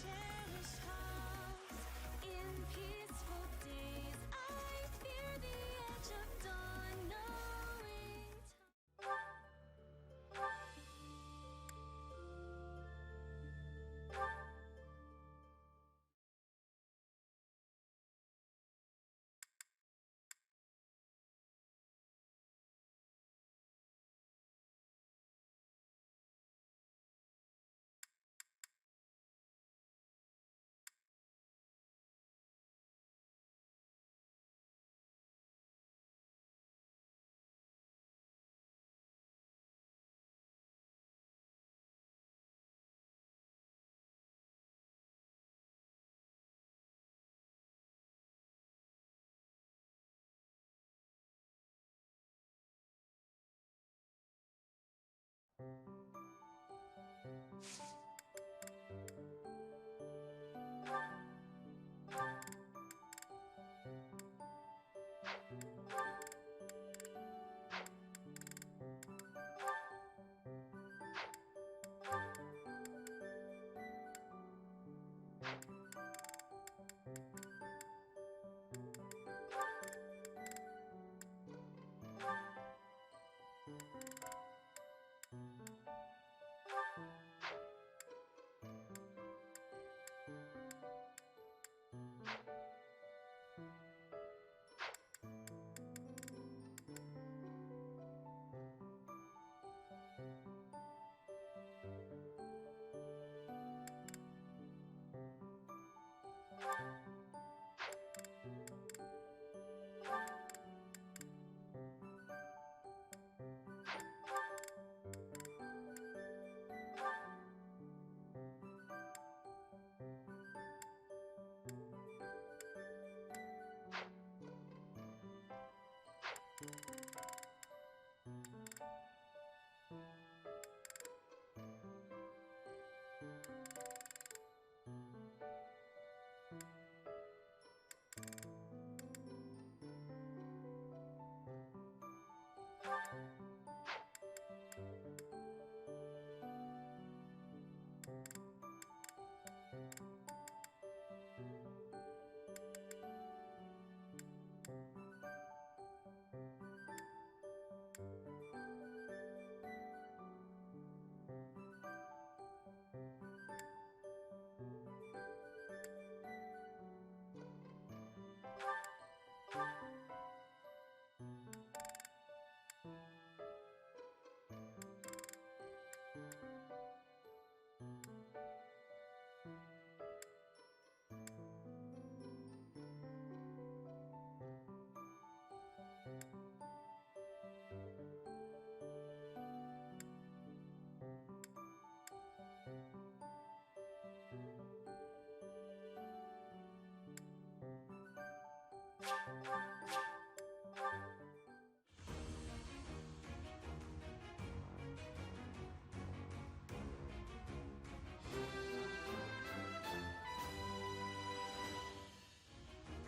cherish halls in peaceful days. I fear the edge of dawn, knowing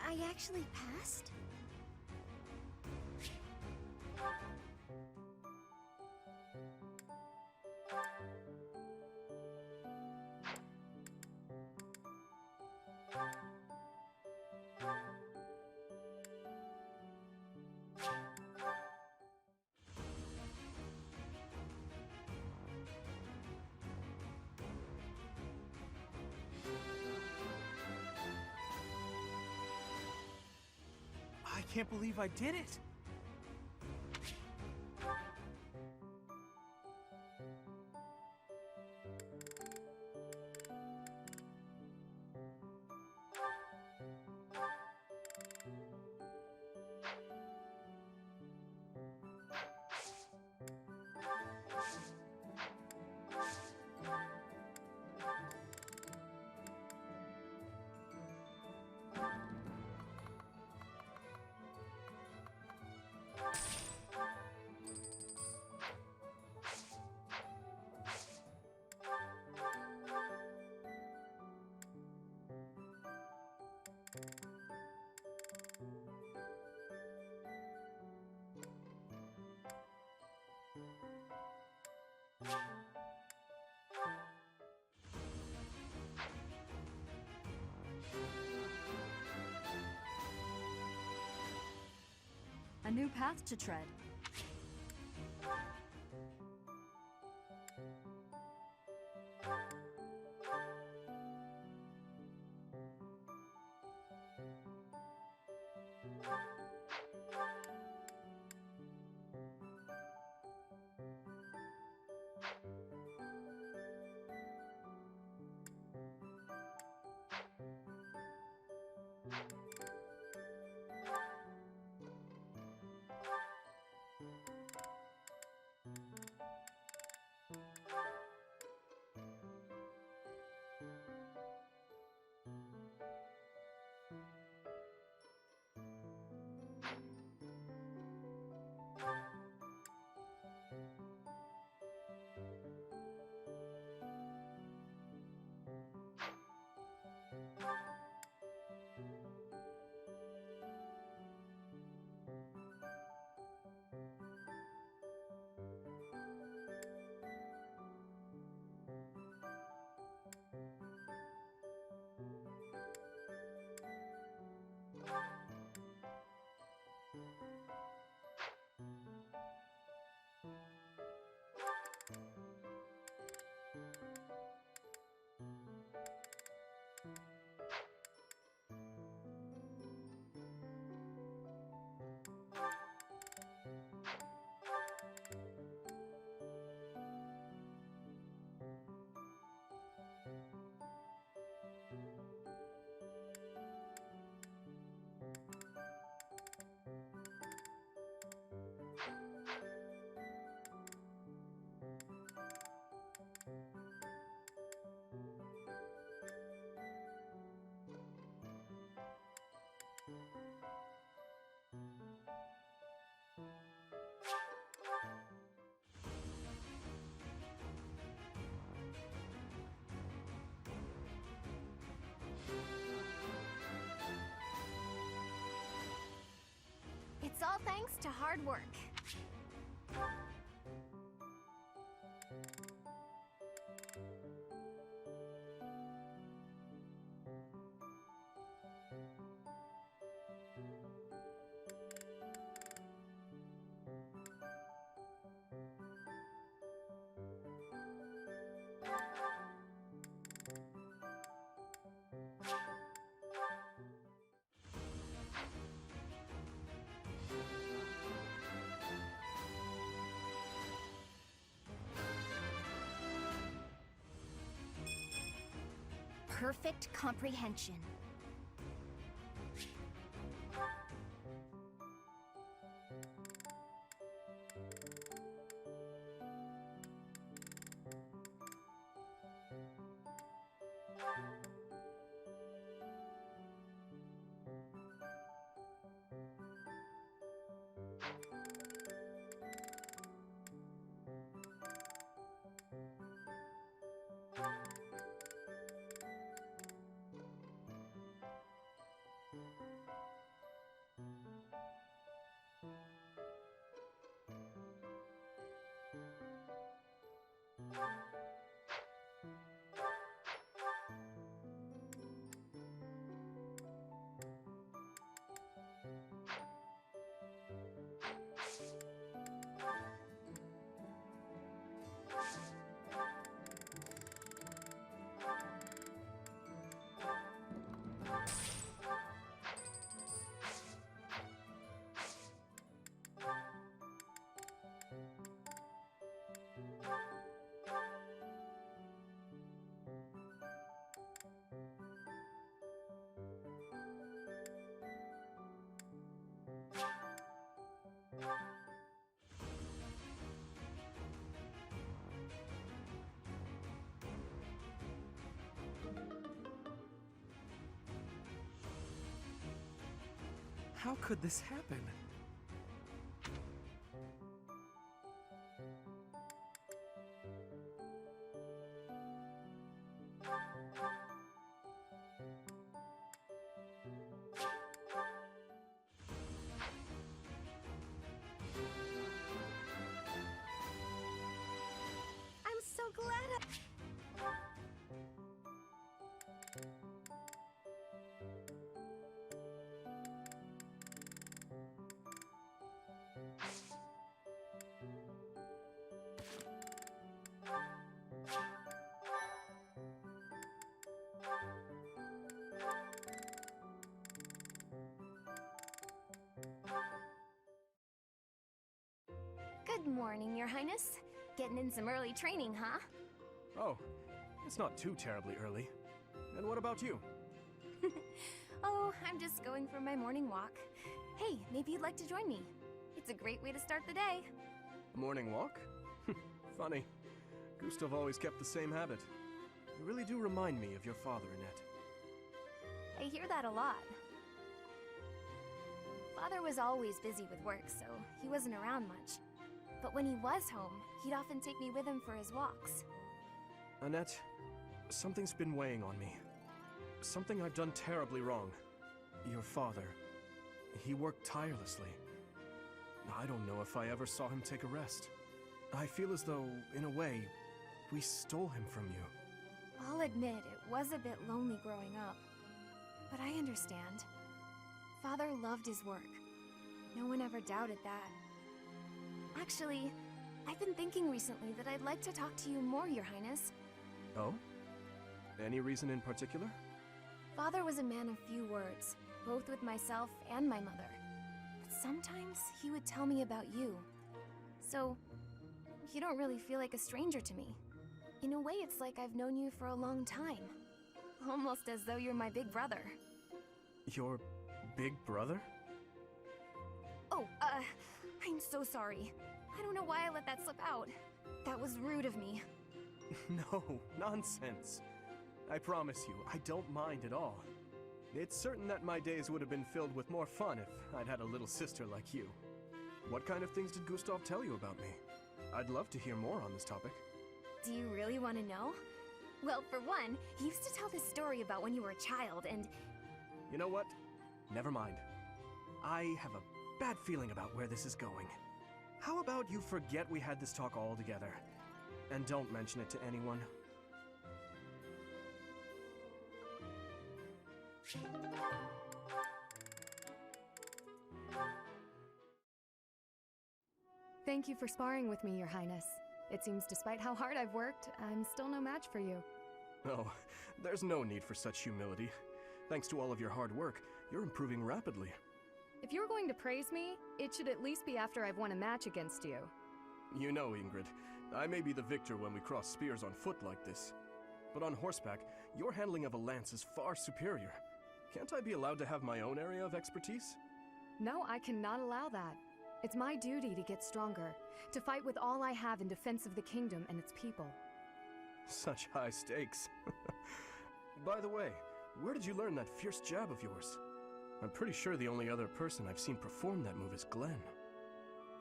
I actually passed? I can't believe I did it! new path to tread. It's all thanks to hard work. Perfect comprehension. How could this happen? I'm so glad Good morning, Your Highness. Getting in some early training, huh? Oh, it's not too terribly early. And what about you? Oh, I'm just going for my morning walk. Hey, maybe you'd like to join me. It's a great way to start the day. A morning walk? Funny. Gustav always kept the same habit. You really do remind me of your father, Annette. I hear that a lot. Father was always busy with work, so he wasn't around much. But when he was home, he'd often take me with him for his walks. Annette, something's been weighing on me. Something I've done terribly wrong. Your father, he worked tirelessly. I don't know if I ever saw him take a rest. I feel as though, in a way, we stole him from you. I'll admit it was a bit lonely growing up. But I understand. Father loved his work. No one ever doubted that. Actually, I've been thinking recently that I'd like to talk to you more, Your Highness. Oh? Any reason in particular? Father was a man of few words, both with myself and my mother. But sometimes he would tell me about you. So, you don't really feel like a stranger to me. In a way, it's like I've known you for a long time. Almost as though you're my big brother. Your big brother? Oh, I'm so sorry. I don't know why I let that slip out. That was rude of me. No, nonsense. I promise you, I don't mind at all. It's certain that my days would have been filled with more fun if I'd had a little sister like you. What kind of things did Gustav tell you about me? I'd love to hear more on this topic. Do you really want to know? Well, for one, he used to tell this story about when you were a child and... You know what? Never mind. I have a bad feeling about where this is going. How about you forget we had this talk altogether, and don't mention it to anyone? Thank you for sparring with me, Your Highness. It seems despite how hard I've worked, I'm still no match for you. Oh, there's no need for such humility. Thanks to all of your hard work, you're improving rapidly. If you're going to praise me, it should at least be after I've won a match against you. You know, Ingrid, I may be the victor when we cross spears on foot like this. But on horseback, your handling of a lance is far superior. Can't I be allowed to have my own area of expertise? No, I cannot allow that. It's my duty to get stronger, to fight with all I have in defense of the kingdom and its people. Such high stakes. By the way, where did you learn that fierce jab of yours? I'm pretty sure the only other person I've seen perform that move is Glenn.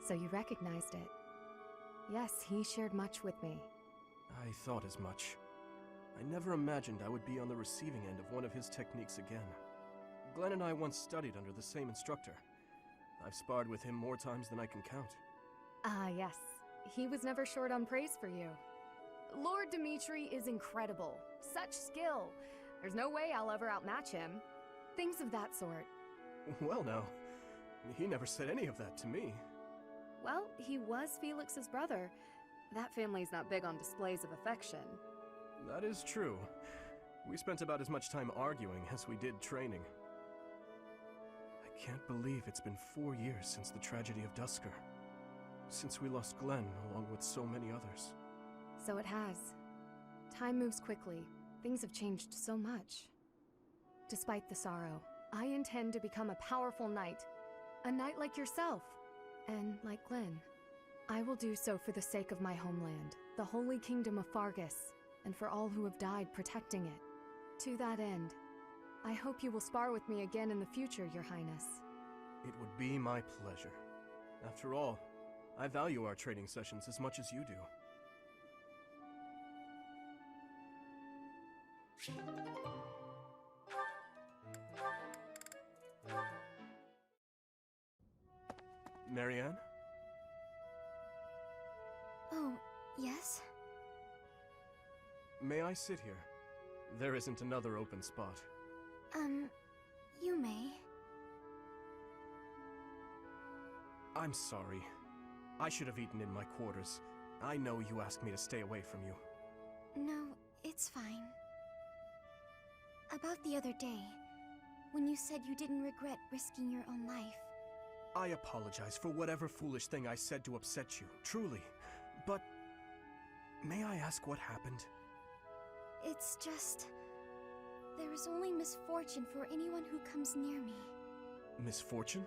So you recognized it. Yes, he shared much with me. I thought as much. I never imagined I would be on the receiving end of one of his techniques again. Glenn and I once studied under the same instructor. I've sparred with him more times than I can count. Ah, yes. He was never short on praise for you. Lord Dimitri is incredible. Such skill. There's no way I'll ever outmatch him. Things of that sort. Well now, he never said any of that to me. Well, he was Felix's brother. That family's not big on displays of affection. That is true. We spent about as much time arguing as we did training. I can't believe it's been 4 years since the tragedy of Dusker. Since we lost Glenn, along with so many others. So it has. Time moves quickly. Things have changed so much. Despite the sorrow, I intend to become a powerful knight. A knight like yourself. And like Glenn. I will do so for the sake of my homeland, the holy kingdom of Fargus, and for all who have died protecting it. To that end, I hope you will spar with me again in the future, Your Highness. It would be my pleasure. After all, I value our training sessions as much as you do. Marianne? Oh, yes? May I sit here? There isn't another open spot. You may. I'm sorry. I should have eaten in my quarters. I know you asked me to stay away from you. No, it's fine. About the other day, when you said you didn't regret risking your own life, I apologize for whatever foolish thing I said to upset you, truly. But may I ask what happened? It's just... there is only misfortune for anyone who comes near me. Misfortune?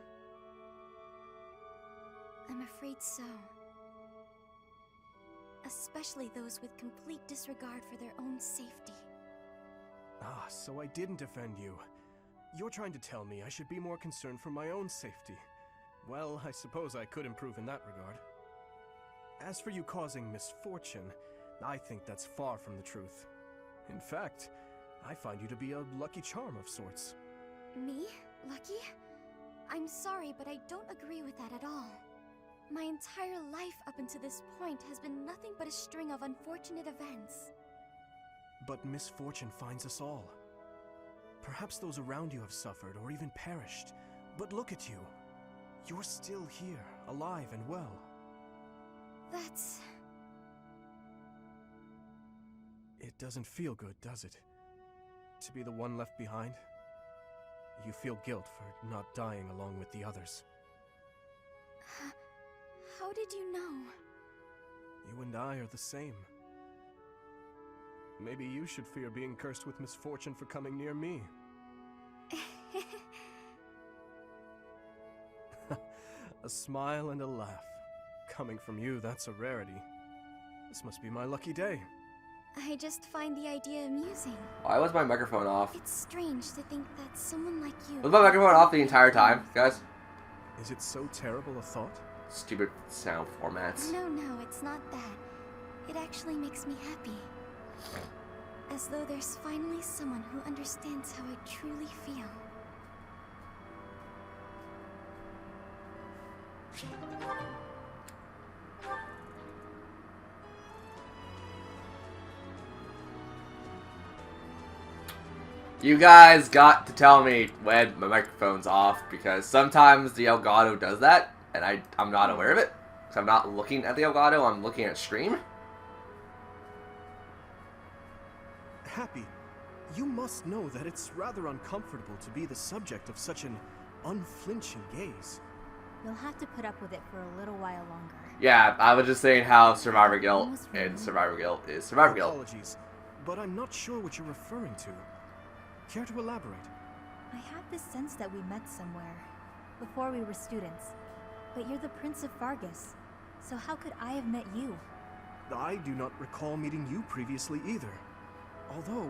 I'm afraid so. Especially those with complete disregard for their own safety. Ah, so I didn't offend you. You're trying to tell me I should be more concerned for my own safety. Well, I suppose I could improve in that regard. As for you causing misfortune, I think that's far from the truth. In fact, I find you to be a lucky charm of sorts. Me? Lucky? I'm sorry, but I don't agree with that at all. My entire life up until this point has been nothing but a string of unfortunate events. But misfortune finds us all. Perhaps those around you have suffered or even perished. But look at you. You're still here, alive and well. That's... It doesn't feel good, does it? To be the one left behind? You feel guilt for not dying along with the others. How did you know? You and I are the same. Maybe you should fear being cursed with misfortune for coming near me. A smile and a laugh. Coming from you, that's a rarity. This must be my lucky day. I just find the idea amusing. Why was my microphone off? It's strange to think that someone like you... Was my microphone off the entire time, guys? Is it so terrible a thought? Stupid sound formats. No, it's not that. It actually makes me happy. As though there's finally someone who understands how I truly feel. You guys got to tell me when my microphone's off, because sometimes the Elgato does that, and I'm not aware of it. So I'm not looking at the Elgato, I'm looking at stream. Happy, you must know that it's rather uncomfortable to be the subject of such an unflinching gaze. You'll have to put up with it for a little while longer. Yeah, I was just saying how Survivor Guilt and Survivor Guilt is Survivor Guilt. Apologies, but I'm not sure what you're referring to. Care to elaborate? I have this sense that we met somewhere, before we were students. But you're the Prince of Vargas, so how could I have met you? I do not recall meeting you previously either. Although,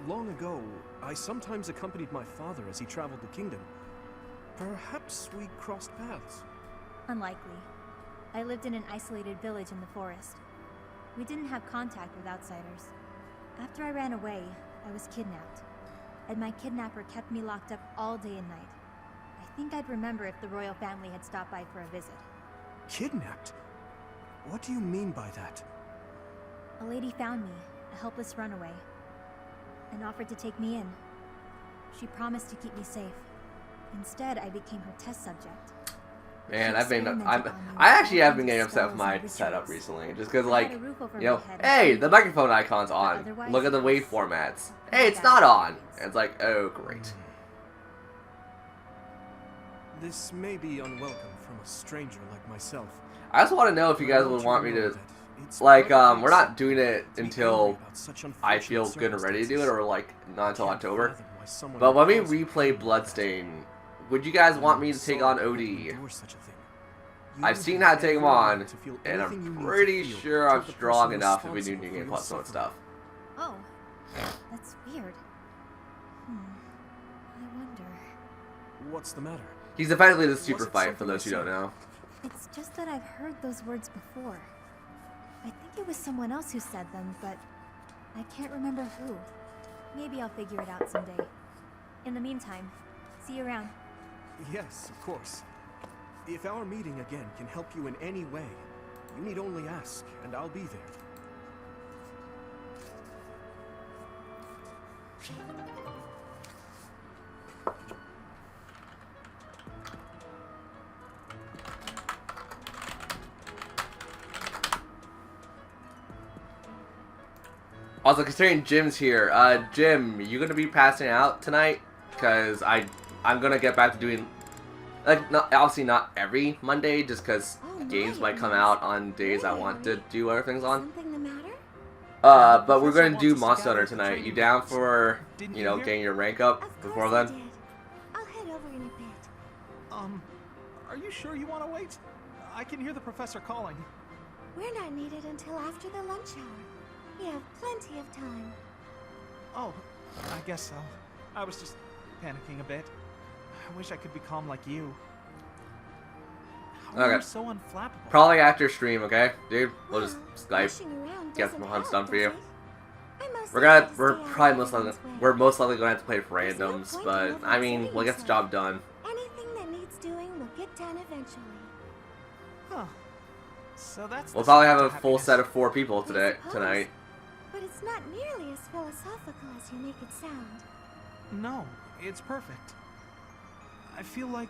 long ago, I sometimes accompanied my father as he traveled the kingdom. Perhaps we crossed paths. Unlikely. I lived in an isolated village in the forest. We didn't have contact with outsiders. After I ran away, I was kidnapped. And my kidnapper kept me locked up all day and night. I think I'd remember if the royal family had stopped by for a visit. Kidnapped? What do you mean by that? A lady found me, a helpless runaway, and offered to take me in. She promised to keep me safe. Instead, I became her test subject. Man, I actually have been getting upset with my setup recently, just because, like, you know, hey, the microphone icon's on. Look at the wave formats. Hey, it's not on. And it's like, oh, great. This may be unwelcome from a stranger like myself. I also want to know if you guys would want me to, like, we're not doing it until I feel good and ready to do it, or, like, not until October. But when we replay Bloodstain, would you guys want me to take on OD? I've seen how to take him on, and I'm pretty sure I'm strong enough if we do New Game Plus One stuff. Oh, that's weird. I wonder... What's the matter? He's effectively the super fight, for those who don't know. It's just that I've heard those words before. I think it was someone else who said them, but I can't remember who. Maybe I'll figure it out someday. In the meantime, see you around. Yes, of course. If our meeting again can help you in any way, you need only ask, and I'll be there. Also, considering Jim's here, Jim, you gonna be passing out tonight? Because I'm gonna get back to doing Like, obviously not every Monday, just because Oh, games my, might come it out was on days I really want to early. do other things on. Something the matter? But we're going to do Professor wants us Monster to Hunter gather at the tonight. You training down grounds. for, Didn't you you know, hear? getting your rank up Of before course I then? did. I'll head over in a bit. Are you sure you want to wait? I can hear the professor calling. We're not needed until after the lunch hour. We have plenty of time. Oh, I guess so. I was just panicking a bit. I wish I could be calm like you. How are Okay. you so unflappable? Probably after stream, okay? Dude, we'll just Well, Skype. rushing around get doesn't some hunts help, done for you. does it? I mostly We're like to we're stay out probably of most likely, everyone's way. we're most likely going to have to play There's no randoms, point but in I mean, overexerting we'll get the yourself. job done. Anything that needs doing will get done eventually. Huh. So that's We'll the probably secret have to a full happiness. set of 4 people I today suppose. tonight. But it's not nearly as philosophical as you make it sound. No, it's perfect. I feel like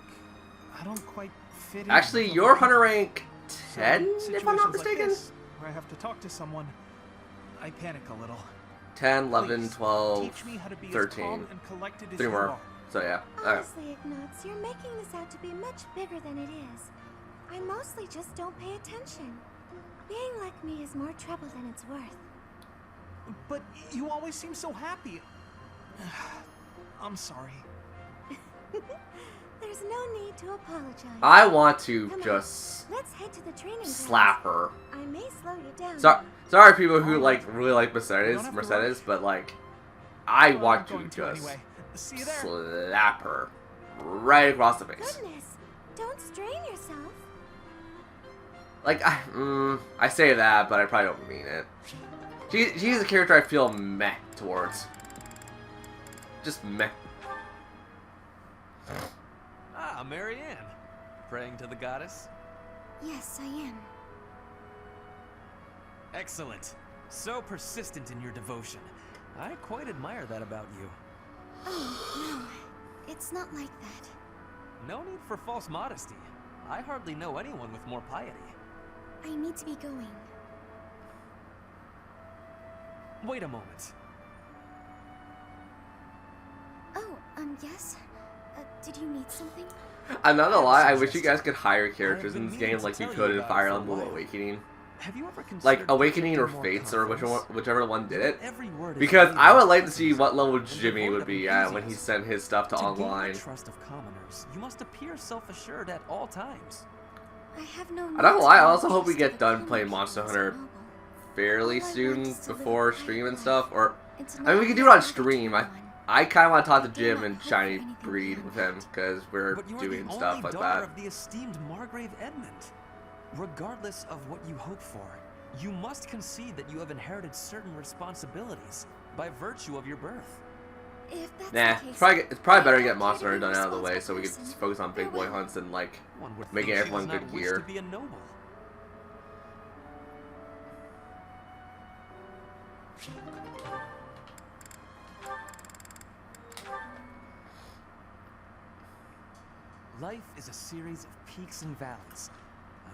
I don't quite fit in. Actually, with your the hunter group. rank So, 10, if I'm not situations like mistaken. this, where I have to talk to someone, I panic a little. 10, 11, Please, 12, teach me how to be as 13. calm and collected as 3 you more. are. So yeah. Okay. Honestly, Ignatz, you're making this out to be much bigger than it is. I mostly just don't pay attention. Being like me is more trouble than it's worth. But you always seem so happy. I'm sorry. There's no need to apologize. I want to Come on, just let's head to the training grounds. slap her. I may slow you down. Sorry, people who Alright. like really like We don't have to Mercedes, but like, I Well, want I'm to going just anyway. See you there. slap her right across the face. Goodness, don't strain yourself. Like, I say that, but I probably don't mean it. She's a character I feel meh towards. Just meh. Ah, Marianne. Praying to the goddess? Yes, I am. Excellent. So persistent in your devotion. I quite admire that about you. Oh, no. It's not like that. No need for false modesty. I hardly know anyone with more piety. I need to be going. Wait a moment. Oh, yes? Did you need something? I'm not gonna lie, I wish you Suggest- guys could hire characters been in this meaning game to like you tell could you in about Fire it for a Emblem while. Awakening. Have you ever considered Like Awakening or projecting more Fates or confidence? whichever one did it. Every word is Because weighed I with would like to see purpose what level and Jimmy devoid would of be at when he enthusiasm. sent his stuff to To gain online. the trust of commoners, you must appear self-assured at all times. I have no. I'm not gonna lie, I also need hope we to get be done common playing people Monster as Hunter noble. fairly All I soon want is to live a before quiet stream and life stuff. Or and to I mean, not we can have do it on to stream. anyone. I kind of want to talk to I do Jim not and hope for Shiny anything Breed beyond with him that. because we're But you're doing the stuff only like daughter that. of the esteemed Margrave Edmund. Regardless of what you hope for, you must concede that you have inherited certain responsibilities by virtue of your birth. If that's Nah, the case, it's probably better to I get don't Monster care Hunter to be done a out of the way so we can responsible focus on big boy Farewell. hunts and like One would making think she everyone does not good wish gear. to be a noble. Life is a series of peaks and valleys.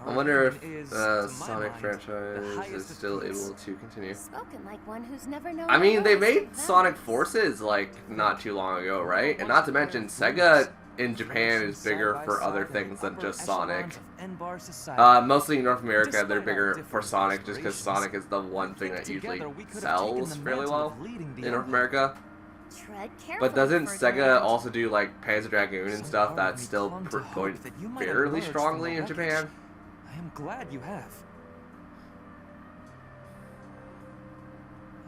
I Our wonder union if is, the to my Sonic mind, the franchise is highest of still peaks. able to continue. Spoken like one who's never known. I mean, the they lowest made of Sonic valleys. Forces like not too long ago, right? And not to mention, Sega in Japan is bigger for other things than just Sonic. Mostly in North America, they're bigger for Sonic just because Sonic is the one thing that usually sells fairly well in North America. Tread carefully, But doesn't Sega Ferdinand. also do like Panzer Dragoon and stuff that's still going fairly strongly in Japan? I am glad you have.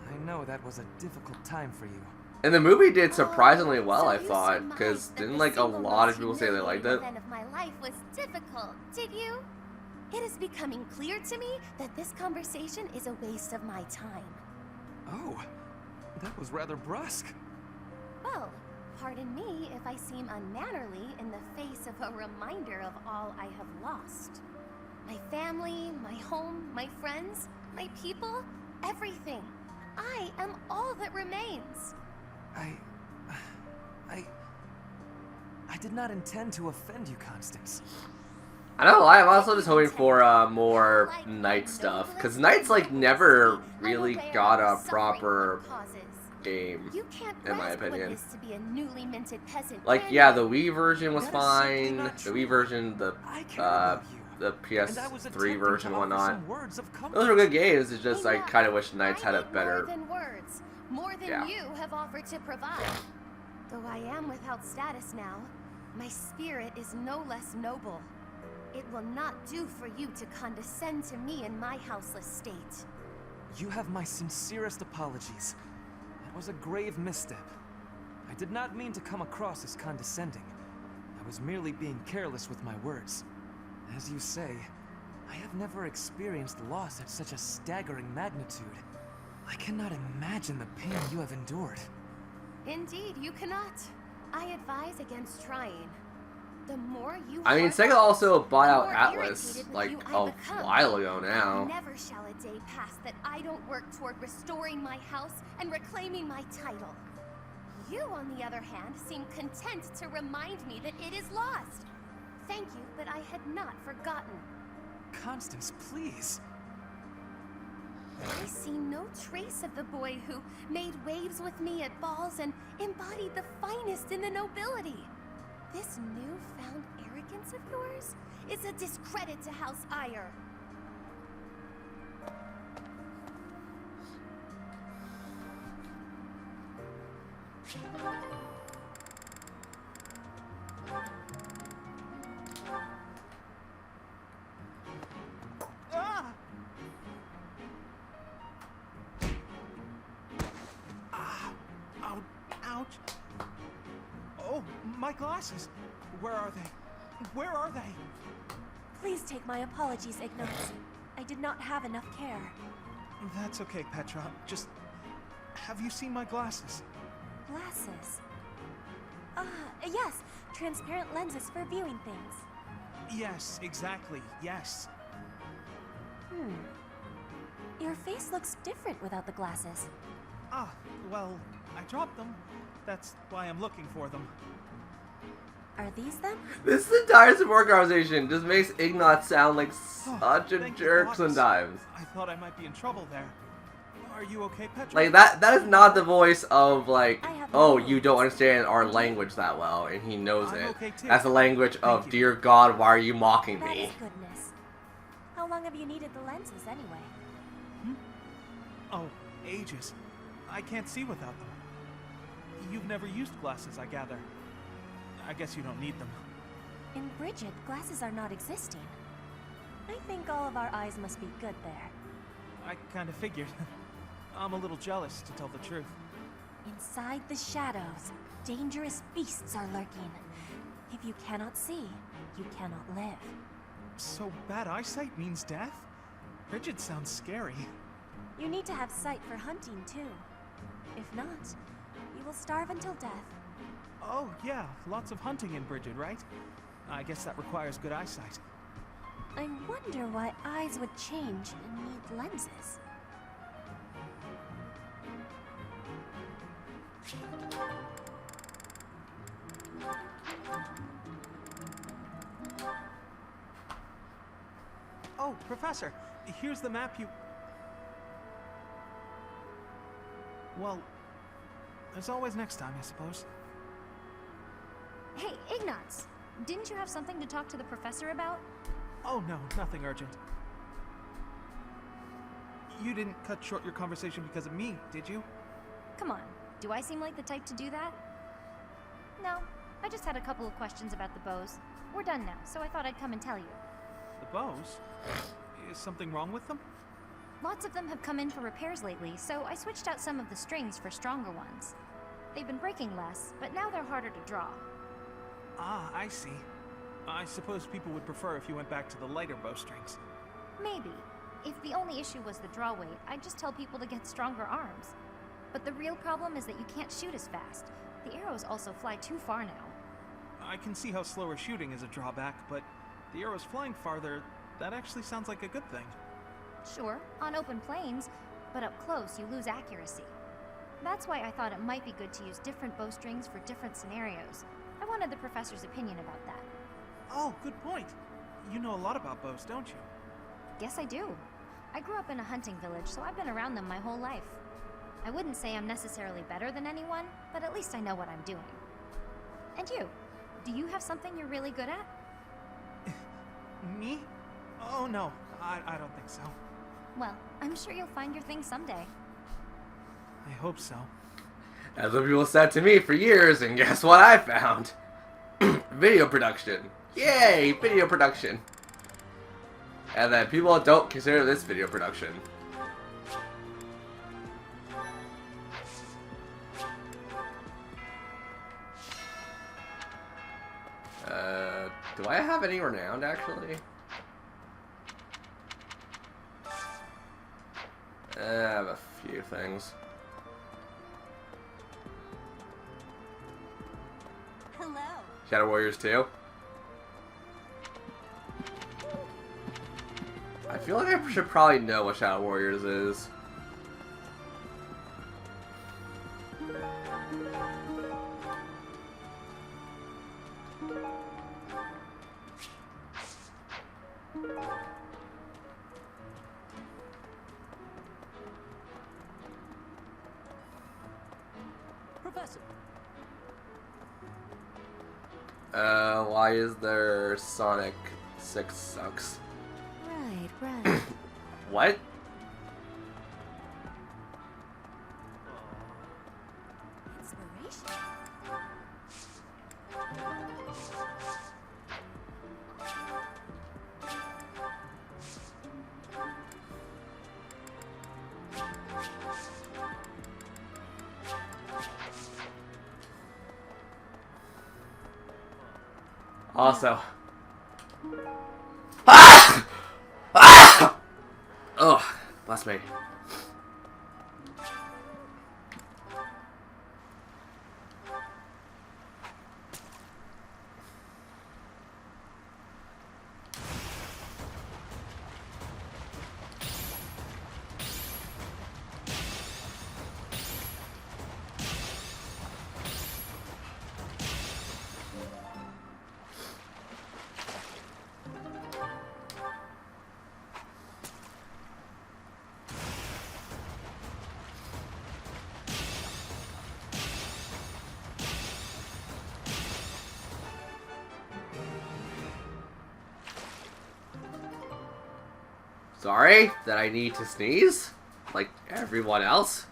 I know that was a difficult time for you. And the movie did surprisingly well, So I you thought, surmised because that didn't the like a single lot of most people say they liked it? humiliating event of my life was difficult, did you? It is becoming clear to me that this conversation is a waste of my time. Oh, that was rather brusque. Well, pardon me if I seem unmannerly in the face of a reminder of all I have lost. My family, my home, my friends, my people, everything. I am all that remains. I did not intend to offend you, Constance. I don't know, I'm also just hoping for more Knight stuff, because Knight's like never really got a proper game, You can't in my grasp what opinion. it is to be a newly minted peasant. Like, can yeah, you? the Wii version was That is simply fine. not The true. Wii version, the I care about you. the And I was PS3 attempting version, to offer whatnot. some words of comfort. Those were good games. It's just I Enough. kind of wish Knights I had a need better. more than words, more than Yeah. you have offered to provide. Though I am without status now, my spirit is no less noble. It will not do for you to condescend to me in my houseless state. You have my sincerest apologies. That was a grave misstep. I did not mean to come across as condescending. I was merely being careless with my words. As you say, I have never experienced loss at such a staggering magnitude. I cannot imagine the pain you have endured. Indeed, you cannot. I advise against trying. The more you I mean, harbor Sega it, also bought the out more Atlas irritated with like you I a become. while ago now. Never shall a day pass that I don't work toward restoring my house and reclaiming my title. You, on the other hand, seem content to remind me that it is lost. Thank you, but I had not forgotten. Constance, please. I see no trace of the boy who made waves with me at balls and embodied the finest in the nobility. This newfound arrogance of yours is a discredit to House Ire. Ah! Ah! Ouch! Ouch! Oh, my glasses! Where are they? Where are they? Please take my apologies, Ignos. I did not have enough care. That's okay, Petra. Just... have you seen my glasses? Glasses. Yes. Transparent lenses for viewing things. Yes, exactly. Yes. Your face looks different without the glasses. Ah, well, I dropped them. That's why I'm looking for them. Are these them? This entire support conversation just makes Ignat sound like such a Thank you, jerk Goddess. sometimes. I thought I might be in trouble there. Are you okay, Petra? Like that is not the voice of like, I have oh, no you don't words. understand our language that well, and he knows I'm it. okay too. That's the language of, you. dear God, why are you mocking That me? is goodness. How long have you needed the lenses anyway? Oh, ages. I can't see without them. You've never used glasses, I gather. I guess you don't need them. In Bridget, glasses are not existing. I think all of our eyes must be good there. I kind of figured. I'm a little jealous, to tell the truth. Inside the shadows, dangerous beasts are lurking. If you cannot see, you cannot live. So bad eyesight means death? Bridget sounds scary. You need to have sight for hunting, too. If not, you will starve until death. Oh, yeah, lots of hunting in Bridget, right? I guess that requires good eyesight. I wonder why eyes would change and need lenses. Oh, Professor, here's the map you... Well, there's always next time, I suppose. Hey, Ignatz! Didn't you have something to talk to the professor about? Oh, no, nothing urgent. You didn't cut short your conversation because of me, did you? Come on, do I seem like the type to do that? No, I just had a couple of questions about the bows. We're done now, so I thought I'd come and tell you. The bows? Is something wrong with them? Lots of them have come in for repairs lately, so I switched out some of the strings for stronger ones. They've been breaking less, but now they're harder to draw. Ah, I see. I suppose people would prefer if you went back to the lighter bowstrings. Maybe. If the only issue was the draw weight, I'd just tell people to get stronger arms. But the real problem is that you can't shoot as fast. The arrows also fly too far now. I can see how slower shooting is a drawback, but the arrows flying farther, that actually sounds like a good thing. Sure, on open plains, but up close you lose accuracy. That's why I thought it might be good to use different bowstrings for different scenarios. I wanted the professor's opinion about that. Oh, good point. You know a lot about bows, don't you? Guess I do. I grew up in a hunting village, so I've been around them my whole life. I wouldn't say I'm necessarily better than anyone, but at least I know what I'm doing. And you? Do you have something you're really good at? Me? Oh no, I don't think so. Well, I'm sure you'll find your thing someday. I hope so. That's what people said to me for years, and guess what I found? Video production. Yay, video production. And then people don't consider this video production. Do I have any renowned, actually? I have a few things. Hello. Shadow Warriors 2. I feel like I should probably know what Shadow Warriors is. Professor. Why is there Sonic 6 sucks? Right. What? Inspiration. Also. Ah! Ah! Ugh, bless me. Sorry that I need to sneeze, like everyone else.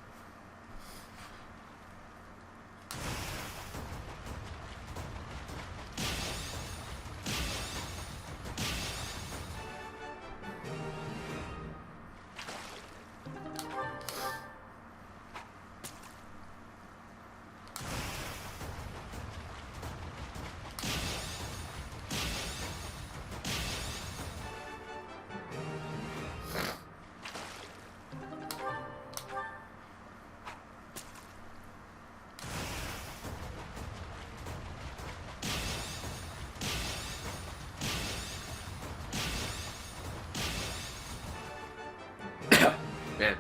Man,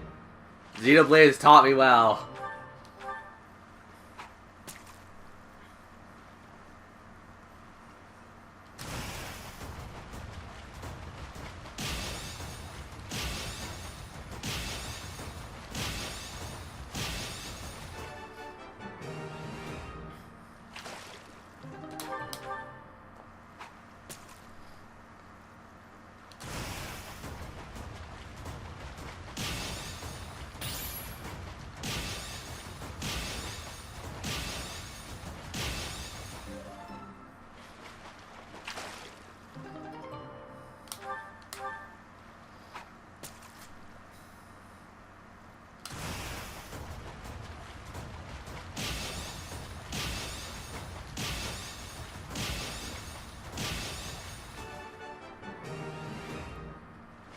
Xenoblade has taught me well.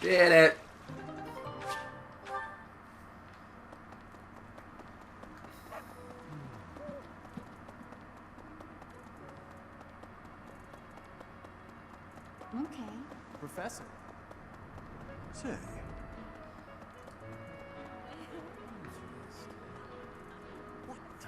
Did it. Okay. Professor. Say, What the?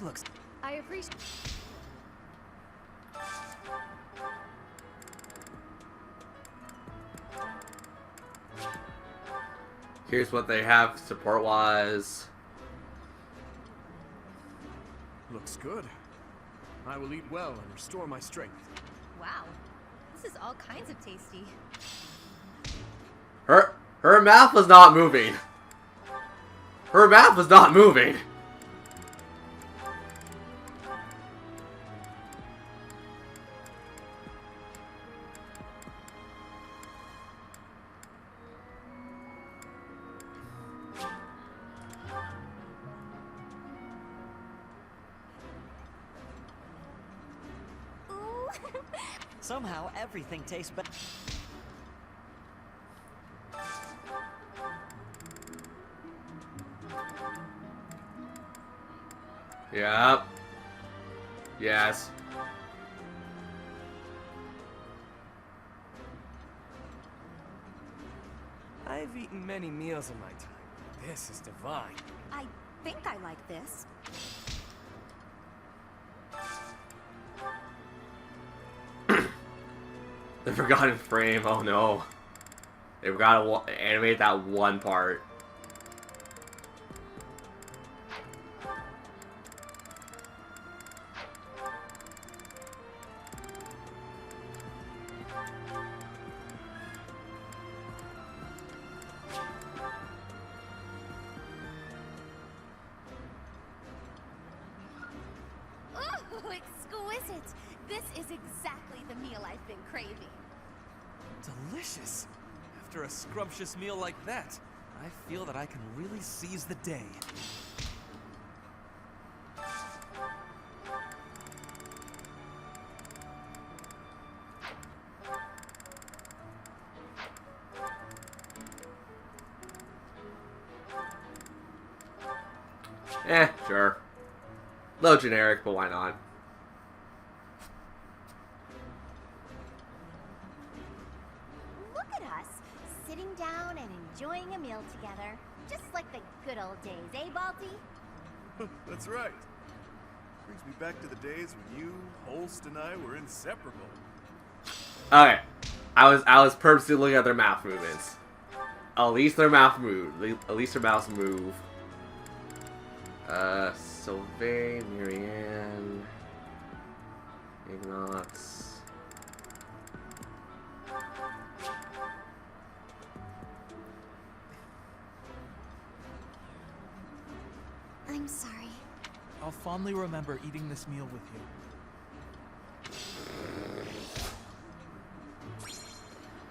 looks... I appreciate... Here's what they have support-wise. Looks good. I will eat well and restore my strength. Wow. This is all kinds of tasty. Her mouth was not moving. Her mouth was not moving. Somehow, everything tastes better. Yep. Yes. I've eaten many meals in my time. This is divine. I think I like this. The forgotten frame. Oh no. They forgot to animate that one part. Ooh, exquisite! This is exactly the meal I've been craving. Delicious. After a scrumptious meal like that, I feel that I can really seize the day. Sure. Low generic, but why not? Look at us, sitting down and enjoying a meal together. Just like the good old days, eh, Balti? That's right. Brings me back to the days when you, Holst, and I were inseparable. Okay. I was purposely looking at their mouth movements. At least their mouth move. At least their mouths move. Sylvain, Marianne, Ignox. I'm sorry. I'll fondly remember eating this meal with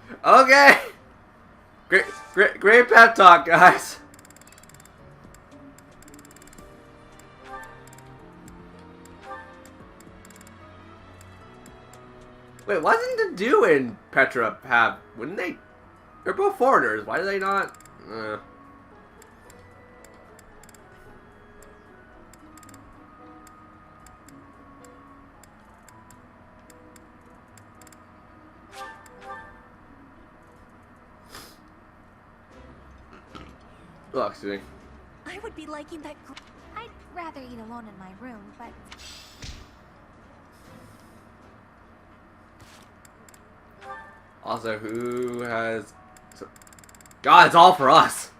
you. Okay! Great pep talk, guys. Wait, wasn't the Dew and Petra have... Wouldn't they... They're both foreigners. Why do they not... Oh, excuse me. I would be liking that. I'd rather eat alone in my room, but Also, who has... God, it's all for us!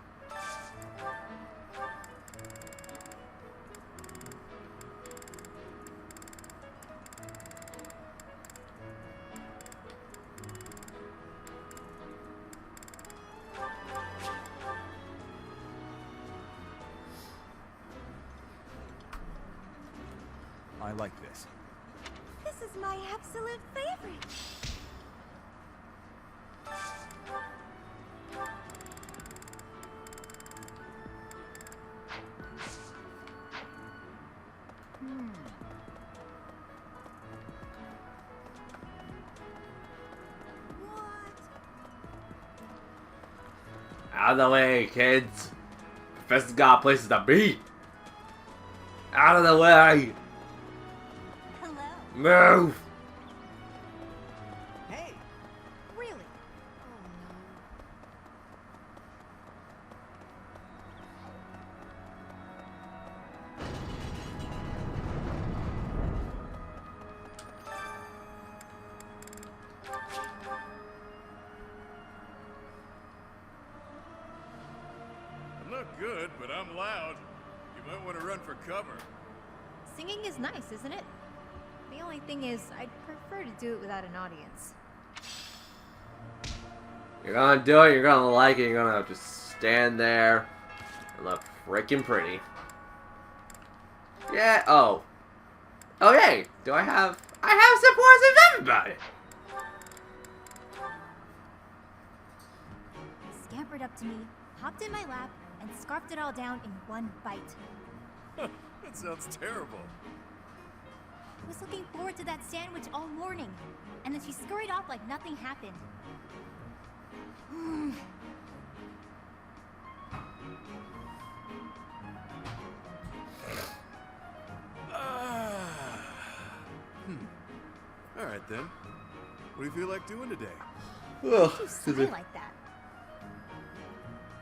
I like this. This is my absolute favorite. Out of the way, kids. Professor's got places to be. Out of the way. Hello. Move. Hey, Really? Oh no. good, but I'm loud. You might want to run for cover. Singing is nice, isn't it? The only thing is, I'd prefer to do it without an audience. You're gonna do it, you're gonna like it, you're gonna just stand there and look freaking pretty. Yeah, oh. Okay, do I have supports of everybody? He scampered up to me, hopped in my lap, and scarfed it all down in one bite. That sounds terrible. I was looking forward to that sandwich all morning, and then she scurried off like nothing happened. Alright then. What do you feel like doing today? Ugh, You sigh like that.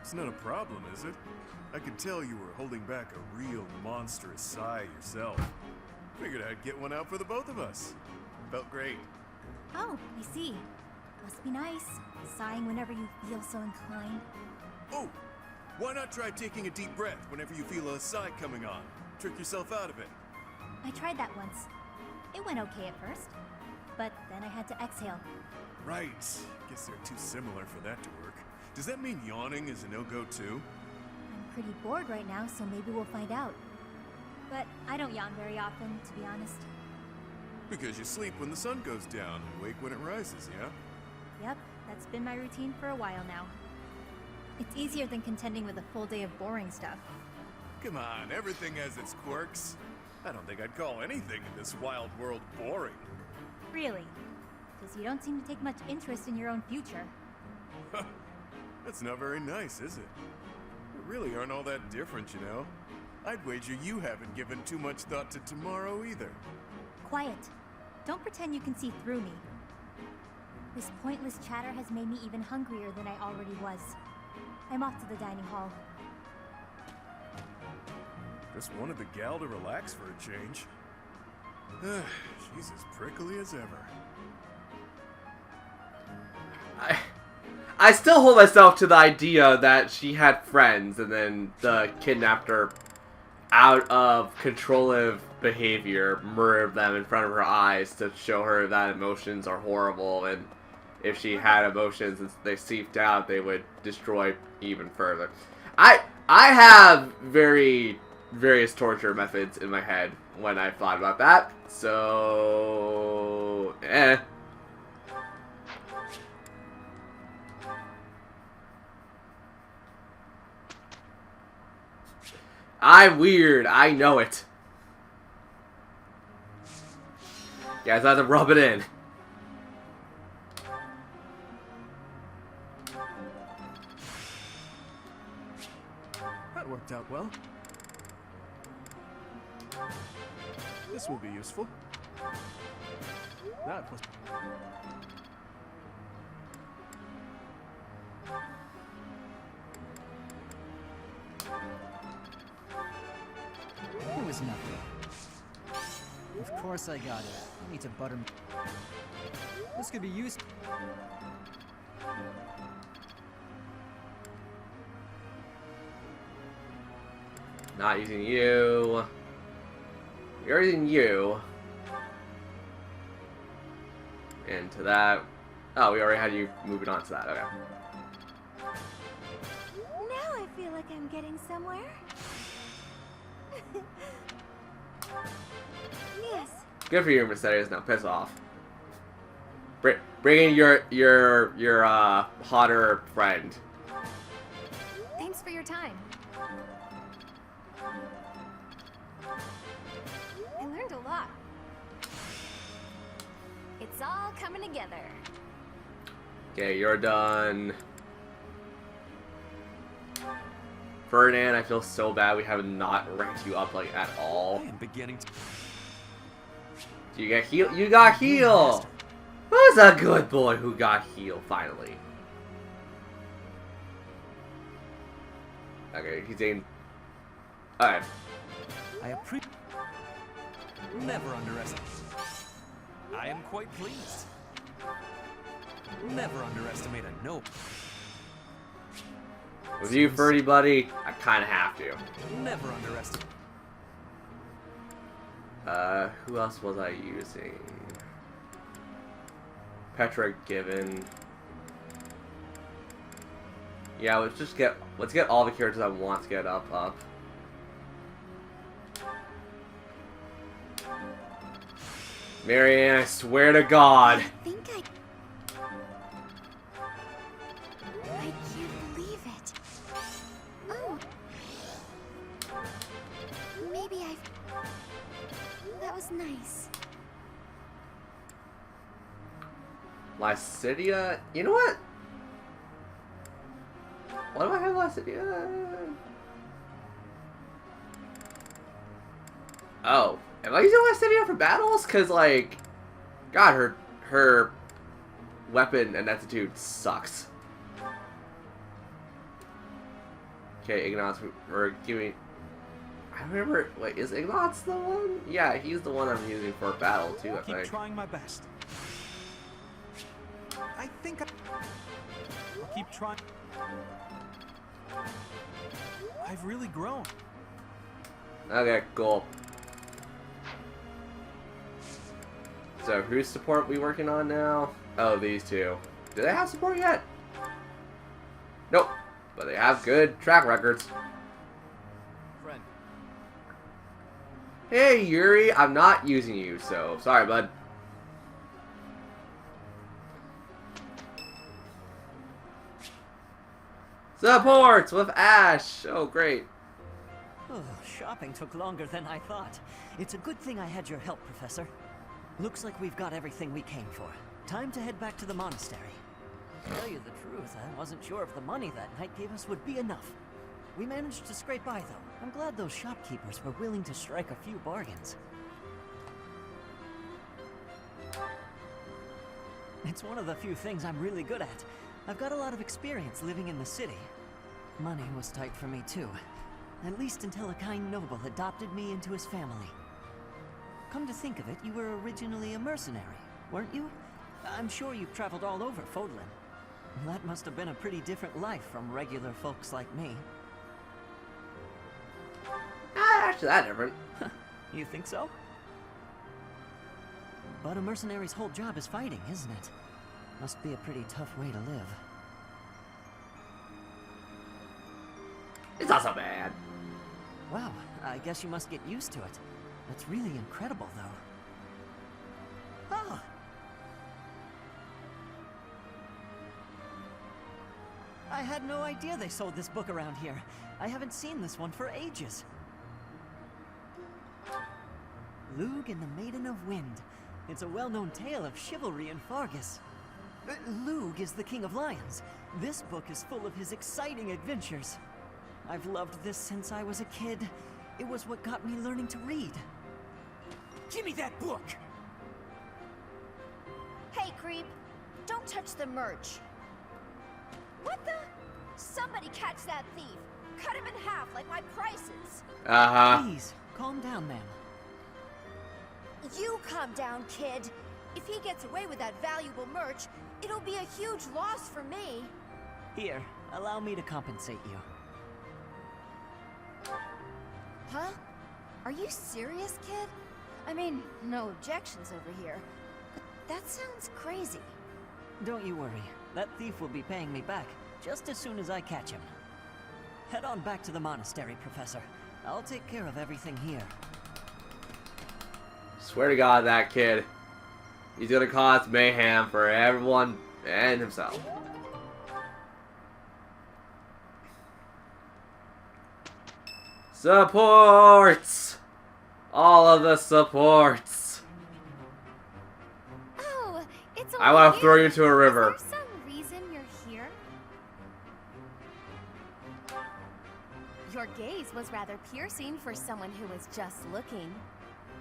It's not a problem, is it? I could tell you were holding back a real monstrous sigh yourself. Figured I'd get one out for the both of us. Felt great. Oh, I see. Must be nice, sighing whenever you feel so inclined. Oh! Why not try taking a deep breath whenever you feel a sigh coming on? Trick yourself out of it. I tried that once. It went okay at first, but then I had to exhale. Right. Guess they're too similar for that to work. Does that mean yawning is a no-go too? I'm pretty bored right now, so maybe we'll find out. But I don't yawn very often, to be honest. Because you sleep when the sun goes down and wake when it rises, yeah? Yep, that's been my routine for a while now. It's easier than contending with a full day of boring stuff. Come on, everything has its quirks. I don't think I'd call anything in this wild world boring. Really? Because you don't seem to take much interest in your own future. That's not very nice, is it? We really aren't all that different, you know? I'd wager you haven't given too much thought to tomorrow either. Quiet. Don't pretend you can see through me. This pointless chatter has made me even hungrier than I already was. I'm off to the dining hall. Just wanted the gal to relax for a change. She's as prickly as ever. I still hold myself to the idea that she had friends and then the kidnapped her out of controlling behavior, murdered them in front of her eyes to show her that emotions are horrible, and if she had emotions and they seeped out, they would destroy even further. I have various torture methods in my head when I thought about that, so I'm weird, I know it. You guys have to rub it in. That worked out well. This will be useful. That was... It was nothing. Of course I got it. I need to butter. This could be used. Not using you. You're using you. Into that. Oh, we already had you moving on to that. Okay. Now I feel like I'm getting somewhere. Yes. Good for you, Mercedes. Now piss off. Bring in your hotter friend. Thanks for your time. I learned a lot. It's all coming together. Okay, you're done. Ferdinand, I feel so bad we have not ranked you up like at all. I am beginning to... You got heal. You got heal. Who's a good boy who got heal finally? Okay, he's in. Alright. I appreciate... Never underestimate. I am quite pleased. Never underestimate a noble. With you, Ferdy buddy, I kind of have to. Never underestimate. Who else was I using? Petra Given. Yeah, let's get all the characters I want to get up. Marianne, I swear to God. I think I can't believe it. Oh. Maybe that was nice. Lycidia? You know what? Why do I have Lycidia? Oh. Am I using Lycidia for battles? Cause like, God, her weapon and attitude sucks. Okay, Ignatz, we're giving. I remember. Wait, is Ignatz the one? Yeah, he's the one I'm using for battle too. I think. Keep trying my best. I think I'll keep trying. I've really grown. Okay, cool. So, whose support we working on now? Oh, these two. Do they have support yet? Nope. But they have good track records. Friend. Hey, Yuri, I'm not using you, so sorry, bud. Supports with Ash. Oh, great. Oh, shopping took longer than I thought. It's a good thing I had your help, Professor. Looks like we've got everything we came for. Time to head back to the monastery. To tell you the truth, I wasn't sure if the money that night gave us would be enough. We managed to scrape by, though. I'm glad those shopkeepers were willing to strike a few bargains. It's one of the few things I'm really good at. I've got a lot of experience living in the city. Money was tight for me, too. At least until a kind noble adopted me into his family. Come to think of it, you were originally a mercenary, weren't you? I'm sure you've traveled all over Fodlan. That must have been a pretty different life from regular folks like me. Actually, that different. You think so? But a mercenary's whole job is fighting, isn't it? Must be a pretty tough way to live. It's not so bad. Wow, I guess you must get used to it. That's really incredible, though. Oh! I had no idea they sold this book around here. I haven't seen this one for ages. Lug and the Maiden of Wind. It's a well-known tale of chivalry in Fargus. Lug is the King of Lions. This book is full of his exciting adventures. I've loved this since I was a kid. It was what got me learning to read. Give me that book! Hey, creep. Don't touch the merch. What the? Somebody catch that thief. Cut him in half like my prices. Uh-huh. Please, calm down, ma'am. You calm down, kid. If he gets away with that valuable merch, it'll be a huge loss for me. Here, allow me to compensate you. Huh? Are you serious, kid? I mean, no objections over here. But that sounds crazy. Don't you worry. That thief will be paying me back just as soon as I catch him. Head on back to the monastery, Professor. I'll take care of everything here. Swear to God, that kid. He's gonna cause mayhem for everyone and himself. Supports! All of the supports. Oh, it's I want to throw you into a river. Is there some reason you're here? Your gaze was rather piercing for someone who was just looking.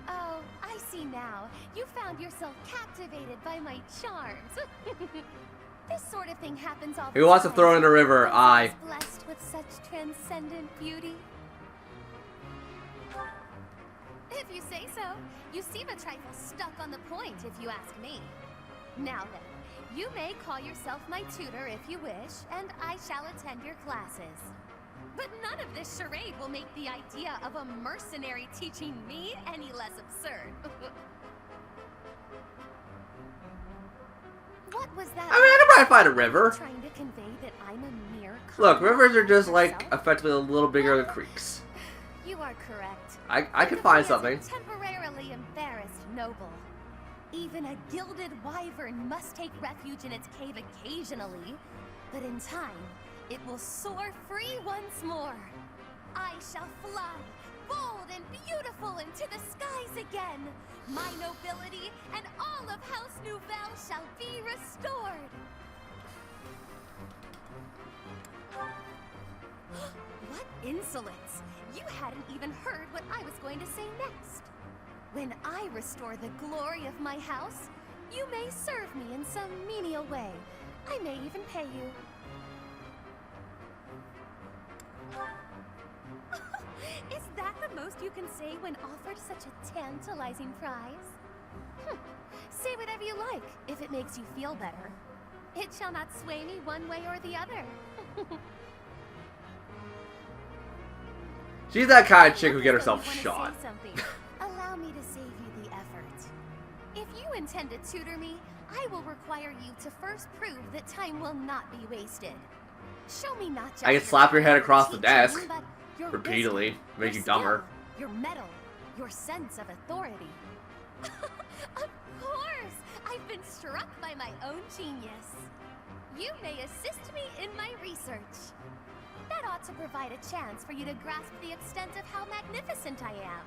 Oh, I see now. You found yourself captivated by my charms. This sort of thing happens all the time. Who wants to throw in a river? I. Blessed with such transcendent beauty. If you say so. You seem a trifle stuck on the point, if you ask me. Now then, you may call yourself my tutor if you wish, and I shall attend your classes. But none of this charade will make the idea of a mercenary teaching me any less absurd. What was that? I mean, I can probably find a river. Trying to convey that I'm a mere Look, common rivers are just yourself? like effectively a little bigger than creeks. You are correct. I can find something. Temporarily embarrassed noble. Even a gilded wyvern must take refuge in its cave occasionally, but in time, it will soar free once more. I shall fly, bold and beautiful into the skies again. My nobility and all of House Nouvelle shall be restored. What insolence! You hadn't even heard what I was going to say next. When I restore the glory of my house, you may serve me in some menial way. I may even pay you. Is that the most you can say when offered such a tantalizing prize? Say whatever you like, if it makes you feel better. It shall not sway me one way or the other. She's that kind of chick who get herself Wanna say shot. something? Allow me to save you the effort. If you intend to tutor me, I will require you to first prove that time will not be wasted. Show me not just I can slap your head across the teaching, desk but your repeatedly, wisdom, make your you dumber. skill, your mettle, your sense of authority. Of course, I've been struck by my own genius. You may assist me in my research. That ought to provide a chance for you to grasp the extent of how magnificent I am.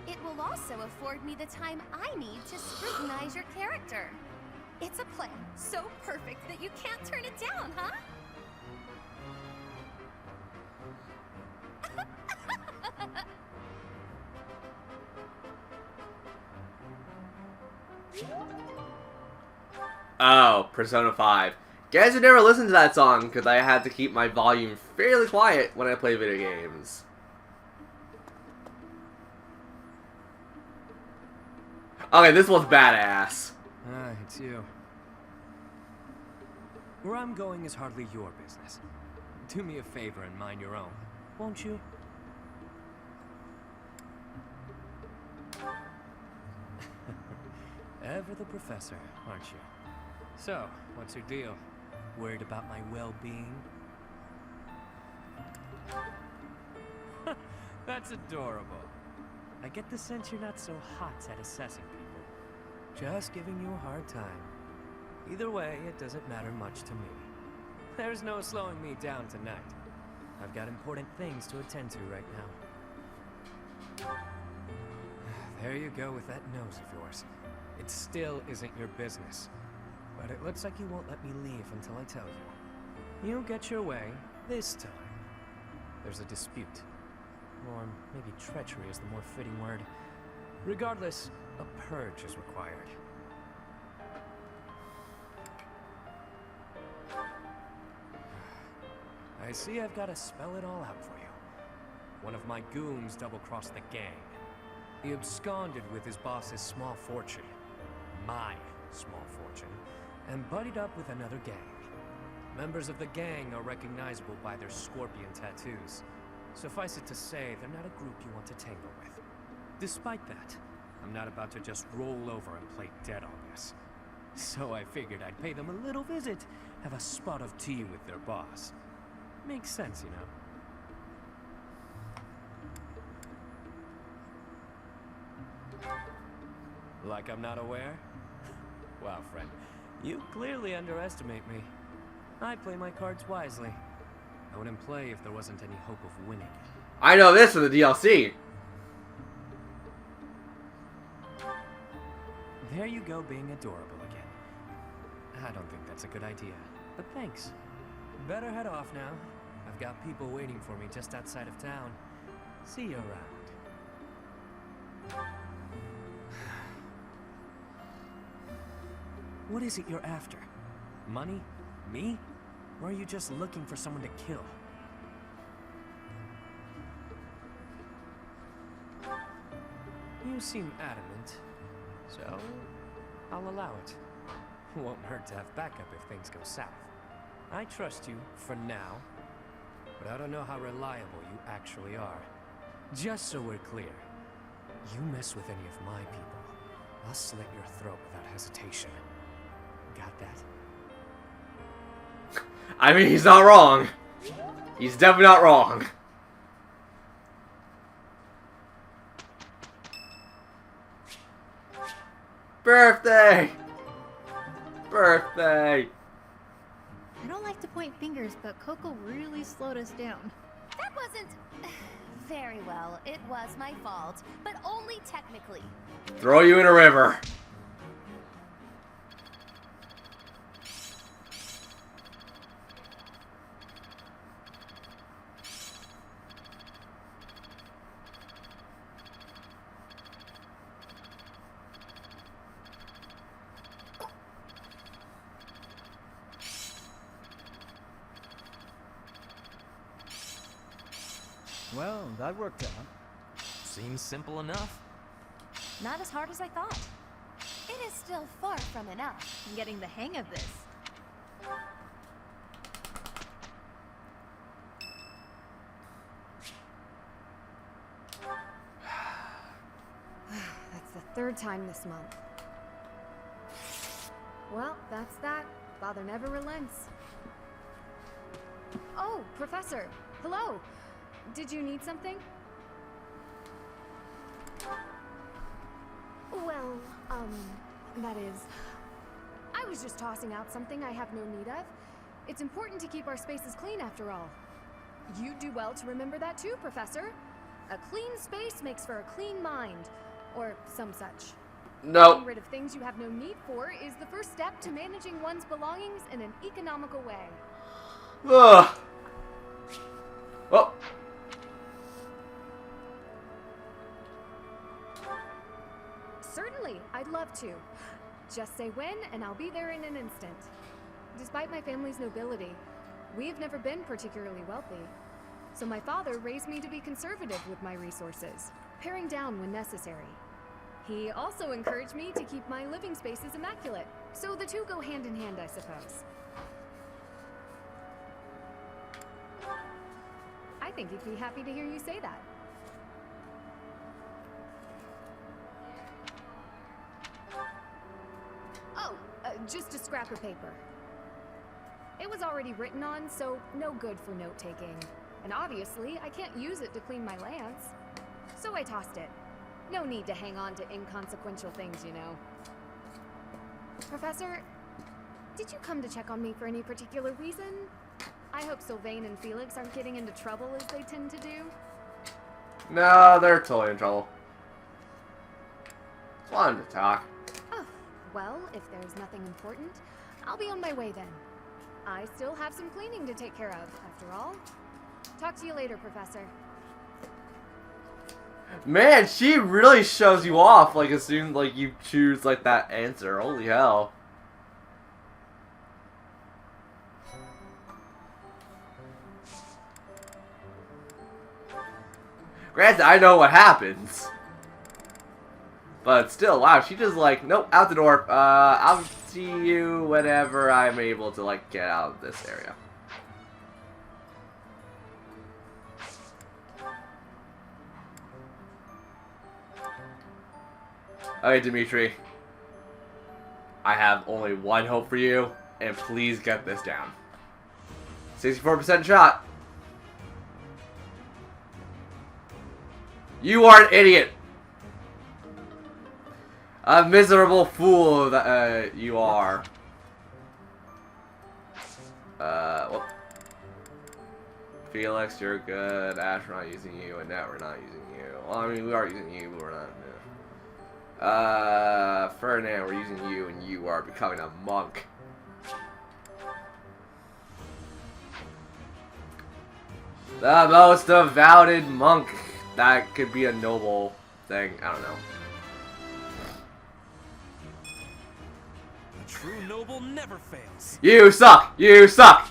It will also afford me the time I need to scrutinize your character. It's a plan so perfect that you can't turn it down, huh? Oh, Persona 5. Guys who never listened to that song because I had to keep my volume fairly quiet when I play video games. Okay, this one's badass. Ah, it's you. Where I'm going is hardly your business. Do me a favor and mind your own, won't you? Ever the professor, aren't you? So, what's your deal? Worried about my well-being? That's adorable. I get the sense you're not so hot at assessing people. Just giving you a hard time. Either way, it doesn't matter much to me. There's no slowing me down tonight. I've got important things to attend to right now. There you go with that nose of yours. It still isn't your business. But it looks like you won't let me leave until I tell you. You'll get your way, this time. There's a dispute. Or maybe treachery is the more fitting word. Regardless, a purge is required. I see I've got to spell it all out for you. One of my goons double-crossed the gang. He absconded with his boss's small fortune. My small fortune. And buddied up with another gang. Members of the gang are recognizable by their scorpion tattoos. Suffice it to say, they're not a group you want to tangle with. Despite that, I'm not about to just roll over and play dead on this. So I figured I'd pay them a little visit, have a spot of tea with their boss. Makes sense, you know. Like I'm not aware? Wow, friend, you clearly underestimate me. I play my cards wisely. I wouldn't play if there wasn't any hope of winning. I know this from the DLC. There you go, being adorable again. I don't think that's a good idea, but thanks. Better head off now. I've got people waiting for me just outside of town. See you around. What is it you're after? Money? Me? Or are you just looking for someone to kill? You seem adamant, so I'll allow it. Won't hurt to have backup if things go south. I trust you for now. but I don't know how reliable you actually are. Just so we're clear, you mess with any of my people, I'll slit your throat without hesitation. Got that? I mean, he's not wrong. He's definitely not wrong. Birthday! Birthday! I don't like to point fingers, but Coco really slowed us down. That wasn't very well. It was my fault, but only technically. Throw you in a river. Well, that worked out. Seems simple enough. Not as hard as I thought. It is still far from enough. I'm getting the hang of this. That's the third time this month. Well, that's that. Father never relents. Oh, Professor. Hello. Did you need something? Well, that is... I was just tossing out something I have no need of. It's important to keep our spaces clean after all. You do well to remember that too, Professor. A clean space makes for a clean mind. Or some such. No. Getting rid of things you have no need for is the first step to managing one's belongings in an economical way. Ugh. Oh. Certainly, I'd love to. Just say when, and I'll be there in an instant. Despite my family's nobility, we've never been particularly wealthy. So my father raised me to be conservative with my resources, paring down when necessary. He also encouraged me to keep my living spaces immaculate, so the two go hand in hand, I suppose. I think he'd be happy to hear you say that. Oh, just a scrap of paper. It was already written on, so no good for note-taking. And obviously, I can't use it to clean my lance. So I tossed it. No need to hang on to inconsequential things, you know. Professor, did you come to check on me for any particular reason? I hope Sylvain and Felix aren't getting into trouble as they tend to do. No, they're totally in trouble. Just wanted to talk. Oh, well, if there's nothing important, I'll be on my way then. I still have some cleaning to take care of, after all. Talk to you later, Professor. Man, she really shows you off, like, as soon like you choose like that answer. Holy hell. Granted, I know what happens. But still, wow, she just like, nope, out the door. I'll see you whenever I'm able to like get out of this area. Okay, Dimitri. I have only one hope for you, and please get this down. 64% shot. You are an idiot. A miserable fool that you are. Whoop. Felix, you're good. Ash, we're not using you. Annette, we're not using you. Well, I mean, we are using you, but we're not. No. Ferdinand, we're using you, and you are becoming a monk. The most devoted monk. That could be a noble thing. I don't know. A true noble never fails. You suck! You suck!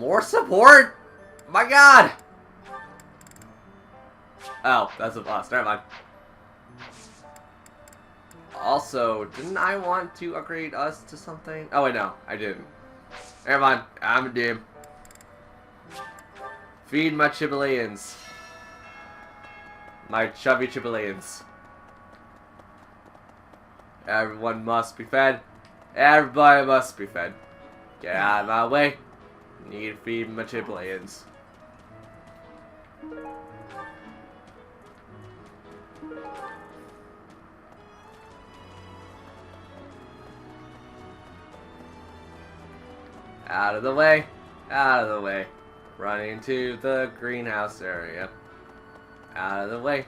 More support? My god! Oh, that's a boss. Never mind. Also, didn't I want to upgrade us to something? Oh wait, no, I didn't. Never mind. I'm a dim. Feed my Chibileans. My chubby Chibileans. Everyone must be fed. Everybody must be fed. Get out of my way. Need to feed my Chibileans. Out of the way. Out of the way. Running to the greenhouse area. Out of the way.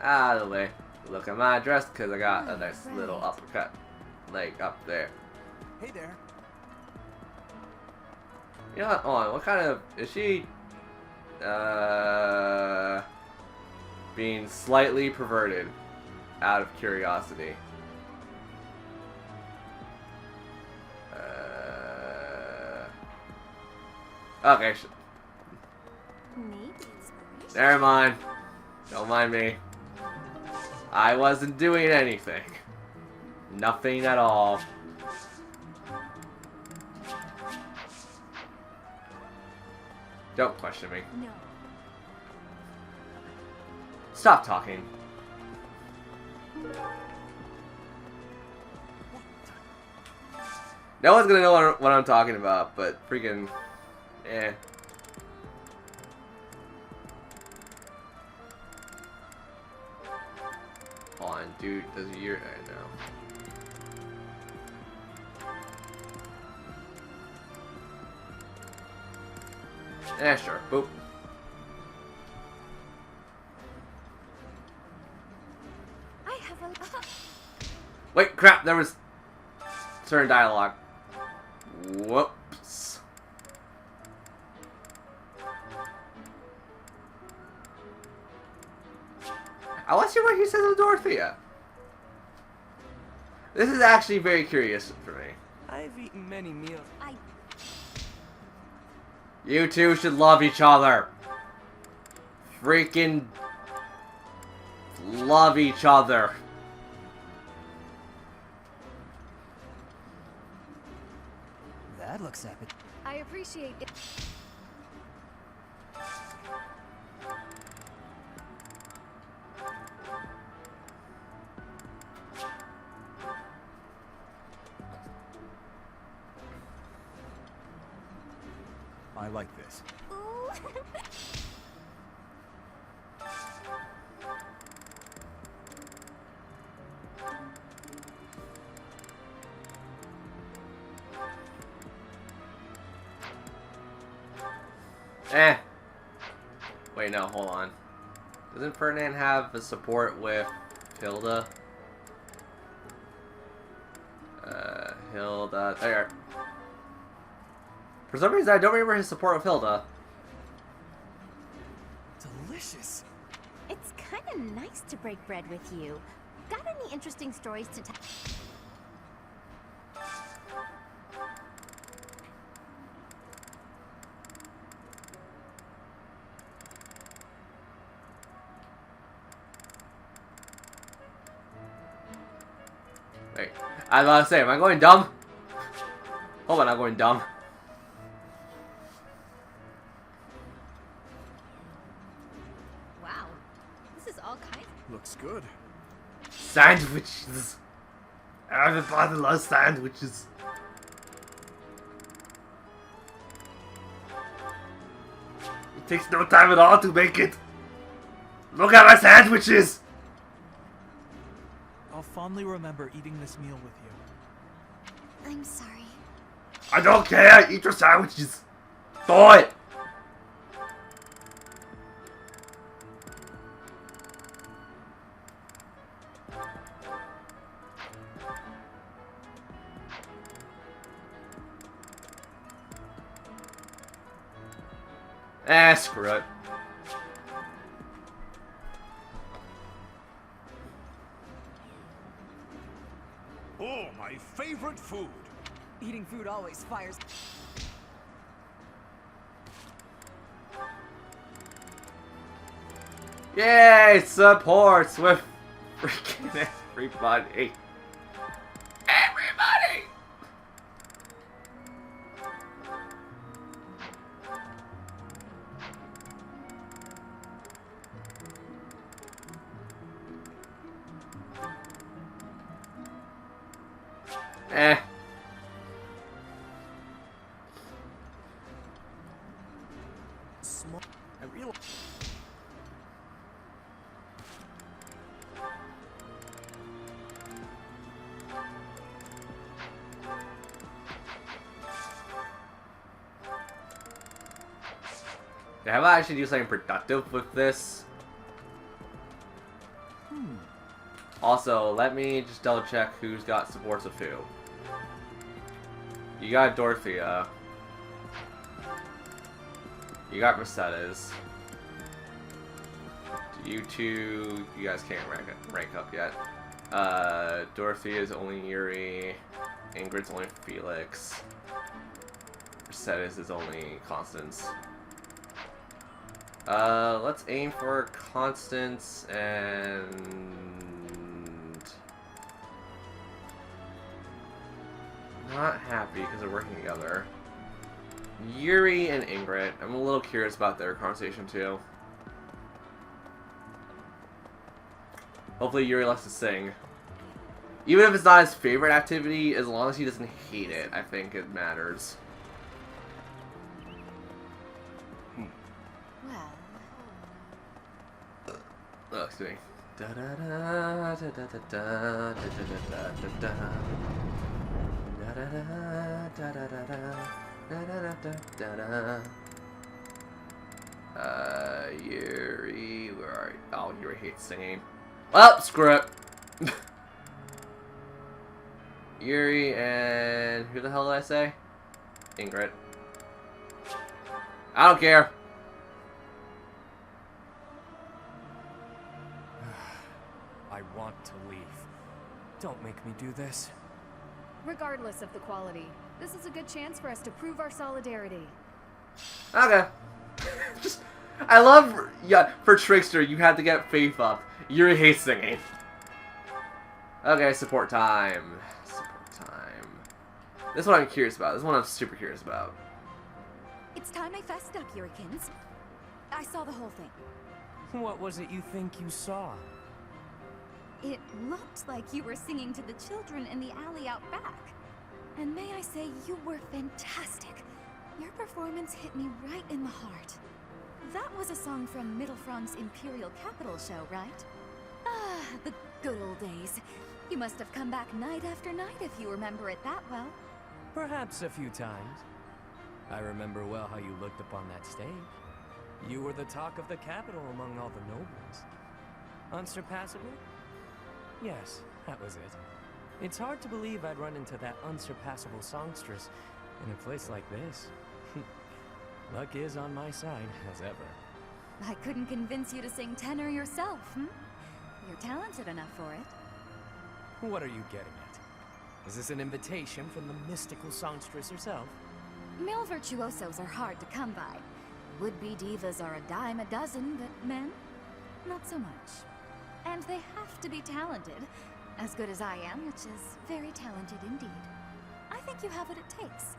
Out of the way. Look at my dress because I got a nice little uppercut leg up there. Hey there. You know what? Hold on. What kind of... Is she... being slightly perverted out of curiosity. Okay. Never mind. Don't mind me. I wasn't doing anything. Nothing at all. Don't question me. No. Stop talking. No one's gonna know what I'm talking about, but freaking... Eh. Hold on, dude. Does a year... I know. Eh, sure. Boop. I have a... Wait, crap, there was certain dialogue. Whoops. I want to see what he says to Dorothea. This is actually very curious for me. I've eaten many meals. You two should love each other. Freaking love each other. That looks epic. I appreciate it. I like this. Eh. Wait, no, hold on. Doesn't Ferdinand have a support with Hilda? Hilda. There. For some reason, I don't remember his support with Hilda. Delicious. It's kind of nice to break bread with you. Got any interesting stories to tell? Wait. I was about to say, am I going dumb? Hope I'm not going dumb. Wow. This is all kinds. Looks good. Sandwiches. Everybody loves sandwiches. It takes no time at all to make it. Look at my sandwiches. I'll fondly remember eating this meal with you. I'm sorry. I don't care. Eat your sandwiches. Do it. Screw it. Oh, my favorite food. Eating food always fires. Yay! Supports with freaking everybody. Everybody! Eh. Small. I realize. How about I actually do something productive with this? Also, let me just double check who's got supports with who. You got Dorothea. You got Mercedes. You two, you guys can't rank up yet. Dorothea's only Yuri. Ingrid's only Felix. Mercedes is only Constance. Let's aim for Constance and... Not happy because they're working together. Yuri and Ingrid. I'm a little curious about their conversation too. Hopefully Yuri likes to sing. Even if it's not his favorite activity, as long as he doesn't hate it, I think it matters. Oh, excuse me. Da da da da da da da da da da da da. Yuri, where are you? Oh, Yuri hates singing. Well, screw it. Yuri and who the hell did I say? Ingrid. I don't care. I want to leave. Don't make me do this. Regardless of the quality, this is a good chance for us to prove our solidarity. Okay. Just, I love, yeah, for Trickster, you had to get faith up. Yuri hates singing. Okay, support time. Support time. This is what I'm curious about. This is what I'm super curious about. It's time I fessed up, Yurikins. I saw the whole thing. What was it you think you saw? It looked like you were singing to the children in the alley out back. And may I say, you were fantastic. Your performance hit me right in the heart. That was a song from Mittelfrank's Imperial Capital show, right? Ah, the good old days. You must have come back night after night if you remember it that well. Perhaps a few times. I remember well how you looked upon that stage. You were the talk of the capital among all the nobles. Unsurpassable? Yes, that was it. It's hard to believe I'd run into that unsurpassable songstress in a place like this. Luck is on my side, as ever. I couldn't convince you to sing tenor yourself, You're talented enough for it. What are you getting at? Is this an invitation from the mystical songstress herself? Male virtuosos are hard to come by. Would-be divas are a dime a dozen, but men? Not so much. And they have to be talented. As good as I am, which is very talented indeed. I think you have what it takes.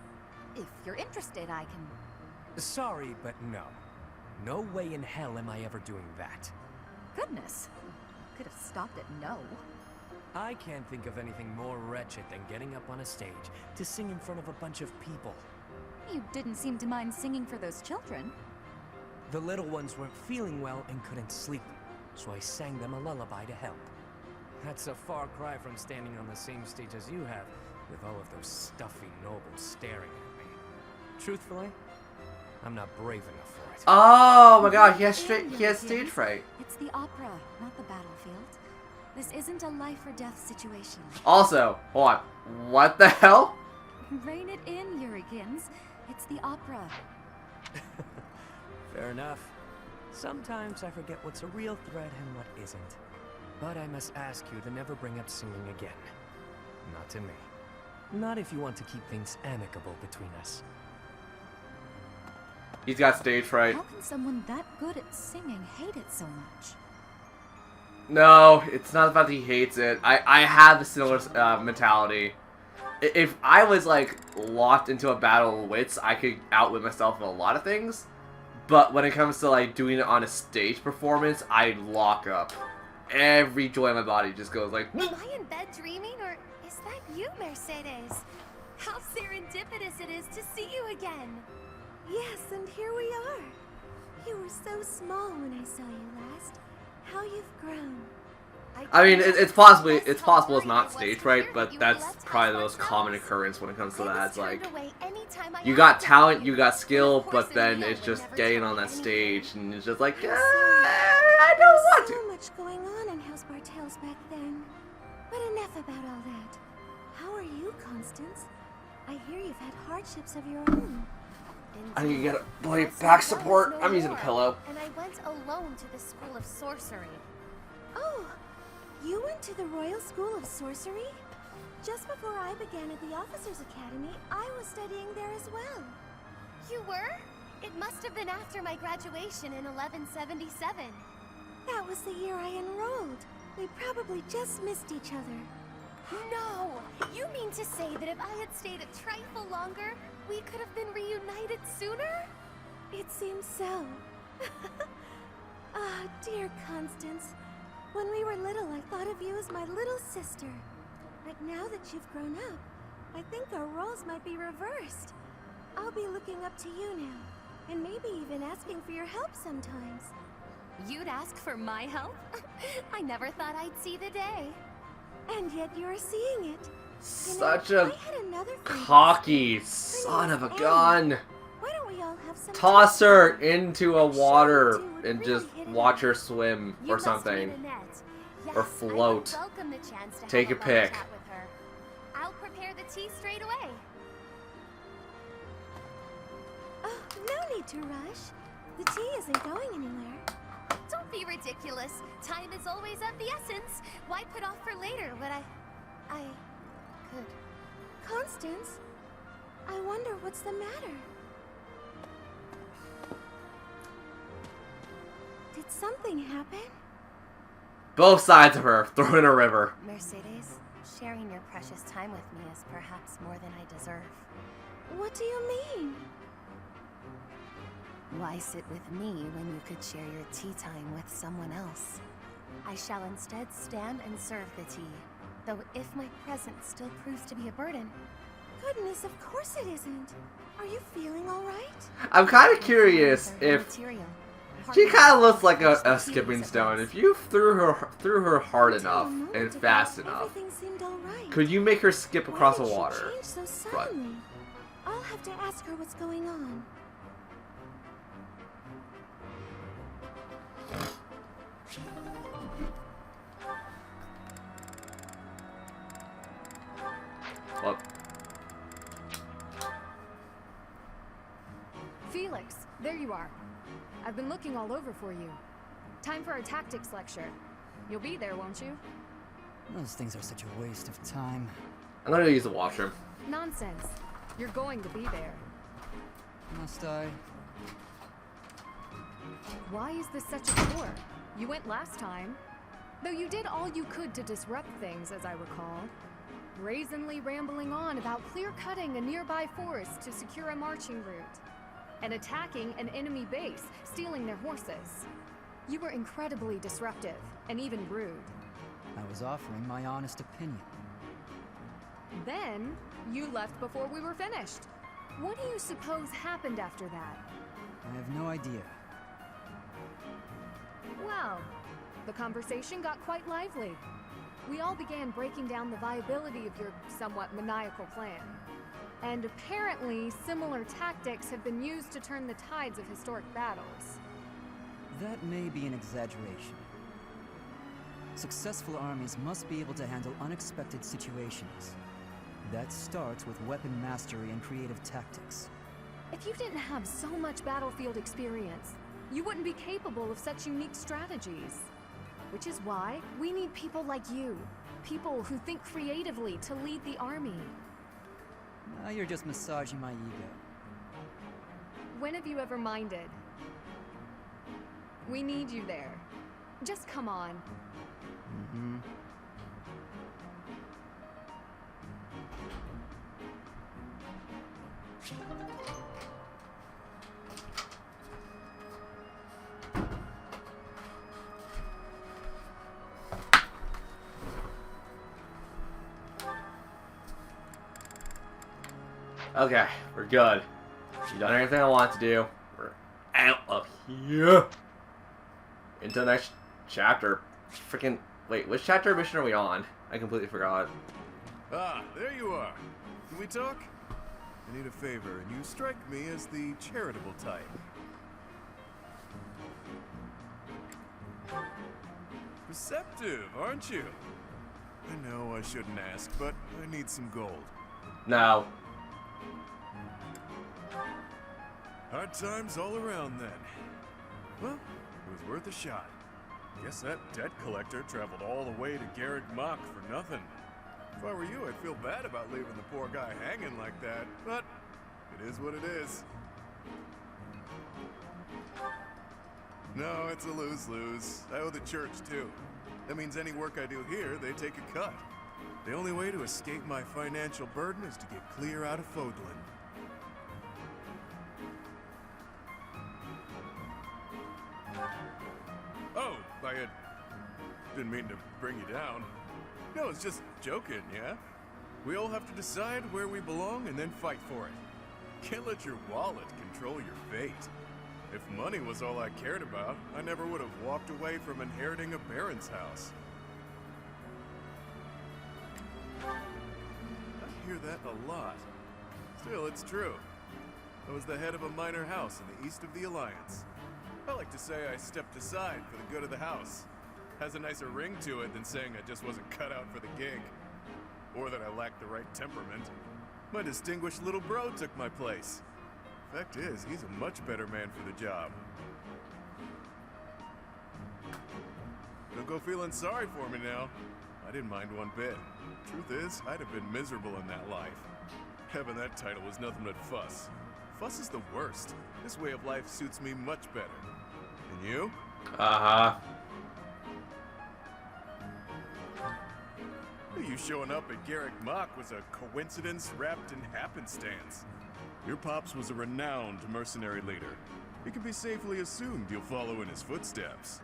If you're interested, I can... Sorry, but no. No way in hell am I ever doing that. Goodness. Could have stopped at no. I can't think of anything more wretched than getting up on a stage to sing in front of a bunch of people. You didn't seem to mind singing for those children. The little ones weren't feeling well and couldn't sleep, so I sang them a lullaby to help. That's a far cry from standing on the same stage as you have, with all of those stuffy nobles staring at me. Truthfully, I'm not brave enough for it. Oh my god, he has stage fright. It's the opera, not the battlefield. This isn't a life or death situation. Also, hold on. What the hell? Rein it in, Yurikins. It's the opera. Fair enough. Sometimes I forget what's a real threat and what isn't. But I must ask you to never bring up singing again. Not to me. Not if you want to keep things amicable between us. He's got stage fright. How can someone that good at singing hate it so much? No, it's not about that he hates it. I have a similar mentality. If I was like locked into a battle of wits, I could outwit myself in a lot of things. But when it comes to like doing it on a stage performance, I lock up. Every joint in my body just goes like. Am I in bed dreaming, or is that you, Mercedes? How serendipitous it is to see you again. Yes, and here we are. You were so small when I saw you last. How you've grown. I mean, it's possible it's not stage fright, but that's probably the most common occurrence when it comes to that. It's like you got talent, you got skill, but then it's just getting on that stage and it's just like, I don't want to. So much going on in House Bartels back then. But enough about all that. How are you, Constance? I hear you've had hardships of your own. I need to get a bloody back support. I'm using a pillow. And I went alone to the School of Sorcery. Oh, you went to the Royal School of Sorcery? Just before I began at the Officers' Academy, I was studying there as well. You were? It must have been after my graduation in 1177. That was the year I enrolled. We probably just missed each other. No! You mean to say that if I had stayed a trifle longer, we could have been reunited sooner? It seems so. Ah, dear Constance. When we were little, I thought of you as my little sister. But now that you've grown up, I think our roles might be reversed. I'll be looking up to you now, and maybe even asking for your help sometimes. You'd ask for my help? I never thought I'd see the day. And yet you're seeing it. Such I a had another friend. cocky son of a gun. Why don't we all have some Toss time her together? into a I'm sure water you two would and really just hit it watch off. her swim You or must something. mean Annette. Yes, Or I would float. welcome the chance to Take have a a pick. chat with her. I'll prepare the tea straight away. Oh, no need to rush. The tea isn't going anywhere. Don't be ridiculous. Time is always of the essence. Why put off for later what I could? Constance, I wonder what's the matter. Did something happen? Both sides of her, throw in a river. Mercedes, sharing your precious time with me is perhaps more than I deserve. What do you mean? Why sit with me when you could share your tea time with someone else? I shall instead stand and serve the tea, though if my presence still proves to be a burden. Goodness, of course it isn't. Are you feeling all right? I'm kind of curious if she kind of looks like a skipping stone. If you threw her hard enough and fast enough, Everything seemed all right. could you make her skip across the Why did she water? change so suddenly? I'll have to ask her what's going on. Well, Felix, there you are. I've been looking all over for you. Time for our tactics lecture. You'll be there, won't you? Those things are such a waste of time. I'm gonna use the washroom. Nonsense. You're going to be there. Must I? Why is this such a chore? You went last time. Though you did all you could to disrupt things, as I recall. Brazenly rambling on about clear-cutting a nearby forest to secure a marching route. And attacking an enemy base, stealing their horses. You were incredibly disruptive, and even rude. I was offering my honest opinion. Then, you left before we were finished. What do you suppose happened after that? I have no idea. Well, the conversation got quite lively. We all began breaking down the viability of your somewhat maniacal plan. And apparently, similar tactics have been used to turn the tides of historic battles. That may be an exaggeration. Successful armies must be able to handle unexpected situations. That starts with weapon mastery and creative tactics. If you didn't have so much battlefield experience, you wouldn't be capable of such unique strategies. Which is why we need people like you. People who think creatively to lead the army. Now you're just massaging my ego. When have you ever minded? We need you there. Just come on. Mm-hmm. Okay, we're good. We've done everything I want to do. We're out of here. Into the next chapter. Freaking. Wait, which chapter mission are we on? I completely forgot. Ah, there you are. Can we talk? I need a favor, and you strike me as the charitable type. Receptive, aren't you? I know I shouldn't ask, but I need some gold. No. Hard times all around then. Well, it was worth a shot. Guess that debt collector traveled all the way to Garrick Mach for nothing. If I were you, I'd feel bad about leaving the poor guy hanging like that, but it is what it is. No, it's a lose-lose. I owe the church too. That means any work I do here, they take a cut. The only way to escape my financial burden is to get clear out of Fodlan. Oh, didn't mean to bring you down. No, it's just joking, yeah? We all have to decide where we belong and then fight for it. Can't let your wallet control your fate. If money was all I cared about, I never would have walked away from inheriting a baron's house. I hear that a lot. Still, it's true. I was the head of a minor house in the east of the Alliance. I like to say I stepped aside for the good of the house. Has a nicer ring to it than saying I just wasn't cut out for the gig. Or that I lacked the right temperament. My distinguished little bro took my place. Fact is, he's a much better man for the job. Don't go feeling sorry for me now. I didn't mind one bit. Truth is, I'd have been miserable in that life. Having that title was nothing but fuss. Fuss is the worst. This way of life suits me much better. And you? Uh-huh. You showing up at Garrick Mach was a coincidence wrapped in happenstance. Your pops was a renowned mercenary leader. It can be safely assumed you'll follow in his footsteps.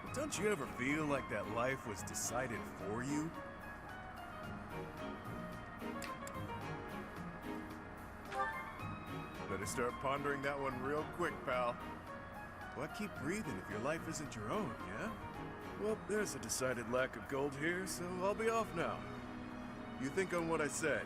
But don't you ever feel like that life was decided for you? Better start pondering that one real quick, pal. Why keep breathing if your life isn't your own, yeah? Well, there's a decided lack of gold here, so I'll be off now. You think on what I said.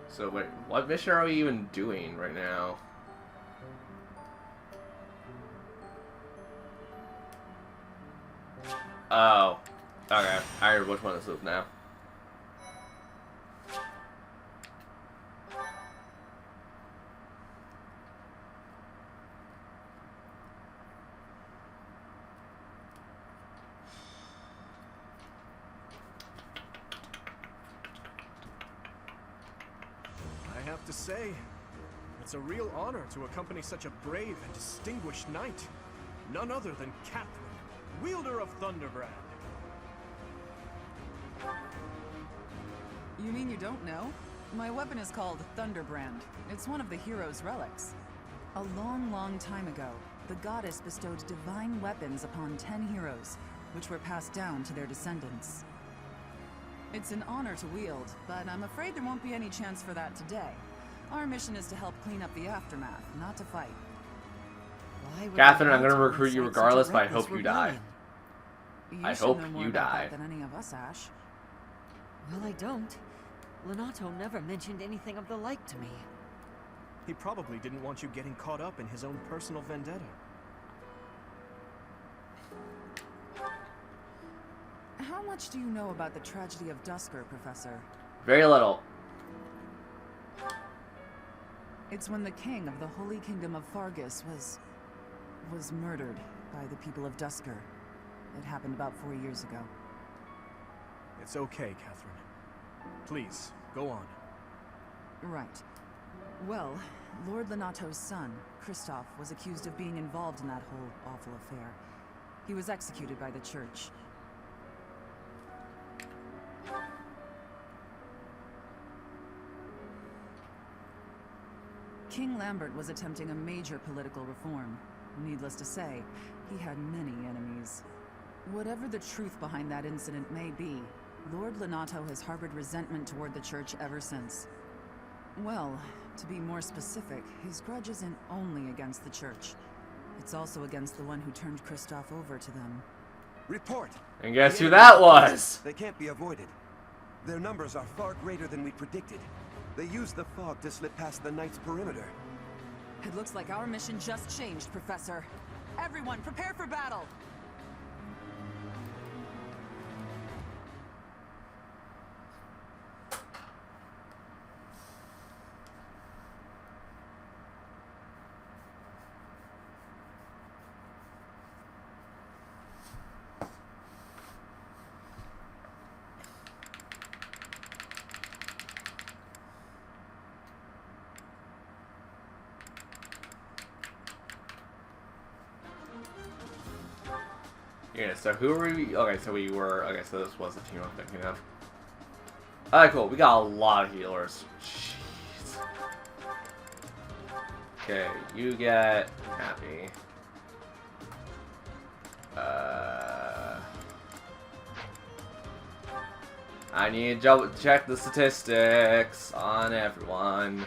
So wait, what mission are we even doing right now? Oh. Okay. I heard which one this is now. I have to say, it's a real honor to accompany such a brave and distinguished knight. None other than Catherine, wielder of Thunderbrand. You mean you don't know? My weapon is called Thunderbrand. It's one of the hero's relics. A long, long time ago, the goddess bestowed divine weapons upon 10 heroes, which were passed down to their descendants. It's an honor to wield, but I'm afraid there won't be any chance for that today. Our mission is to help clean up the aftermath, not to fight. Catherine, I'm gonna recruit you regardless, but I hope you die. I hope you die. Than any of us, Ash. Well, I don't. Lenato never mentioned anything of the like to me. He probably didn't want you getting caught up in his own personal vendetta. How much do you know about the tragedy of Dusker, Professor? Very little. It's when the king of the Holy Kingdom of Fargus was was murdered by the people of Dusker. It happened about 4 years ago. It's okay, Catherine. Please, go on. Right. Well, Lord Lenato's son, Kristoff, was accused of being involved in that whole awful affair. He was executed by the church. King Lambert was attempting a major political reform. Needless to say, he had many enemies. Whatever the truth behind that incident may be, Lord Lenato has harbored resentment toward the church ever since. Well, to be more specific, his grudge isn't only against the church. It's also against the one who turned Kristoff over to them. Report! And guess who that was? They can't be avoided. Their numbers are far greater than we predicted. They used the fog to slip past the Knight's perimeter. It looks like our mission just changed, Professor. Everyone, prepare for battle! Yeah, so who were we? Okay, so we were. Okay, so this was the team I'm thinking of. Alright, cool. We got a lot of healers. Jeez. Okay, you get happy. I need to check the statistics on everyone.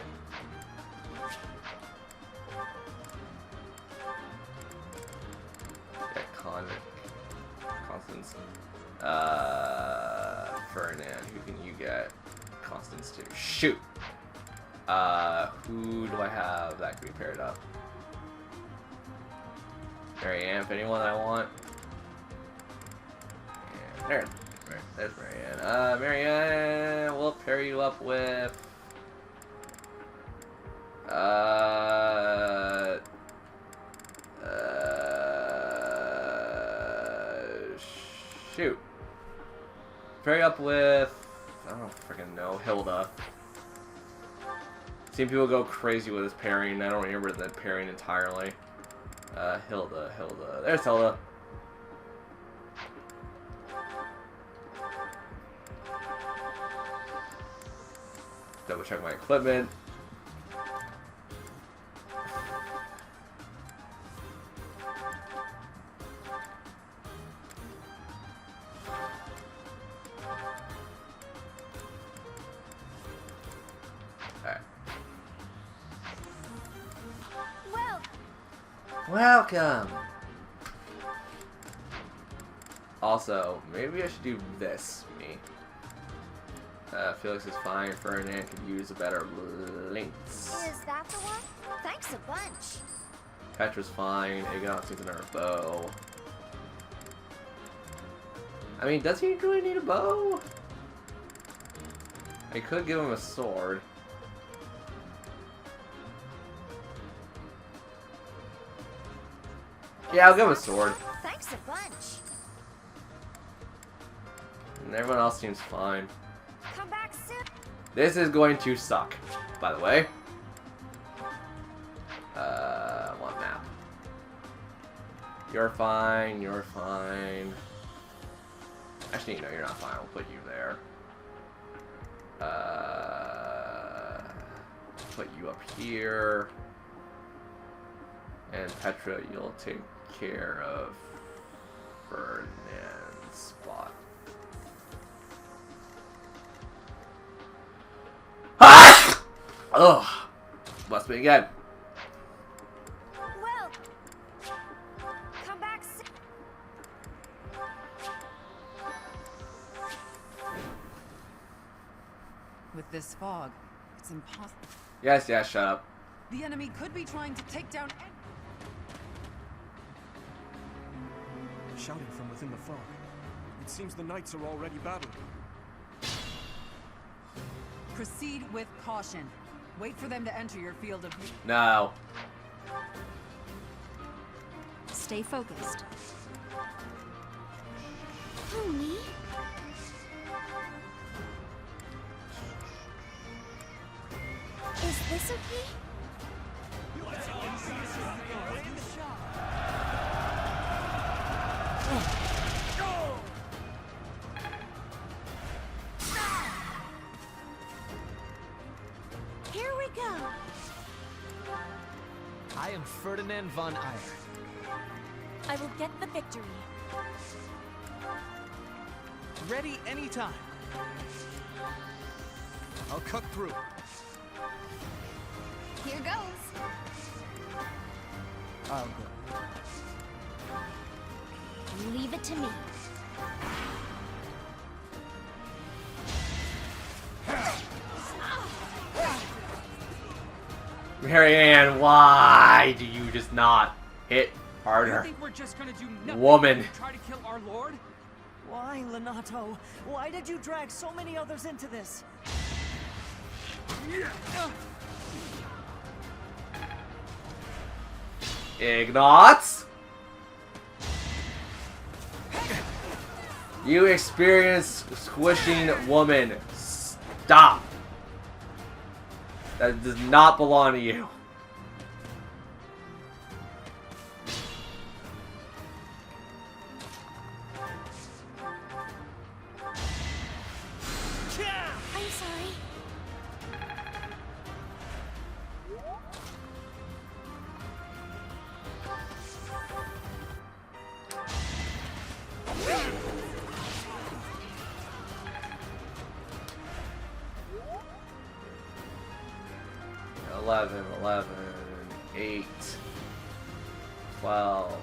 Constance. Ferdinand, who can you get? Constance too. Shoot! Who do I have that can be paired up? Marianne, if anyone I want. Yeah, there's Marianne. Marianne, we'll pair you up with... shoot. Pair you up with... I don't freaking know. Hilda. Seen people go crazy with this pairing. I don't remember the pairing entirely. Hilda. There's Hilda. Double check my equipment. Welcome! Also, maybe I should do this, me. Felix is fine. Ferdinand could use a better links. Is that the one? Thanks a bunch. Petra's fine. Aegon needs another bow. I mean, does he really need a bow? I could give him a sword. Yeah, I'll give him a sword. Thanks a bunch. And everyone else seems fine. Come back soon. This is going to suck, by the way. One map. You're fine, you're fine. Actually, no, you're not fine. We'll put you there. Put you up here. And Petra, you'll take care of Ferdinand's spot. Ah! Ugh. Must be again. Well, come back soon. With this fog, it's impossible. Yes, shut up. The enemy could be trying to take down... Shouting from within the fog. It seems the knights are already battling. Proceed with caution. Wait for them to enter your field of view. No. stay focused. Who, me? Is this okay? Here we go. I am Ferdinand von Eyre. I will get the victory. Ready anytime. I'll cut through. Here goes. I'll go. Leave it to me. Marianne, why do you just not hit harder? You think we're just gonna do nothing Woman. and try to kill our lord? Why, Lenato? Why did you drag so many others into this? Ignatz? You experience squishing woman. Stop. That does not belong to you. I'm sorry. Eleven, 8, 12.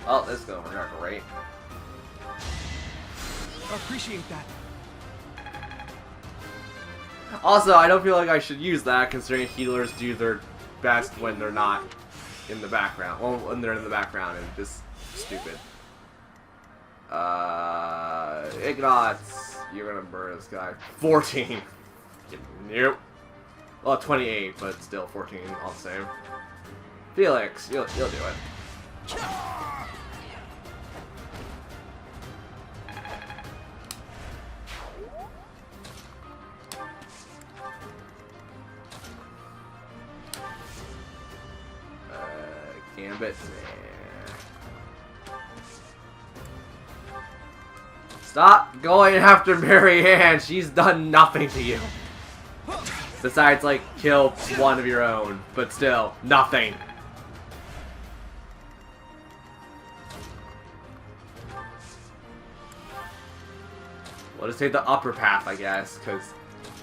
Oh, this is going to work out great. Appreciate that. Also, I don't feel like I should use that, considering healers do their best when they're not in the background. Well, when they're in the background, and just stupid. Ignatz, you're gonna burn this guy. 14. Nope. Well, 28, but still 14 all the same. Felix, you'll do it. Gambit. Stop going after Marianne. She's done nothing to you. Besides, like, kill one of your own. But still, nothing. We'll just take the upper path, I guess, because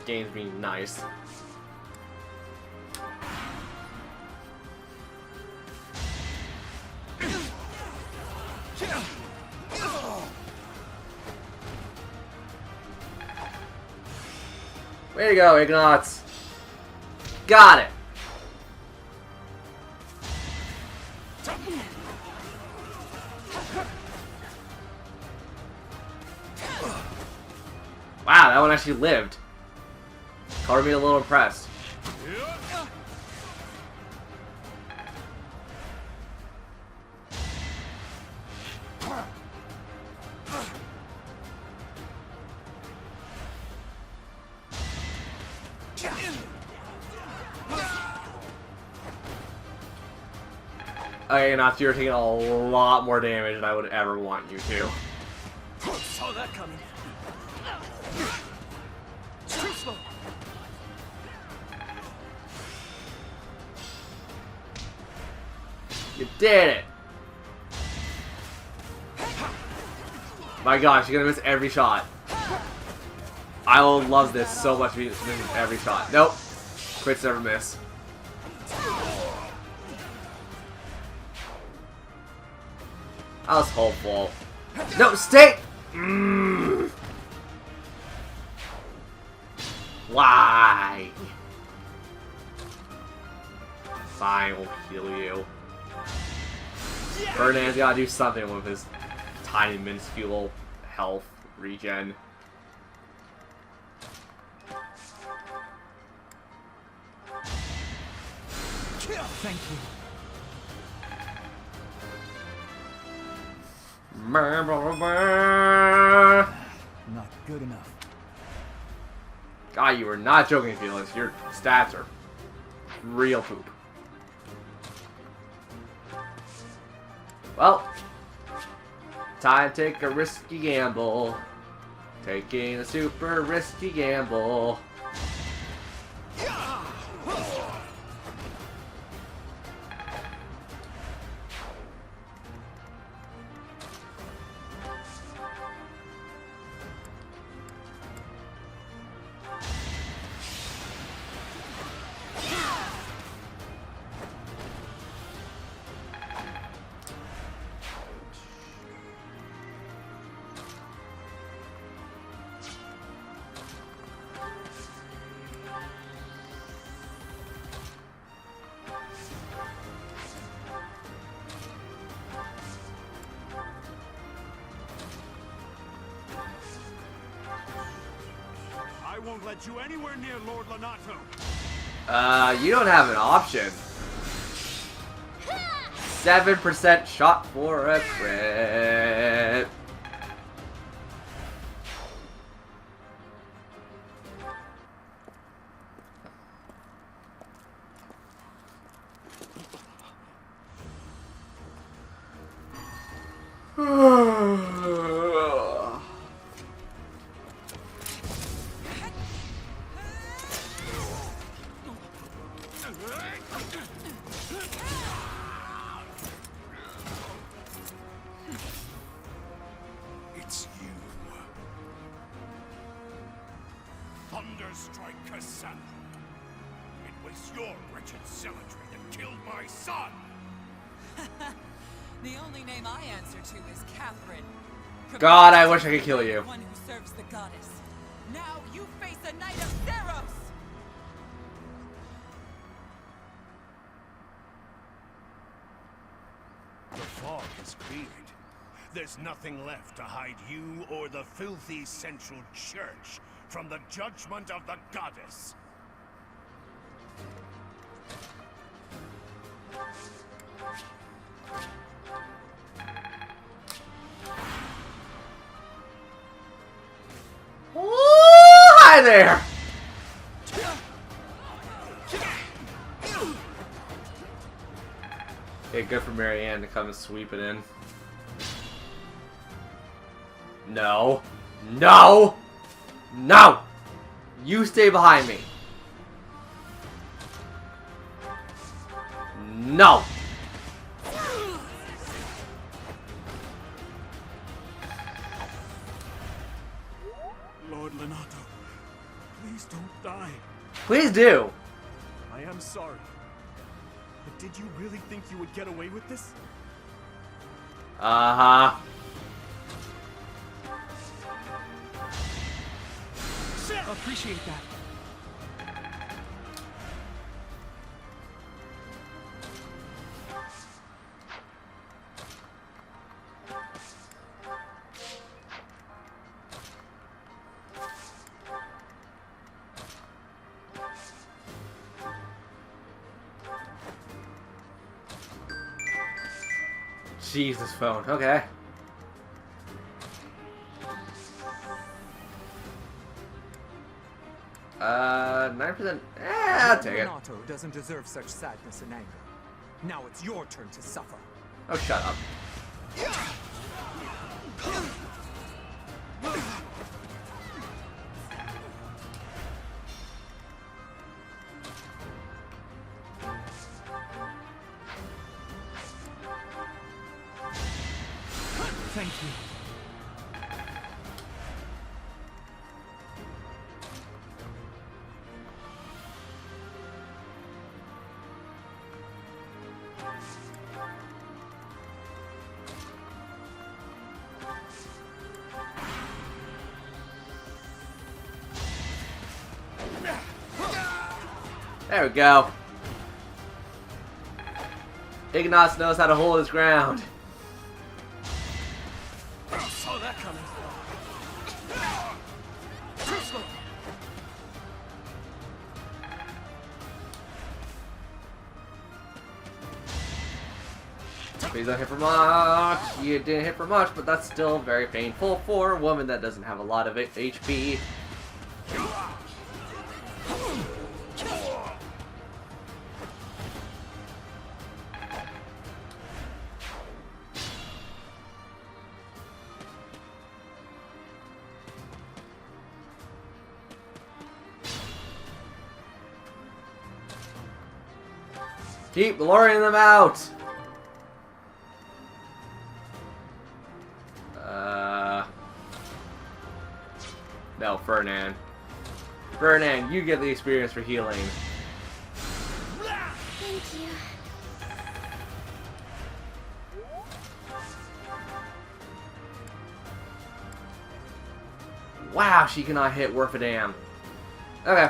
game's being nice. Way to go, Ignatz. Got it. Wow, that one actually lived. Color me a little impressed. Okay, Ignatz, you're taking a lot more damage than I would ever want you to. Saw that coming. Too slow. You did it! My gosh, you're gonna miss every shot. I will love this so much, missing every shot. Nope. Crits never miss. I was hopeful. No, stay! Why? Fine, we'll heal you. Ferdinand's gotta do something with his tiny, minuscule health regen. Thank you. Not good enough. God, you were not joking, Felix. Your stats are real poop. Well, time to take a risky gamble. Taking a super risky gamble. I won't let you anywhere near Lord Lonato. You don't have an option. 7% shot for a crit. It's you. Thunderstrike Cassandra. It was your wretched zealotry that killed my son. The only name I answer to is Catherine. God, I wish I could kill you. One who serves the goddess. Now you face a knight of Theros. The fog is cleared. There's nothing left to hide you or the filthy Central Church from the judgment of the goddess. Ooh, hi there. Okay, good for Marianne to come and sweep it in. No. No! No! You stay behind me. No! Lord Lonato, please don't die. Please do. I am sorry. But did you really think you would get away with this? Uh-huh. Appreciate that. Jesus, phone. Okay. Uh, 9%. I'll take it. Renato doesn't deserve such sadness and anger. Now it's your turn to suffer. Oh, shut up. Thank you. There we go. Ignace knows how to hold his ground. Saw that coming. Please don't hit for much. You didn't hit for much, but that's still very painful for a woman that doesn't have a lot of HP. Keep luring them out! No, Fernand. Fernand, you get the experience for healing. Thank you. Wow, she cannot hit worth a damn. Okay.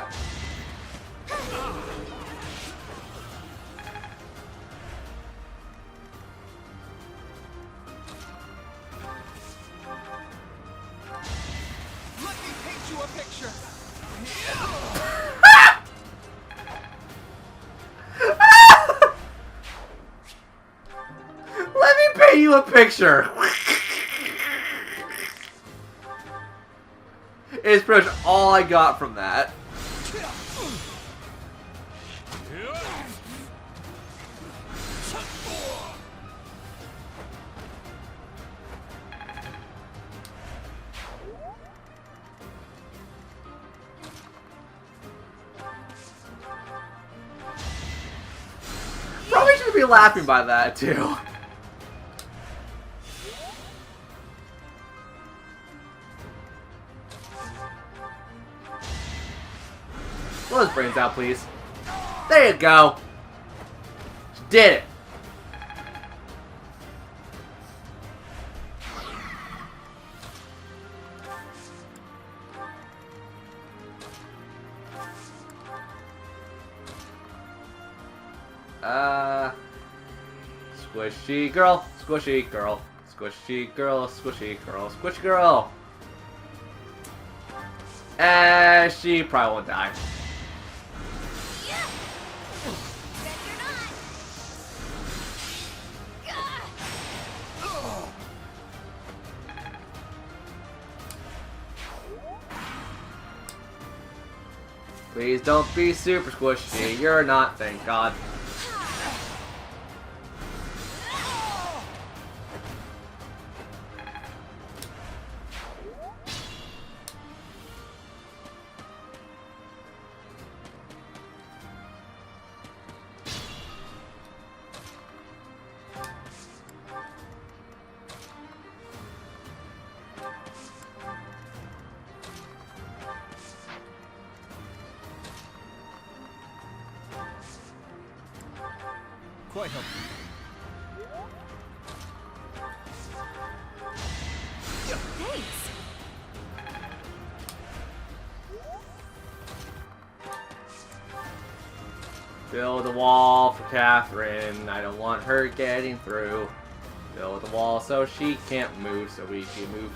Let me paint you a picture. Let me paint you a picture. It's pretty much all I got from that. Probably should be laughing by that too. Blow his brains out, please. There you go. She did it. Squishy girl, squishy girl, squishy girl, squishy girl, squishy girl. She probably won't die. Please don't be super squishy. You're not, thank God. Quite helpful. Thanks. Build a wall for Catherine. I don't want her getting through. Build a wall so she can't move, so we can move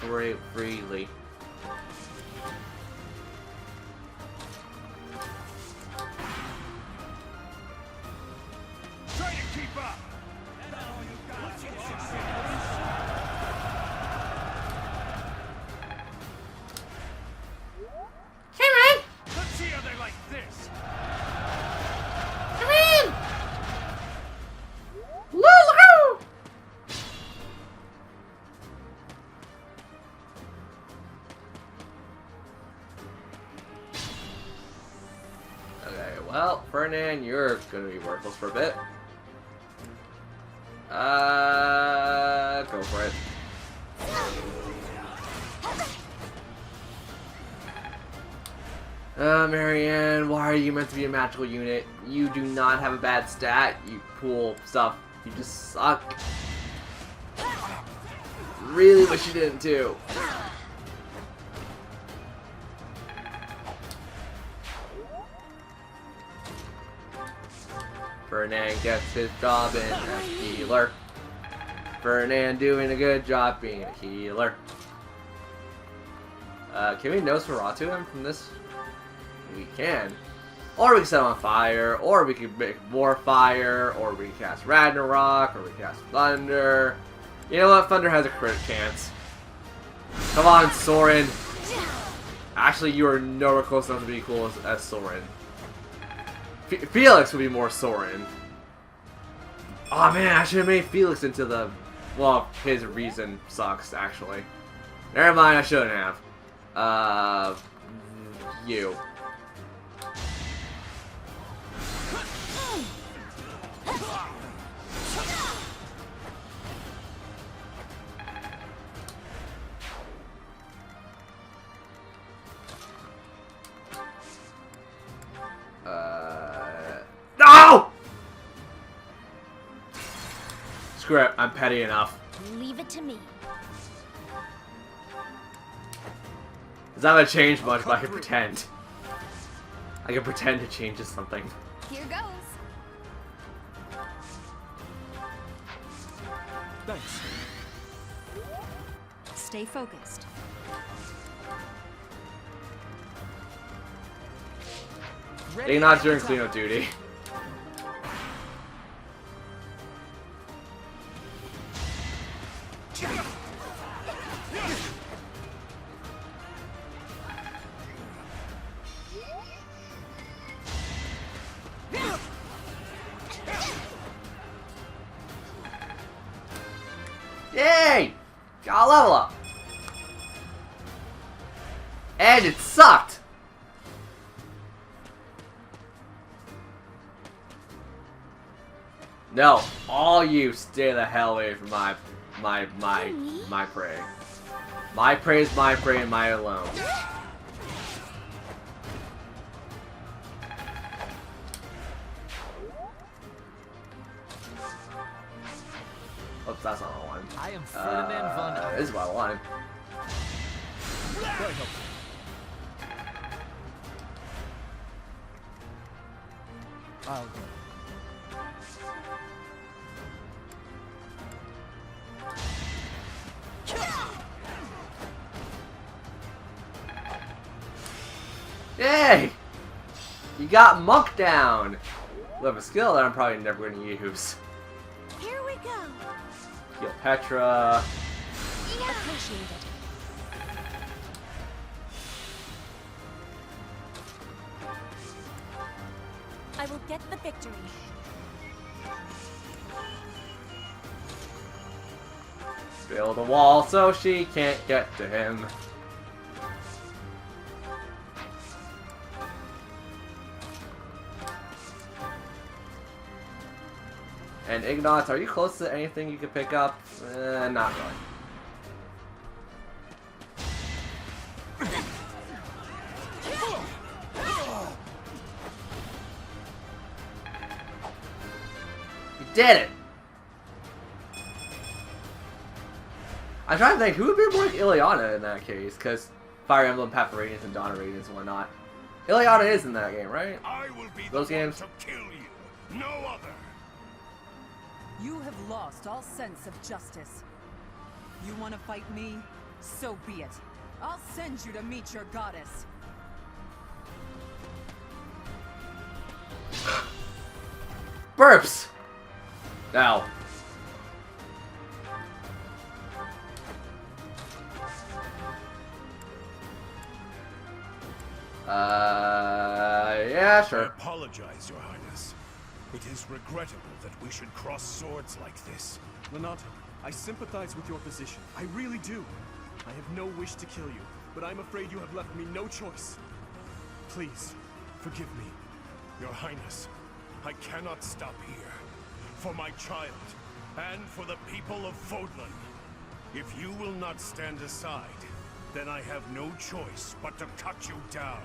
freely. Try to keep up. Let's see how they like this. Okay, well, Fernand, you're gonna be worthless for a bit. Go for it. Marianne, why are you meant to be a magical unit? You do not have a bad stat, you cool stuff. You just suck. Really wish you didn't too. Fernand gets his job in as healer. Fernand doing a good job being a healer. Can we Nosferatu him from this? We can. Or we can set them on fire, or we can make more fire, or we can cast Ragnarok, or we can cast Thunder. You know what? Thunder has a crit chance. Come on, Soren. Actually, you are nowhere close enough to be cool as Soren. Felix would be more Soren. Oh man, I should have made Felix into the... Well, his reason sucks, actually. Never mind, I shouldn't have. You. No! Screw it, I'm petty enough. Leave it to me. It's not gonna change much, but I can pretend. I can pretend it changes something. Here goes. Thanks. Stay focused. They're not doing cleanup duty. Yay! Got a level up. And it sucked. No, all you stay the hell away from my prey. My prey is my prey and my alone. Oops, that's not what I wanted. I am Ferdinand von. This is what I wanted. I'll go. Yay! You got Monk down! You have a skill that I'm probably never going to use. Here we go. Heal Petra. Appreciate it. I will get the victory. Build a wall so she can't get to him. And Ignatz, are you close to anything you can pick up? Not really. You did it! I'm trying to think, who would be more like Ileana in that case? Because Fire Emblem, Path of Radiance, and Dawn of Radiance and whatnot. Ileana is in that game, right? I will be Those the one games? to kill you, no other. You have lost all sense of justice. You want to fight me? So be it. I'll send you to meet your goddess. Burps! Now. Yeah, sure. I apologize, Your Highness. It is regrettable that we should cross swords like this. Renato, I sympathize with your position. I really do. I have no wish to kill you, but I'm afraid you have left me no choice. Please, forgive me. Your Highness, I cannot stop here. For my child, and for the people of Fodlan. If you will not stand aside, then I have no choice but to cut you down.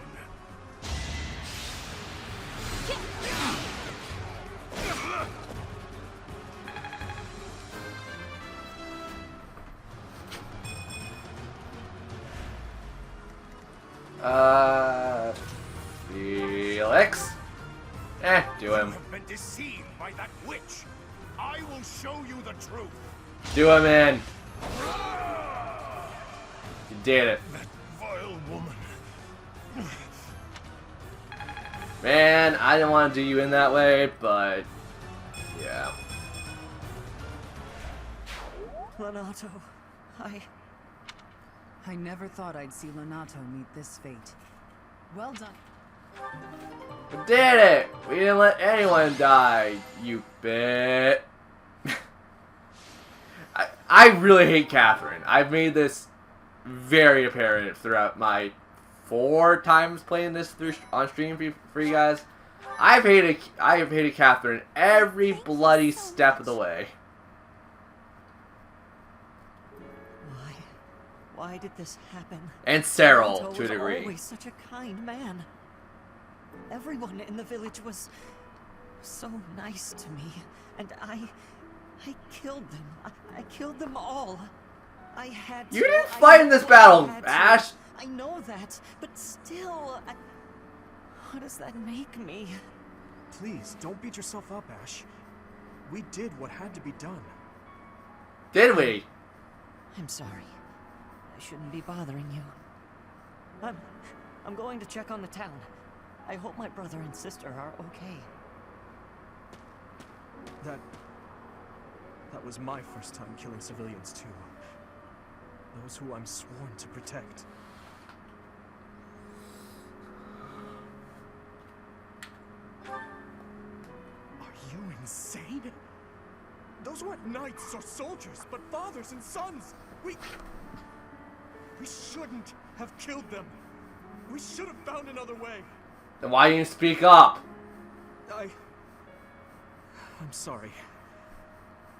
Felix? Do him. You have been deceived by that witch. I will show you the truth. Do him in. You did it. That vile woman. Man, I didn't want to do you in that way, but yeah. Lonato, I never thought I'd see Lonato meet this fate. Well done. We did it! We didn't let anyone die, you bit. I really hate Catherine. I've made this very apparent throughout my 4 times playing this on stream for you guys. I have hated Catherine every bloody step of the way. Why did this happen? And Cyril, Lonato to a was degree. always such a kind man. Everyone in the village was so nice to me, and I killed them. I killed them all. I had to. You didn't fight in this battle, Ash. I know that, but still, what does that make me? Please, don't beat yourself up, Ash. We did what had to be done. Did we? I'm sorry. I shouldn't be bothering you. I'm going to check on the town. I hope my brother and sister are okay. That was my first time killing civilians too. Those who I'm sworn to protect. Are you insane? Those weren't knights or soldiers, but fathers and sons. We shouldn't have killed them. We should have found another way. Then why didn't you speak up? I'm sorry.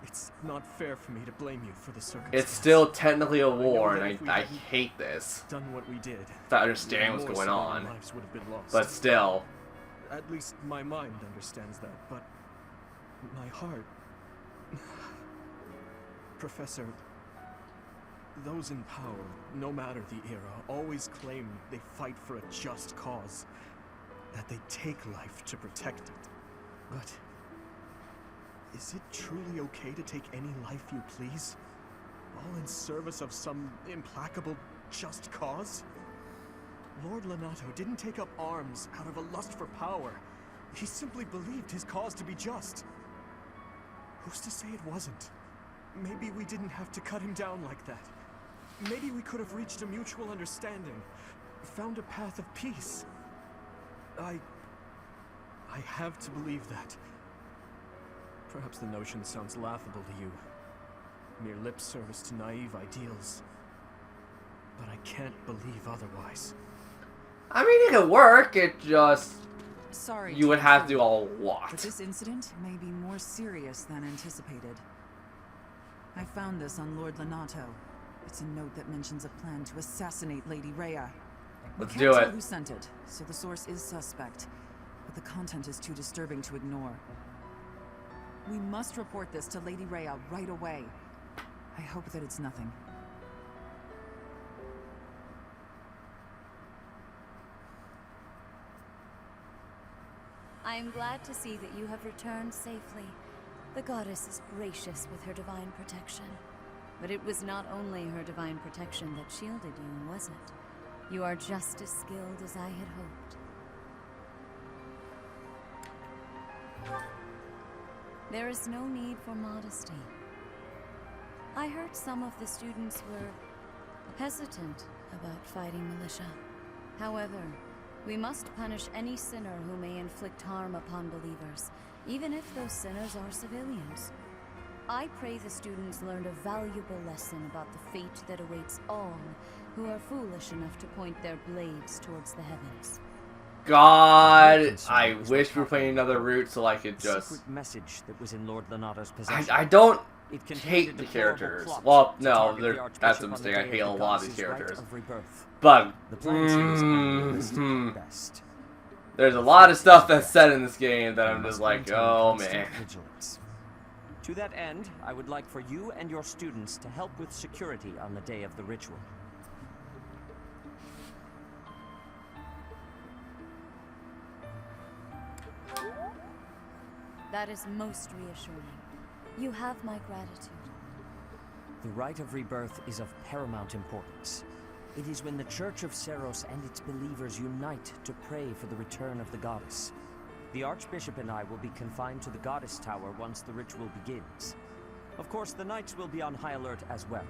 It's not fair for me to blame you for the circumstances. It's still technically a war, and I hate this. Done what we did. I understand what's going on, lives would have been lost. but still. At least my mind understands that, but my heart... Professor, those in power, no matter the era, always claim they fight for a just cause. That they take life to protect it. But... is it truly okay to take any life you please? All in service of some implacable, just cause? Lord Lonato didn't take up arms out of a lust for power. He simply believed his cause to be just. Who's to say it wasn't? Maybe we didn't have to cut him down like that. Maybe we could have reached a mutual understanding, found a path of peace. I have to believe that. Perhaps the notion sounds laughable to you. Mere lip service to naive ideals. But I can't believe otherwise. I mean, it could work, it just... Sorry. You would have to do a lot. But this incident may be more serious than anticipated. I found this on Lord Lonato. It's a note that mentions a plan to assassinate Lady Rhea. Let's We do can't it. tell who sent it, so the source is suspect. But the content is too disturbing to ignore. We must report this to Lady Rhea right away. I hope that it's nothing. I am glad to see that you have returned safely. The goddess is gracious with her divine protection. But it was not only her divine protection that shielded you, was it? You are just as skilled as I had hoped. There is no need for modesty. I heard some of the students were hesitant about fighting militia. However, we must punish any sinner who may inflict harm upon believers, even if those sinners are civilians. I pray the students learned a valuable lesson about the fate that awaits all who are foolish enough to point their blades towards the heavens. God, I wish we were playing another route so I could just... Secret message that was in Lord Lonato's possession. I don't It contained hate a the deplorable characters. plot Well, to no, target the that's a Archbishop on the mistake. I day hate a of the lot of these goddess's rite characters. of rebirth. But, The plan seems unrealistic at best. there's a lot of stuff that's said in this game that I'm just like, oh man. Vigilance. To that end, I would like for you and your students to help with security on the day of the ritual. That is most reassuring. You have my gratitude. The rite of rebirth is of paramount importance. It is when the Church of Seros and its believers unite to pray for the return of the goddess. The Archbishop and I will be confined to the Goddess Tower once the ritual begins. Of course, the Knights will be on high alert as well.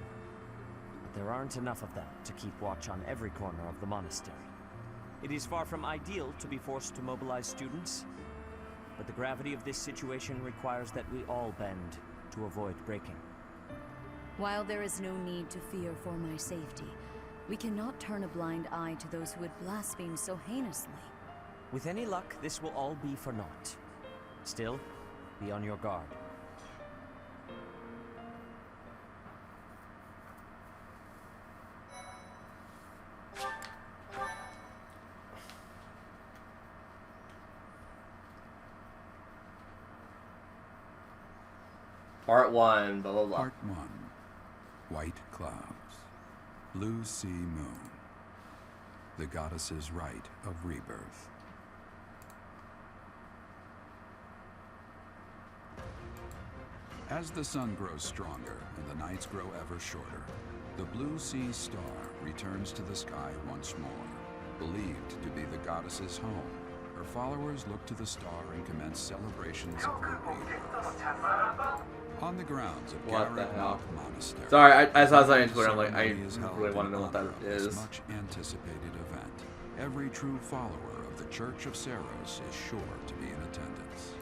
But there aren't enough of them to keep watch on every corner of the monastery. It is far from ideal to be forced to mobilize students, but the gravity of this situation requires that we all bend to avoid breaking. While there is no need to fear for my safety, we cannot turn a blind eye to those who would blaspheme so heinously. With any luck, this will all be for naught. Still, be on your guard. Part 1, blah blah blah. Part 1. White clouds. Blue sea moon. The goddess's rite of rebirth. As the sun grows stronger and the nights grow ever shorter, the blue sea star returns to the sky once more. Believed to be the goddess's home, her followers look to the star and commence celebrations of her rebirth. On the grounds of Garrett Rock Monastery. Sorry, I saw something on Twitter. I'm like, I really want to know what that is. This much anticipated event. Every true follower of the Church of Seros is sure to be in attendance.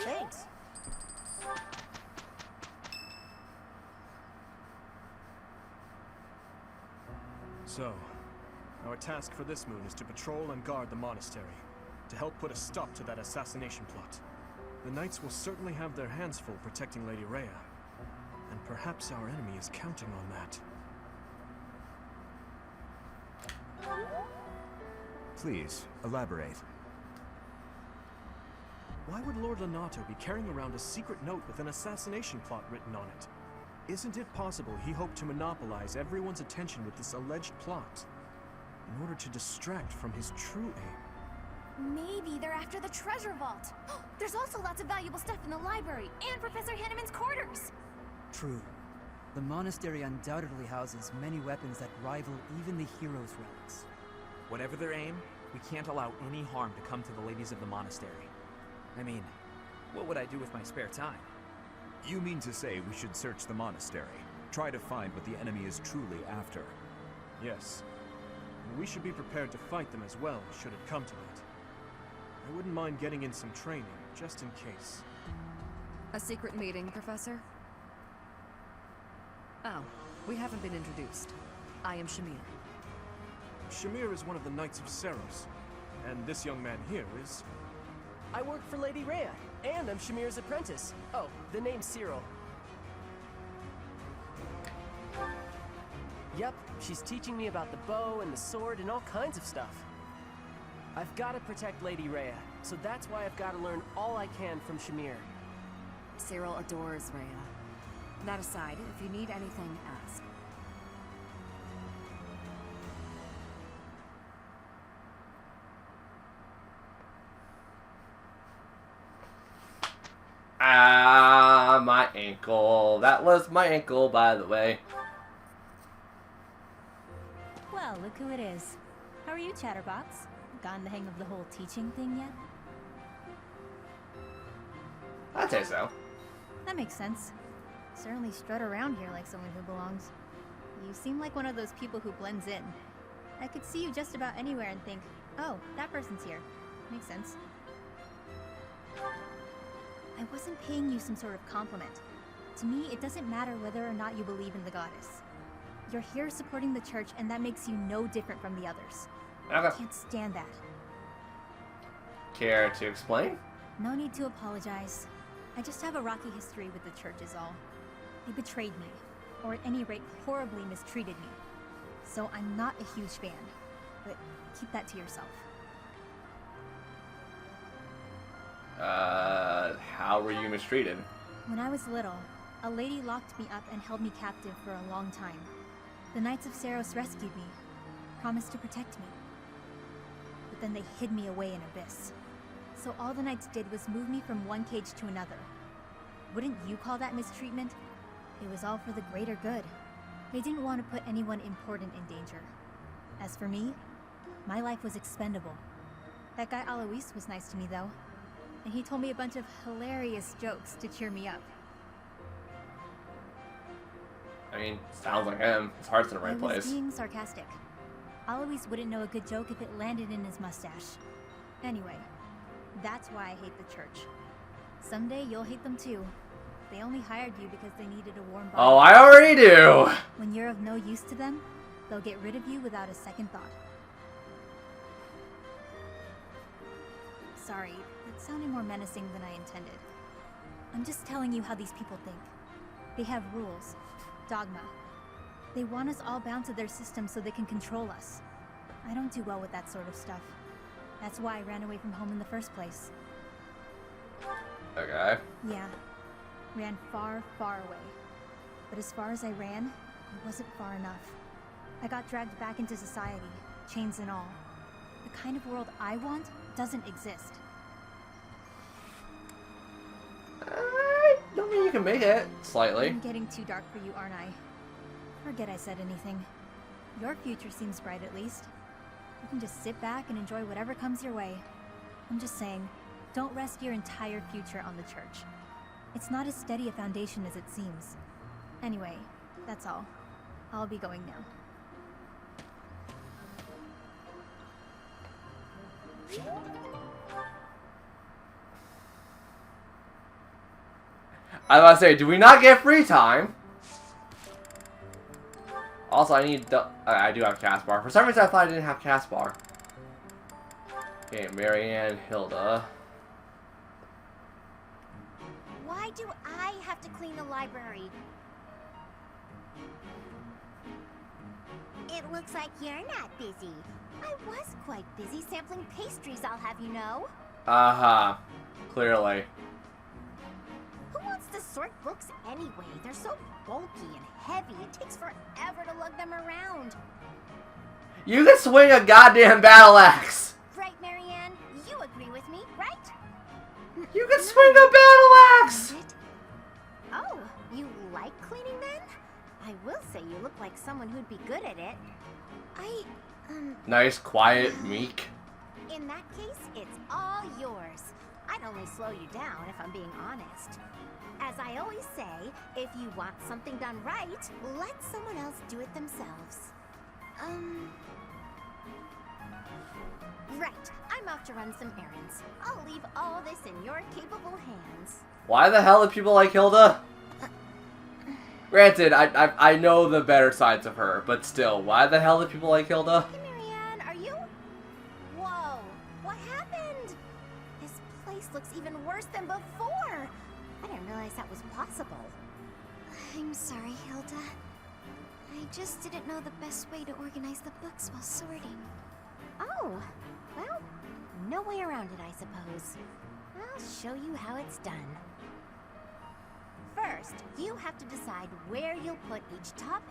Thanks. So, our task for this moon is to patrol and guard the monastery, to help put a stop to that assassination plot. The Knights will certainly have their hands full protecting Lady Rhea, and perhaps our enemy is counting on that. Please, elaborate. Why would Lord Lonato be carrying around a secret note with an assassination plot written on it? Isn't it possible he hoped to monopolize everyone's attention with this alleged plot, in order to distract from his true aim? Maybe they're after the treasure vault. There's also lots of valuable stuff in the library and Professor Hanneman's quarters. True. The monastery undoubtedly houses many weapons that rival even the hero's relics. Whatever their aim, we can't allow any harm to come to the ladies of the monastery. I mean, what would I do with my spare time? You mean to say we should search the monastery, try to find what the enemy is truly after? Yes. And we should be prepared to fight them as well, should it come to that. I wouldn't mind getting in some training, just in case. A secret meeting, Professor? Oh, we haven't been introduced. I am Shamir. Shamir is one of the Knights of Seros, and this young man here is... I work for Lady Rhea, and I'm Shamir's apprentice. Oh, the name's Cyril. Yep, she's teaching me about the bow and the sword and all kinds of stuff. I've got to protect Lady Rhea, so that's why I've got to learn all I can from Shamir. Cyril adores Rhea. That aside, if you need anything, ask. Ah, my ankle. That was my ankle, by the way. Well, look who it is. How are you, Chatterbox? Gotten the hang of the whole teaching thing yet? I'd say so. That makes sense. Certainly strut around here like someone who belongs. You seem like one of those people who blends in. I could see you just about anywhere and think, oh, that person's here. Makes sense. I wasn't paying you some sort of compliment. To me, it doesn't matter whether or not you believe in the goddess. You're here supporting the church, and that makes you no different from the others. Okay. I can't stand that. Care to explain? No need to apologize. I just have a rocky history with the church is all. They betrayed me. or at any rate horribly mistreated me. So I'm not a huge fan, but keep that to yourself. How were you mistreated? When I was little, a lady locked me up and held me captive for a long time. The Knights of Saros rescued me, promised to protect me. But then they hid me away in Abyss. So all the Knights did was move me from one cage to another. Wouldn't you call that mistreatment? It was all for the greater good. They didn't want to put anyone important in danger. As for me, my life was expendable. That guy Alois was nice to me though. And he told me a bunch of hilarious jokes to cheer me up. I mean, sounds like him. His heart's in the right I place. was being sarcastic. Alois wouldn't know a good joke if it landed in his mustache. Anyway, that's why I hate the church. Someday you'll hate them too. They only hired you because they needed a warm body. Oh, I already do! When you're of no use to them, they'll get rid of you without a second thought. Sorry, that sounded more menacing than I intended. I'm just telling you how these people think. They have rules, dogma. They want us all bound to their system so they can control us. I don't do well with that sort of stuff. That's why I ran away from home in the first place. Okay. Yeah, ran far, far away. But as far as I ran, it wasn't far enough. I got dragged back into society, chains and all. The kind of world I want doesn't exist. I don't mean you can make it. Slightly. I'm getting too dark for you, aren't I? Forget I said anything. Your future seems bright at least. You can just sit back and enjoy whatever comes your way. I'm just saying, don't rest your entire future on the church. It's not as steady a foundation as it seems. Anyway, that's all. I'll be going now. I was about to say, do we not get free time? Also, I need the... I do have Caspar. For some reason, I thought I didn't have Caspar. Okay, Marianne, Hilda. Why do I have to clean the library? It looks like you're not busy. I was quite busy sampling pastries, I'll have you know. Uh-huh. Clearly. Who wants to sort books anyway? They're so bulky and heavy, it takes forever to lug them around. You can swing a goddamn battle axe! Right, Marianne? You agree with me, right? You can swing a battle axe! Oh, you like cleaning then? I will say you look like someone who'd be good at it. Nice, quiet, meek. In that case, it's all yours. I'd only slow you down if I'm being honest. As I always say, if you want something done right, let someone else do it themselves. Right, I'm off to run some errands. I'll leave all this in your capable hands. Why the hell do people like Hilda? Granted, I know the better sides of her, but still, why the hell do people like Hilda? Hey, Marianne, are you... Whoa, what happened? This place looks even worse than before. I didn't realize that was possible. I'm sorry, Hilda. I just didn't know the best way to organize the books while sorting. Oh, well, no way around it, I suppose. I'll show you how it's done. First, you have to decide where you'll put each topic.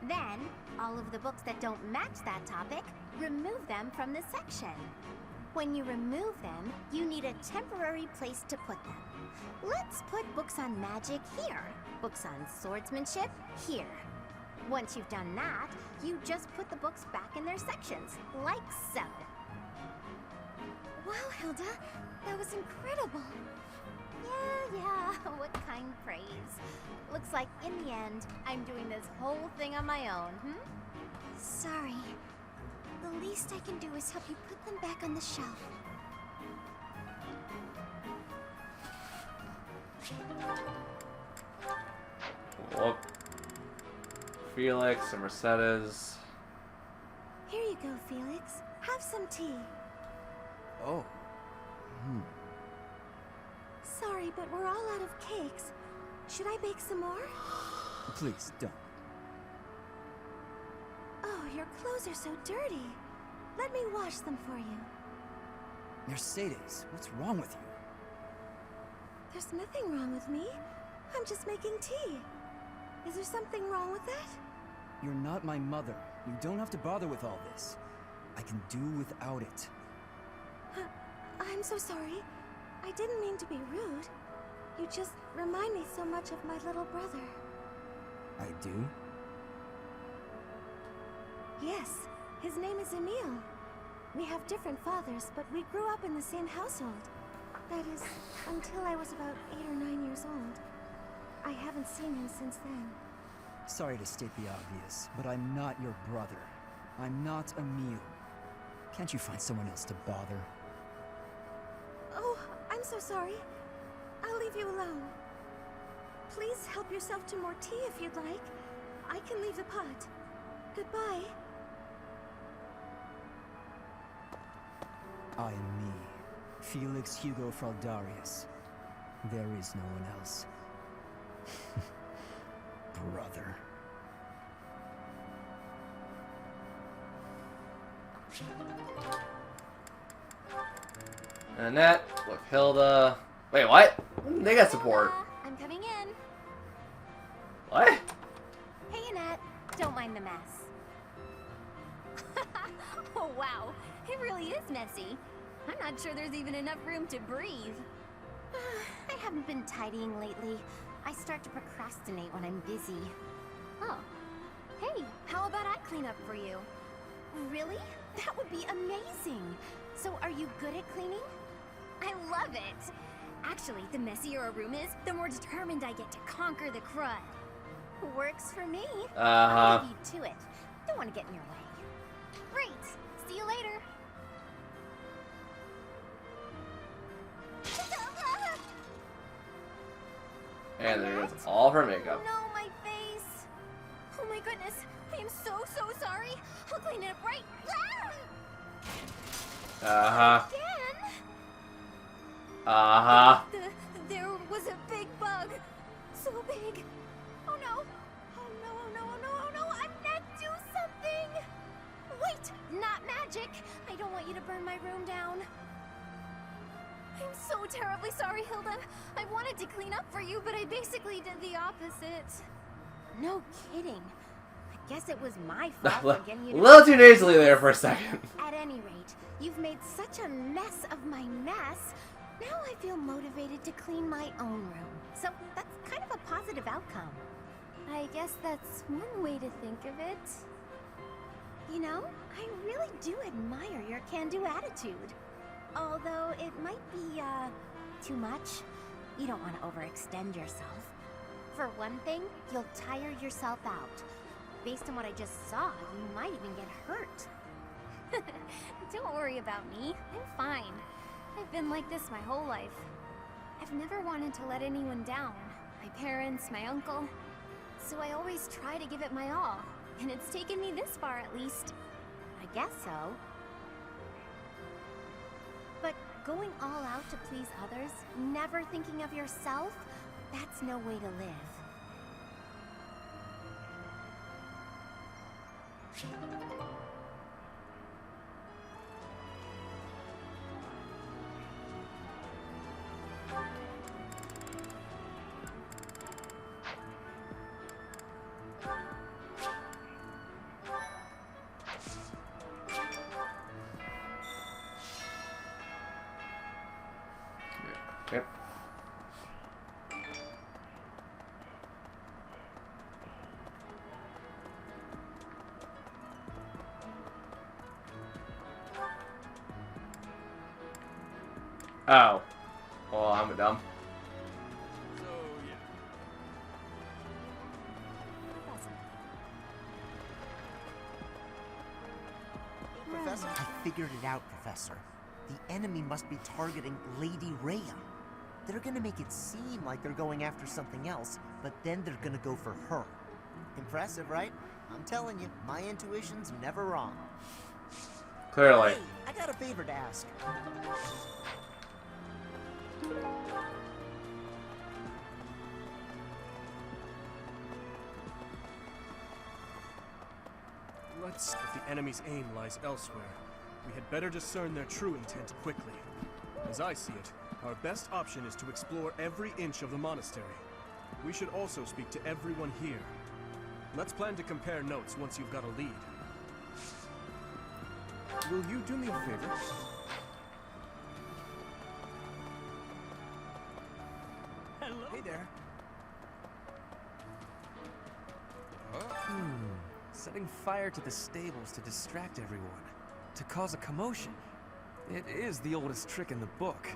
Then, all of the books that don't match that topic, remove them from the section. When you remove them, you need a temporary place to put them. Let's put books on magic here, books on swordsmanship here. Once you've done that, you just put the books back in their sections, like so. Wow, Hilda, that was incredible. Yeah, what kind praise. Looks like in the end, I'm doing this whole thing on my own, Sorry. The least I can do is help you put them back on the shelf. Whoop. Felix and Mercedes. Here you go, Felix. Have some tea. Oh. Sorry, but we're all out of cakes. Should I bake some more? Please, don't. Oh, your clothes are so dirty. Let me wash them for you. Mercedes, what's wrong with you? There's nothing wrong with me. I'm just making tea. Is there something wrong with that? You're not my mother. You don't have to bother with all this. I can do without it. I'm so sorry. I didn't mean to be rude. You just remind me so much of my little brother. I do? Yes, his name is Emile. We have different fathers, but we grew up in the same household. That is, until I was about 8 or 9 years old. I haven't seen him since then. Sorry to state the obvious, but I'm not your brother. I'm not Emile. Can't you find someone else to bother? Oh, I'm so sorry. I'll leave you alone. Please help yourself to more tea if you'd like. I can leave the pot. Goodbye. I am me, Felix Hugo Fraldarius. There is no one else. Brother. Annette with Hilda. Wait, what? They got support. I'm coming in. What? Hey, Annette. Don't mind the mess. Oh, wow. It really is messy. I'm not sure there's even enough room to breathe. I haven't been tidying lately. I start to procrastinate when I'm busy. Oh. Hey, how about I clean up for you? Really? That would be amazing. So are you good at cleaning? I love it. Actually, the messier a room is, the more determined I get to conquer the crud. Works for me. I'll leave you to it. Don't want to get in your way. Great. See you later. And there goes all of her makeup. No, my face. Oh my goodness. I am so sorry. I'll clean it up right. Again? There was a big bug. So big. Oh no. Oh no, oh no, oh no, oh no. Annette, do something. Wait, not magic. I don't want you to burn my room down. I'm so terribly sorry, Hilda. I wanted to clean up for you, but I basically did the opposite. No kidding. I guess it was my fault for getting you to... A little too nasally there for a second. At any rate, you've made such a mess of my mess. Now I feel motivated to clean my own room. So that's kind of a positive outcome. I guess that's one way to think of it. You know, I really do admire your can-do attitude. Although it might be, too much. You don't want to overextend yourself. For one thing, you'll tire yourself out. Based on what I just saw, you might even get hurt. Don't worry about me. I'm fine. I've been like this my whole life. I've never wanted to let anyone down. My parents, my uncle. So I always try to give it my all. And it's taken me this far at least. I guess so. But going all out to please others, never thinking of yourself, that's no way to live. Yep. Oh. Well, I'm a dumb. Professor? I figured it out, Professor. The enemy must be targeting Lady Rhea. They're gonna make it seem like they're going after something else, but then they're gonna go for her. Impressive, right? I'm telling you, my intuition's never wrong. Clearly. Hey, I got a favor to ask. If the enemy's aim lies elsewhere, we had better discern their true intent quickly. As I see it, our best option is to explore every inch of the monastery. We should also speak to everyone here. Let's plan to compare notes once you've got a lead. Will you do me a favor? Hello. Hey there. Setting fire to the stables to distract everyone, to cause a commotion. It is the oldest trick in the book,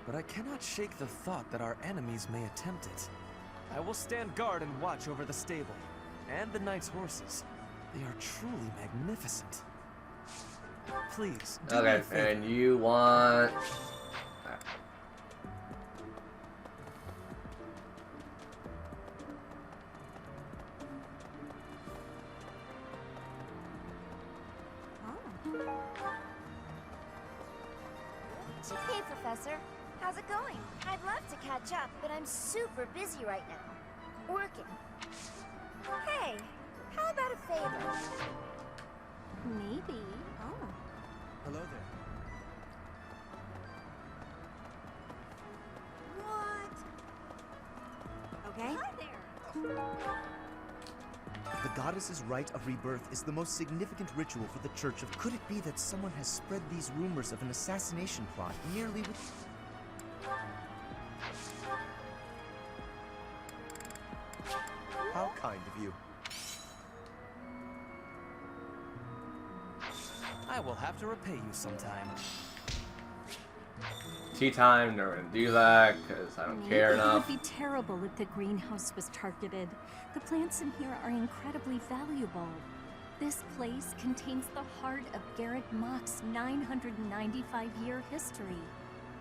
but I cannot shake the thought that our enemies may attempt it. I will stand guard and watch over the stable, and the knight's horses. They are truly magnificent. Please, do me a Okay, favor. and you want... Hey, Professor. How's it going? I'd love to catch up, but I'm super busy right now. Working. Hey, how about a favor? Maybe. Oh. Hello there. What? Okay. Hi there. The goddess's rite of rebirth is the most significant ritual for the Church of... Could it be that someone has spread these rumors of an assassination plot merely with... How kind of you. I will have to repay you sometime. Tea time, never gonna do that, because I don't care enough. It would be terrible if the greenhouse was targeted. The plants in here are incredibly valuable. This place contains the heart of Garrett Mock's 995-year history.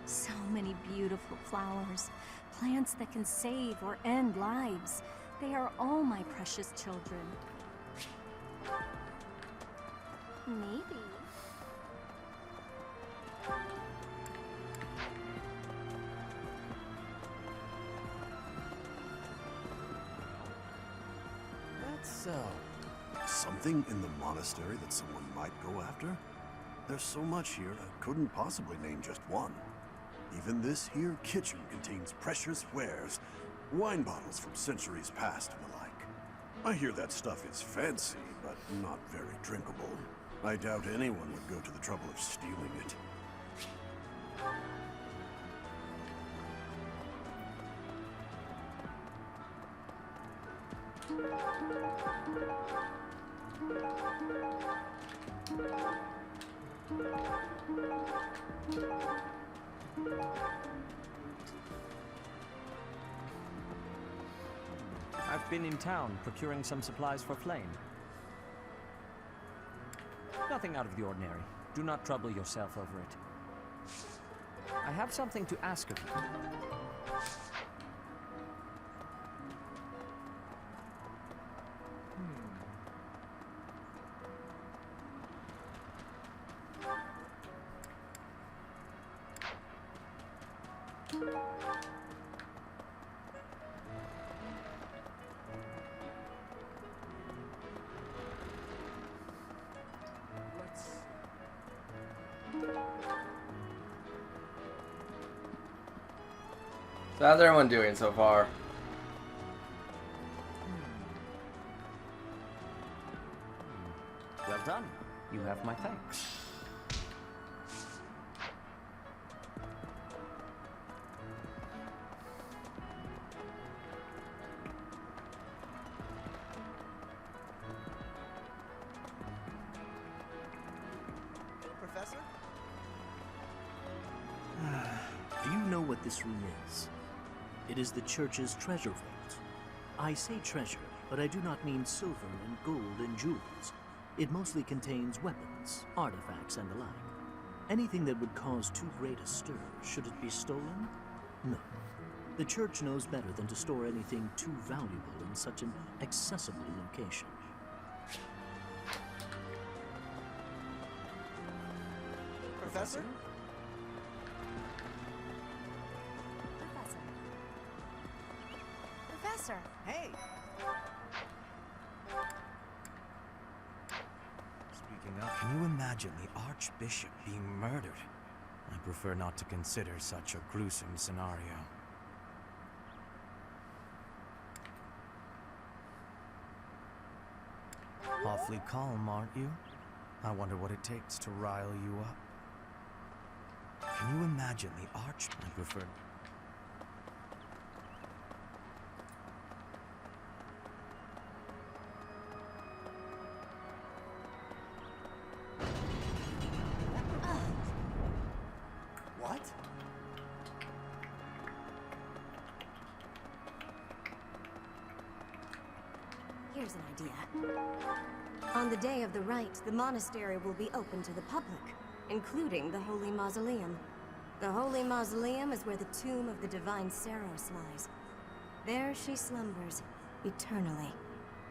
So many beautiful flowers, plants that can save or end lives. They are all my precious children. Maybe. That's so. Something in the monastery that someone might go after? There's so much here, I couldn't possibly name just one. Even this here kitchen contains precious wares, wine bottles from centuries past and the like. I hear that stuff is fancy, but not very drinkable. I doubt anyone would go to the trouble of stealing it. I've been in town procuring some supplies for Flame. Nothing out of the ordinary. Do not trouble yourself over it. I have something to ask of you. So how's everyone doing so far? Well done. You have my thanks. Professor? Do you know what this room is? It is the church's treasure vault. I say treasure, but I do not mean silver and gold and jewels. It mostly contains weapons, artifacts, and the like. Anything that would cause too great a stir, should it be stolen? No. The church knows better than to store anything too valuable in such an accessible location. Professor? Professor. Hey! Speaking of, can you imagine the Archbishop being murdered? I prefer not to consider such a gruesome scenario. Awfully calm, aren't you? I wonder what it takes to rile you up. Can you imagine the I prefer... What? Here's an idea. On the day of the rite, the monastery will be open to the public, including the Holy Mausoleum. The Holy Mausoleum is where the tomb of the divine Saros lies. There she slumbers, eternally.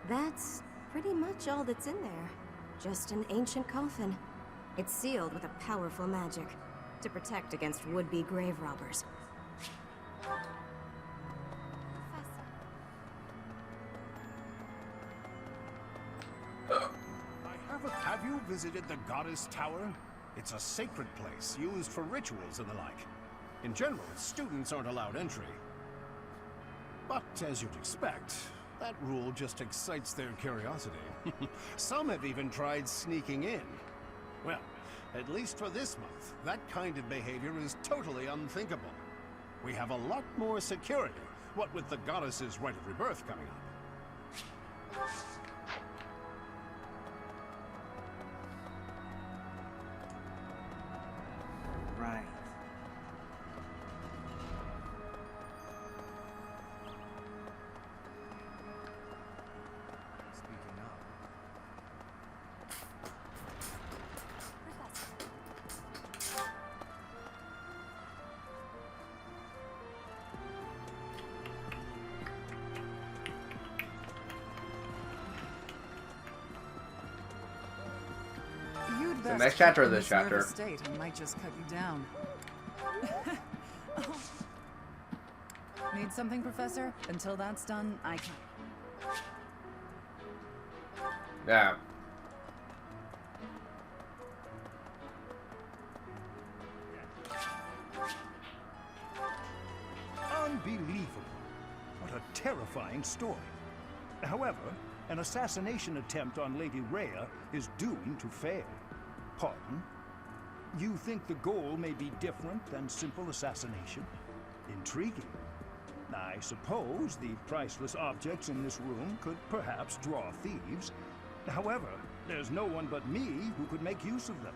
That's pretty much all that's in there. Just an ancient coffin. It's sealed with a powerful magic to protect against would-be grave robbers. Have you visited the Goddess Tower? It's a sacred place used for rituals and the like. In general, students aren't allowed entry. But as you'd expect, that rule just excites their curiosity. Some have even tried sneaking in. Well, at least for this month, that kind of behavior is totally unthinkable. We have a lot more security, what with the goddess's rite of rebirth coming up. Right. Speaking of... You'd The best next chapter or keep in this chapter? nervous state. I might just cut you down. Oh. Need something, Professor? Until that's done, I can. Yeah. Unbelievable. What a terrifying story. However, an assassination attempt on Lady Rhea is doomed to fail. Pardon? You think the goal may be different than simple assassination? Intriguing. I suppose the priceless objects in this room could perhaps draw thieves. However, there's no one but me who could make use of them.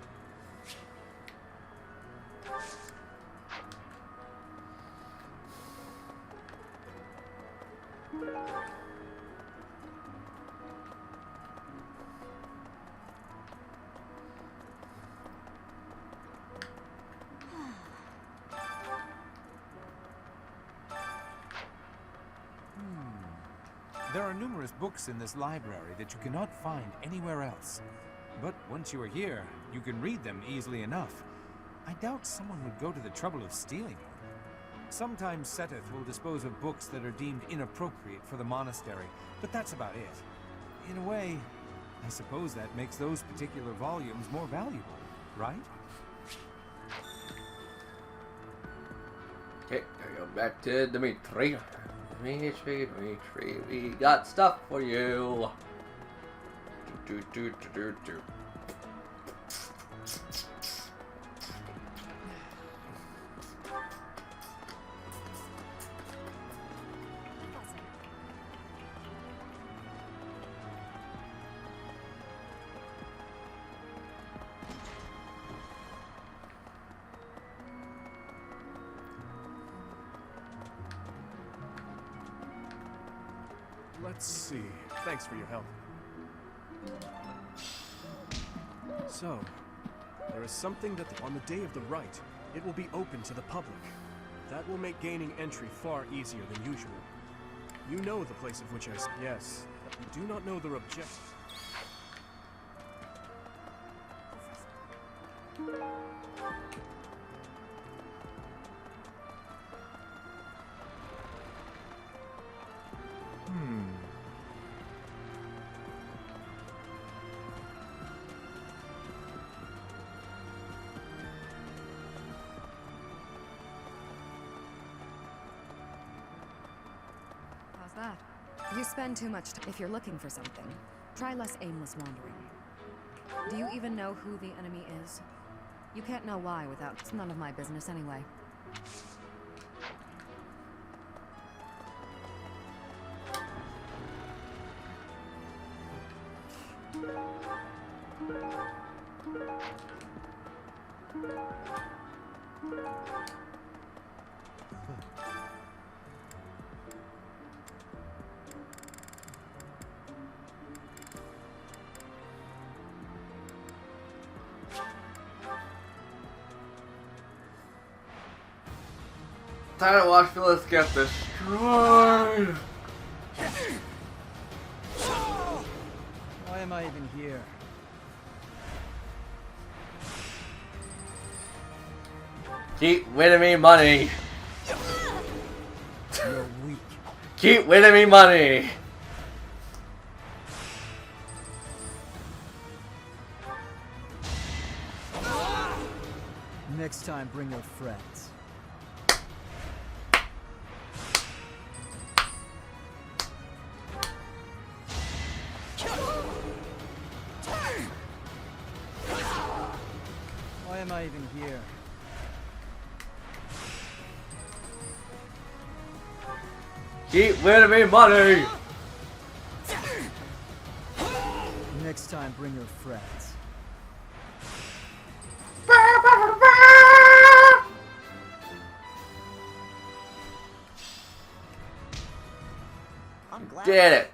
There are numerous books in this library that you cannot find anywhere else. But once you are here, you can read them easily enough. I doubt someone would go to the trouble of stealing one. Sometimes Seteth will dispose of books that are deemed inappropriate for the monastery, but that's about it. In a way, I suppose that makes those particular volumes more valuable, right? Okay, I go back to Dimitri. Dimitri, we got stuff for you. Do. Let's see. Thanks for your help. So, there is something that on the day of the rite, it will be open to the public. That will make gaining entry far easier than usual. You know the place of which I... Yes, but you do not know their objective. that? You spend too much time. If you're looking for something, try less aimless wandering. Do you even know who the enemy is? You can't know why without... It's none of my business anyway. Time to watch Phyllis get destroyed. Why am I even here? Keep winning me money. You're weak. Keep winning me money. Next time, bring your friends. Why am I even here? Keep winning me money. Next time, bring your friends. I'm glad. Did it.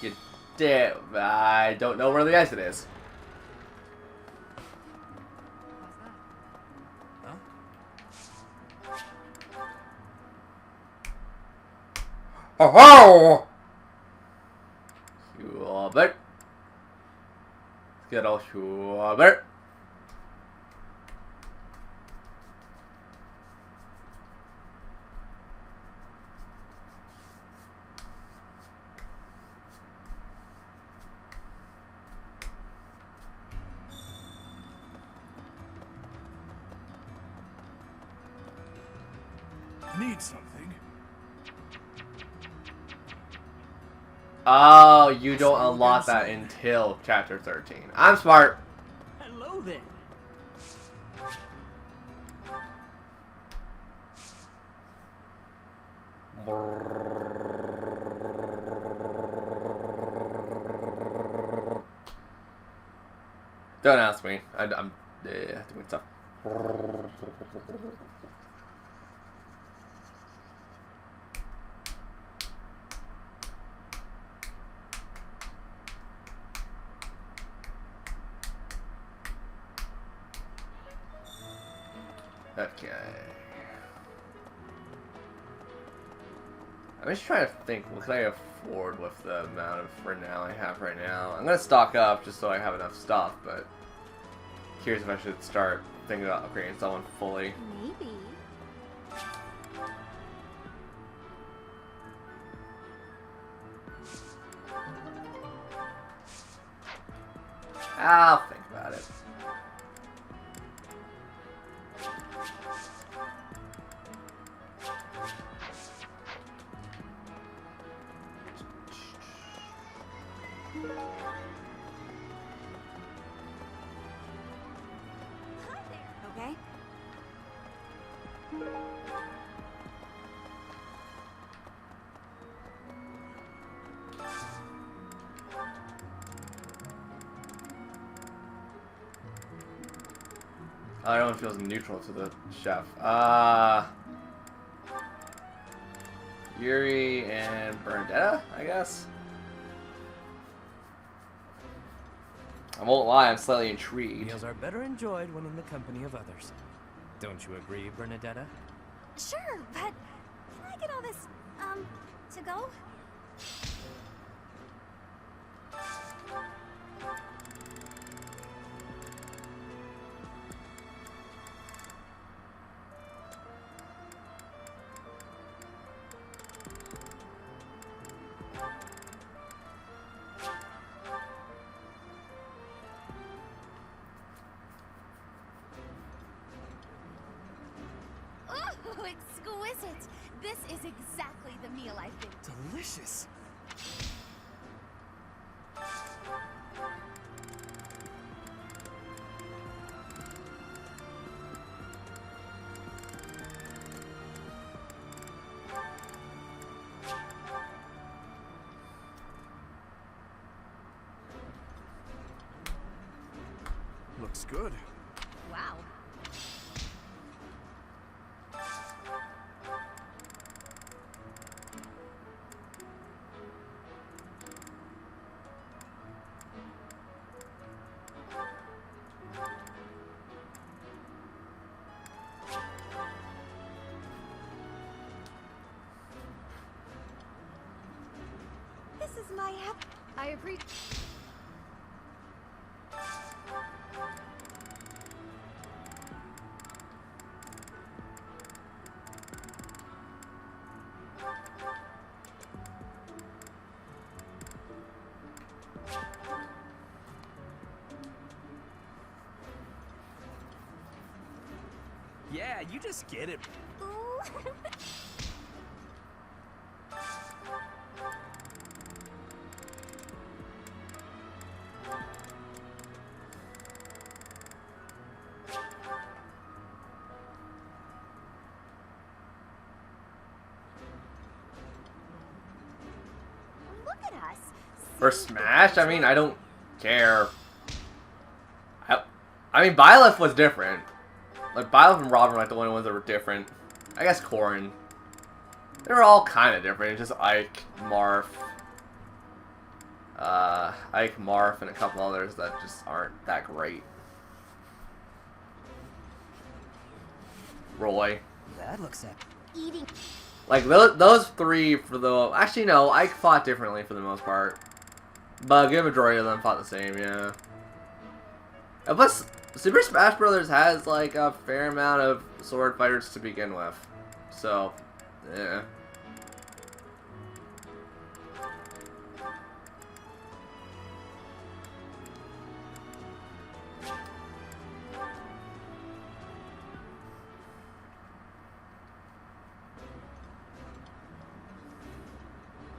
You did. I don't know where the exit is. Oh! Schubert. Good old Schubert. Need something? Oh, you don't unlock that until chapter 13. I'm smart. Hello there. Don't ask me. I'm doing stuff. Okay. I'm just trying to think, what can I afford with the amount of renown I have right now? I'm gonna stock up just so I have enough stuff, but curious if I should start thinking about upgrading someone fully. Maybe. I'll think about it. Okay? Everyone feels neutral to the chef. Yuri and Bernadetta, I guess? I won't lie, I'm slightly intrigued. Meals are better enjoyed when in the company of others. Don't you agree, Bernadetta? Sure, but can I get all this, to go? Oh, exquisite! This is exactly the meal I've been... Delicious. Looks good. Wow. This is my I appreciate. Yeah, you just get it. Look at us. For Smash, I mean, I don't care. I mean, Byleth was different. Like, Byleth and Robin were like the only ones that were different. I guess Corrin. They were all kind of different. It's just Ike, Marth, and a couple others that just aren't that great. Roy. That looks at Eating. Like, those three for the... Actually, no. Ike fought differently for the most part. But a good majority of them fought the same, yeah. And plus, Super Smash Bros. Has, like, a fair amount of sword fighters to begin with. So, yeah.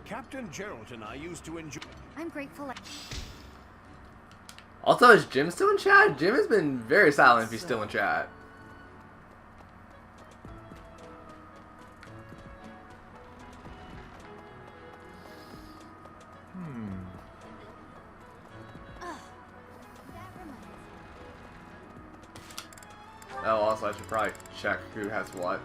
Captain Gerald and I used to enjoy... I'm grateful. Also, is Jim still in chat? Jim has been very silent if he's still in chat. Oh, also, I should probably check who has what.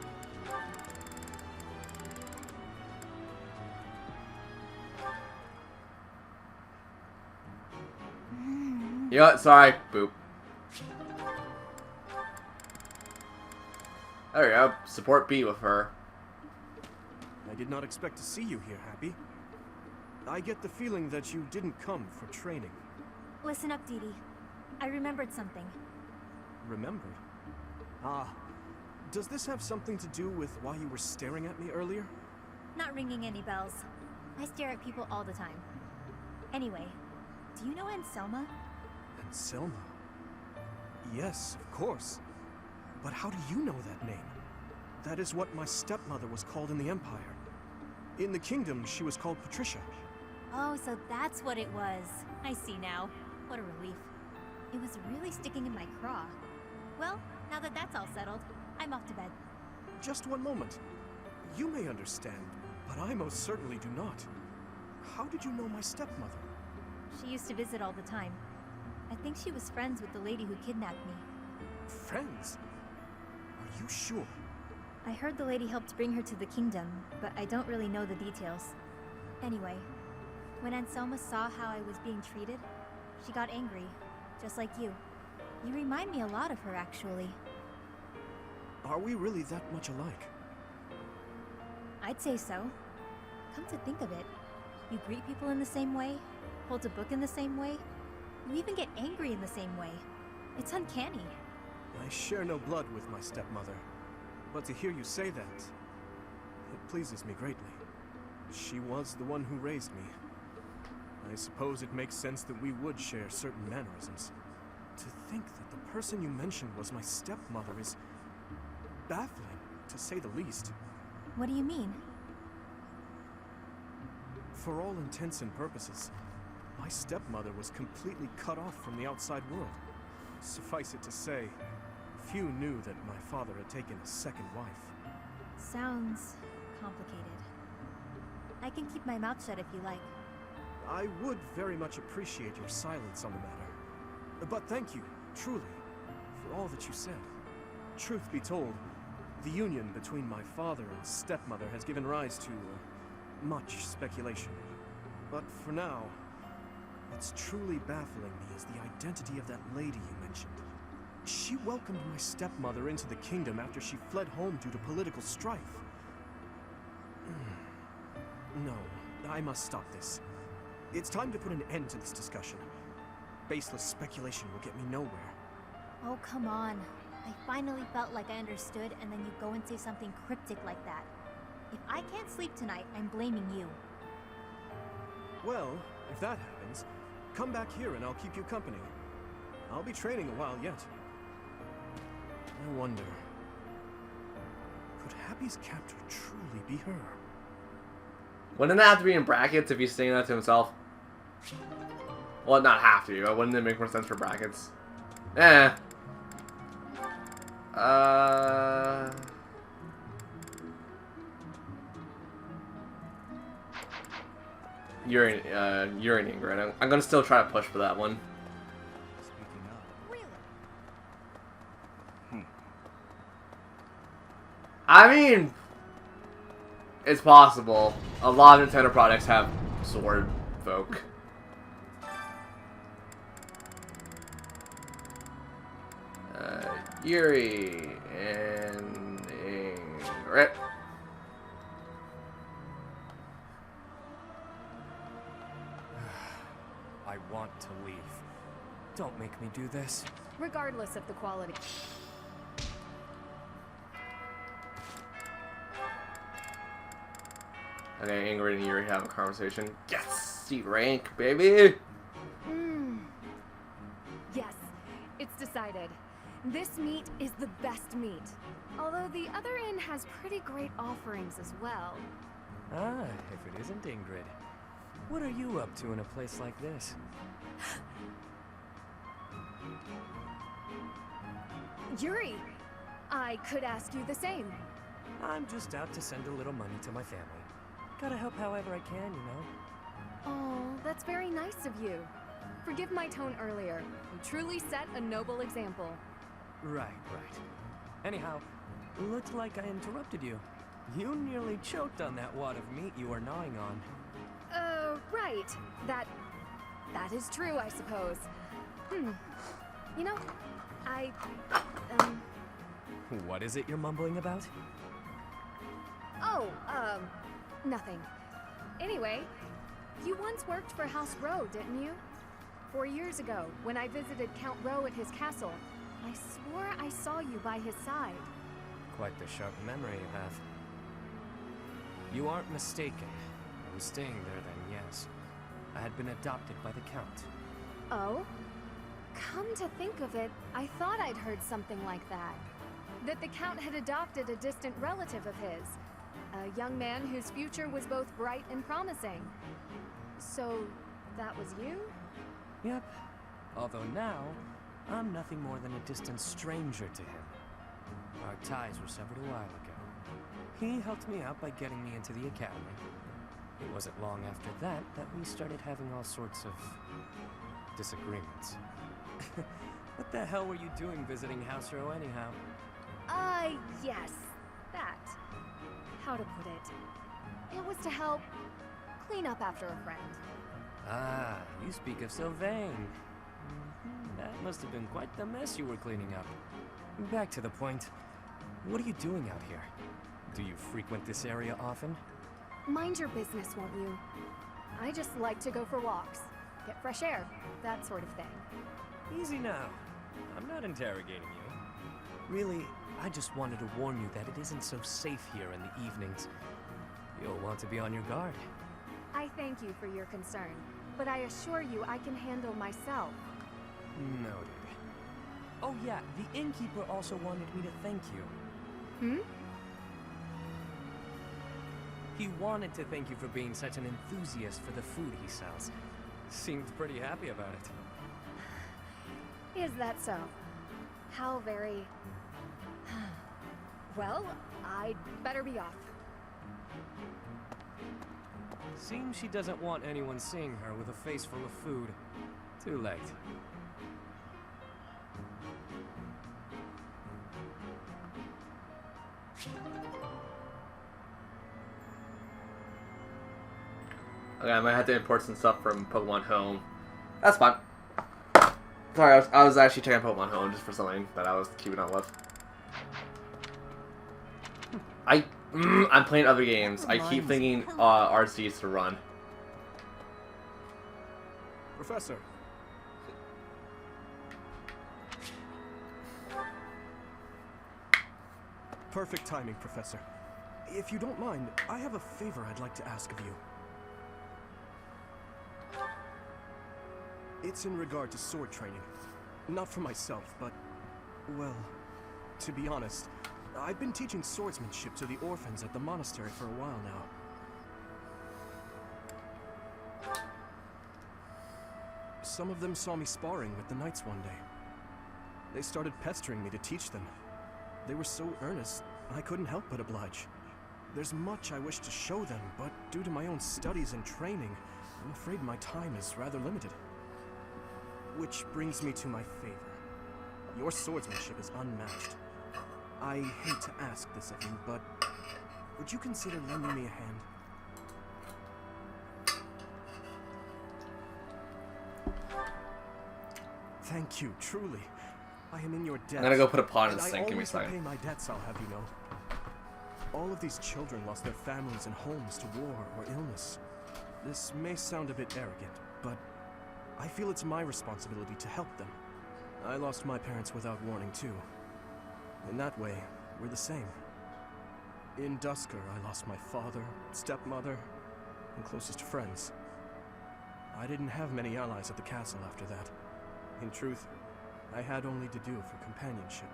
You know what? Sorry. Boop. There we go. Support B with her. I did not expect to see you here, Happy. I get the feeling that you didn't come for training. Listen up, Dee Dee. I remembered something. Remembered? Ah. Does this have something to do with why you were staring at me earlier? Not ringing any bells. I stare at people all the time. Anyway, do you know Anselma? Anselma? Yes, of course. But how do you know that name? That is what my stepmother was called in the Empire. In the Kingdom, she was called Patricia. Oh, so that's what it was. I see now. What a relief. It was really sticking in my craw. Well, now that that's all settled, I'm off to bed. Just one moment. You may understand, but I most certainly do not. How did you know my stepmother? She used to visit all the time. I think she was friends with the lady who kidnapped me. Friends? Are you sure? I heard the lady helped bring her to the kingdom, but I don't really know the details. Anyway, when Anselma saw how I was being treated, she got angry, just like you. You remind me a lot of her, actually. Are we really that much alike? I'd say so. Come to think of it, you greet people in the same way, hold a book in the same way, you even get angry in the same way. It's uncanny. I share no blood with my stepmother, but to hear you say that, it pleases me greatly. She was the one who raised me. I suppose it makes sense that we would share certain mannerisms. To think that the person you mentioned was my stepmother is baffling. to say the least. What do you mean? For all intents and purposes, my stepmother was completely cut off from the outside world. Suffice it to say, few knew that my father had taken a second wife. Sounds complicated. I can keep my mouth shut if you like. I would very much appreciate your silence on the matter. But thank you, truly, for all that you said. Truth be told, the union between my father and stepmother has given rise to much speculation. But for now, what's truly baffling me is the identity of that lady you mentioned. She welcomed my stepmother into the kingdom after she fled home due to political strife. No, I must stop this. It's time to put an end to this discussion. Baseless speculation will get me nowhere. Oh, come on. I finally felt like I understood, and then you go and say something cryptic like that. If I can't sleep tonight, I'm blaming you. Well, if that happens, come back here and I'll keep you company. I'll be training a while yet. I wonder, could Happy's captor truly be her? Wouldn't that have to be in brackets if he's saying that to himself? Well, not have to, but wouldn't it make more sense for brackets? Eh. You're in Ingrid. I'm gonna still try to push for that one. I mean, it's possible. A lot of Nintendo products have sword folk. Yuri and Ingrid. I want to leave. Don't make me do this. Regardless of the quality. Okay, Ingrid and Yuri have a conversation. Yes! C rank, baby! Yes, it's decided. This meat is the best meat. Although the other inn has pretty great offerings as well. Ah, if it isn't Ingrid. What are you up to in a place like this? Yuri, I could ask you the same. I'm just out to send a little money to my family. Gotta help however I can, you know? Oh, that's very nice of you. Forgive my tone earlier. You truly set a noble example. Right. Anyhow, looks like I interrupted you. You nearly choked on that wad of meat you were gnawing on. Right. That is true, I suppose. You know, What is it you're mumbling about? Oh, nothing. Anyway, you once worked for House Rowe, didn't you? 4 years ago, when I visited Count Rowe at his castle, I swore I saw you by his side. Quite the sharp memory you have. You aren't mistaken. I was staying there then, yes. I had been adopted by the Count. Oh? Come to think of it, I thought I'd heard something like that. That the Count had adopted a distant relative of his. A young man whose future was both bright and promising. So, that was you? Yep. Although now, I'm nothing more than a distant stranger to him. Our ties were severed a while ago. He helped me out by getting me into the academy. It wasn't long after that we started having all sorts of disagreements. What the hell were you doing visiting House Row anyhow? Yes. That. How to put it? It was to help clean up after a friend. Ah, you speak of Sylvain. That must have been quite the mess you were cleaning up. Back to the point. What are you doing out here? Do you frequent this area often? Mind your business, won't you? I just like to go for walks, get fresh air, that sort of thing. Easy now. I'm not interrogating you. Really, I just wanted to warn you that it isn't so safe here in the evenings. You'll want to be on your guard. I thank you for your concern, but I assure you I can handle myself. Noted. Oh yeah, the innkeeper also wanted me to thank you. He wanted to thank you for being such an enthusiast for the food he sells. Seemed pretty happy about it. Is that so? How very... Well, I'd better be off. Seems she doesn't want anyone seeing her with a face full of food. Too late. Okay, I might have to import some stuff from Pokemon Home. That's fine. Sorry, I was actually checking Pokemon Home just for something that I was keeping up with. I'm playing other games. I keep thinking RCs to run. Professor. Perfect timing, Professor. If you don't mind, I have a favor I'd like to ask of you. It's in regard to sword training. Not for myself, but, well, to be honest, I've been teaching swordsmanship to the orphans at the monastery for a while now. Some of them saw me sparring with the knights one day. They started pestering me to teach them. They were so earnest, I couldn't help but oblige. There's much I wish to show them, but due to my own studies and training, I'm afraid my time is rather limited. Which brings me to my favor. Your swordsmanship is unmatched. I hate to ask this of you, but would you consider lending me a hand? Thank you, truly. I am in your debt. I'm gonna go put a pot in the and sink. Give me a I always second. repay my debts, I'll have you know. All of these children lost their families and homes to war or illness. This may sound a bit arrogant, but I feel it's my responsibility to help them. I lost my parents without warning, too. In that way, we're the same. In Dusker, I lost my father, stepmother, and closest friends. I didn't have many allies at the castle after that. In truth, I had only to do for companionship.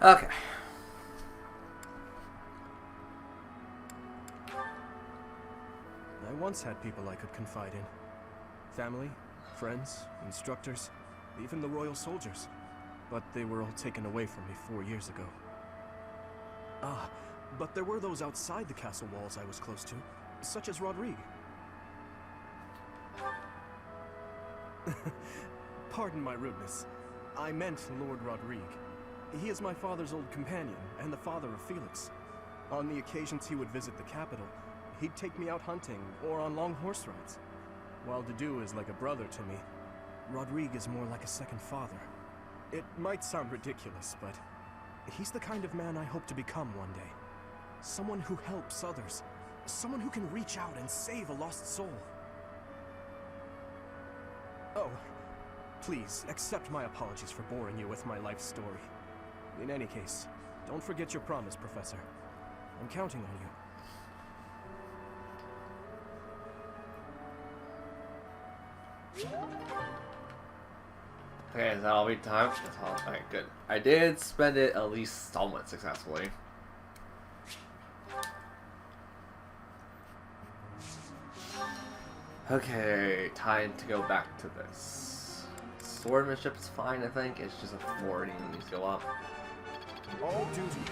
Okay. I once had people I could confide in. Family, friends, instructors, even the royal soldiers. But they were all taken away from me 4 years ago. Ah, but there were those outside the castle walls I was close to, such as Rodrigue. Pardon my rudeness. I meant Lord Rodrigue. He is my father's old companion, and the father of Felix. On the occasions he would visit the capital, he'd take me out hunting, or on long horse rides. While Dedu is like a brother to me, Rodrigue is more like a second father. It might sound ridiculous, but he's the kind of man I hope to become one day. Someone who helps others. Someone who can reach out and save a lost soul. Oh, please, accept my apologies for boring you with my life story. In any case, don't forget your promise, Professor. I'm counting on you. Okay, is that all we time? That's all. Okay, good. I did spend it at least somewhat successfully. Okay, time to go back to this. Swordsmanship is fine, I think. It's just authority needs to go up. All duty.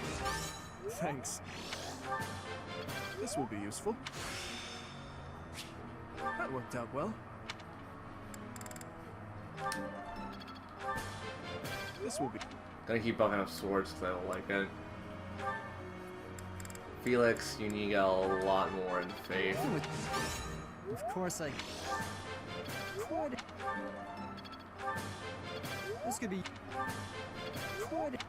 Thanks. This will be useful. That worked out well. This will be... Gonna keep buffing up swords because I don't like it. Felix, you need a lot more in faith. Of course I... Quite... This could be... Quite...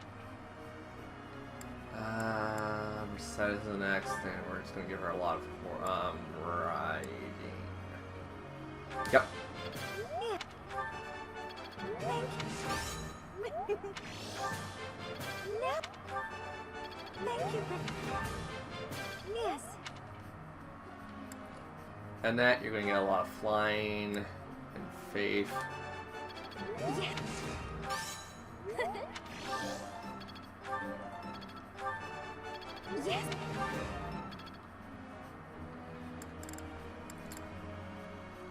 Set is the next, and we're just gonna give her a lot of riding. Yep. Nap. Thank you for... Yes. And that you're going to get a lot of flying and faith. Yes. Yes.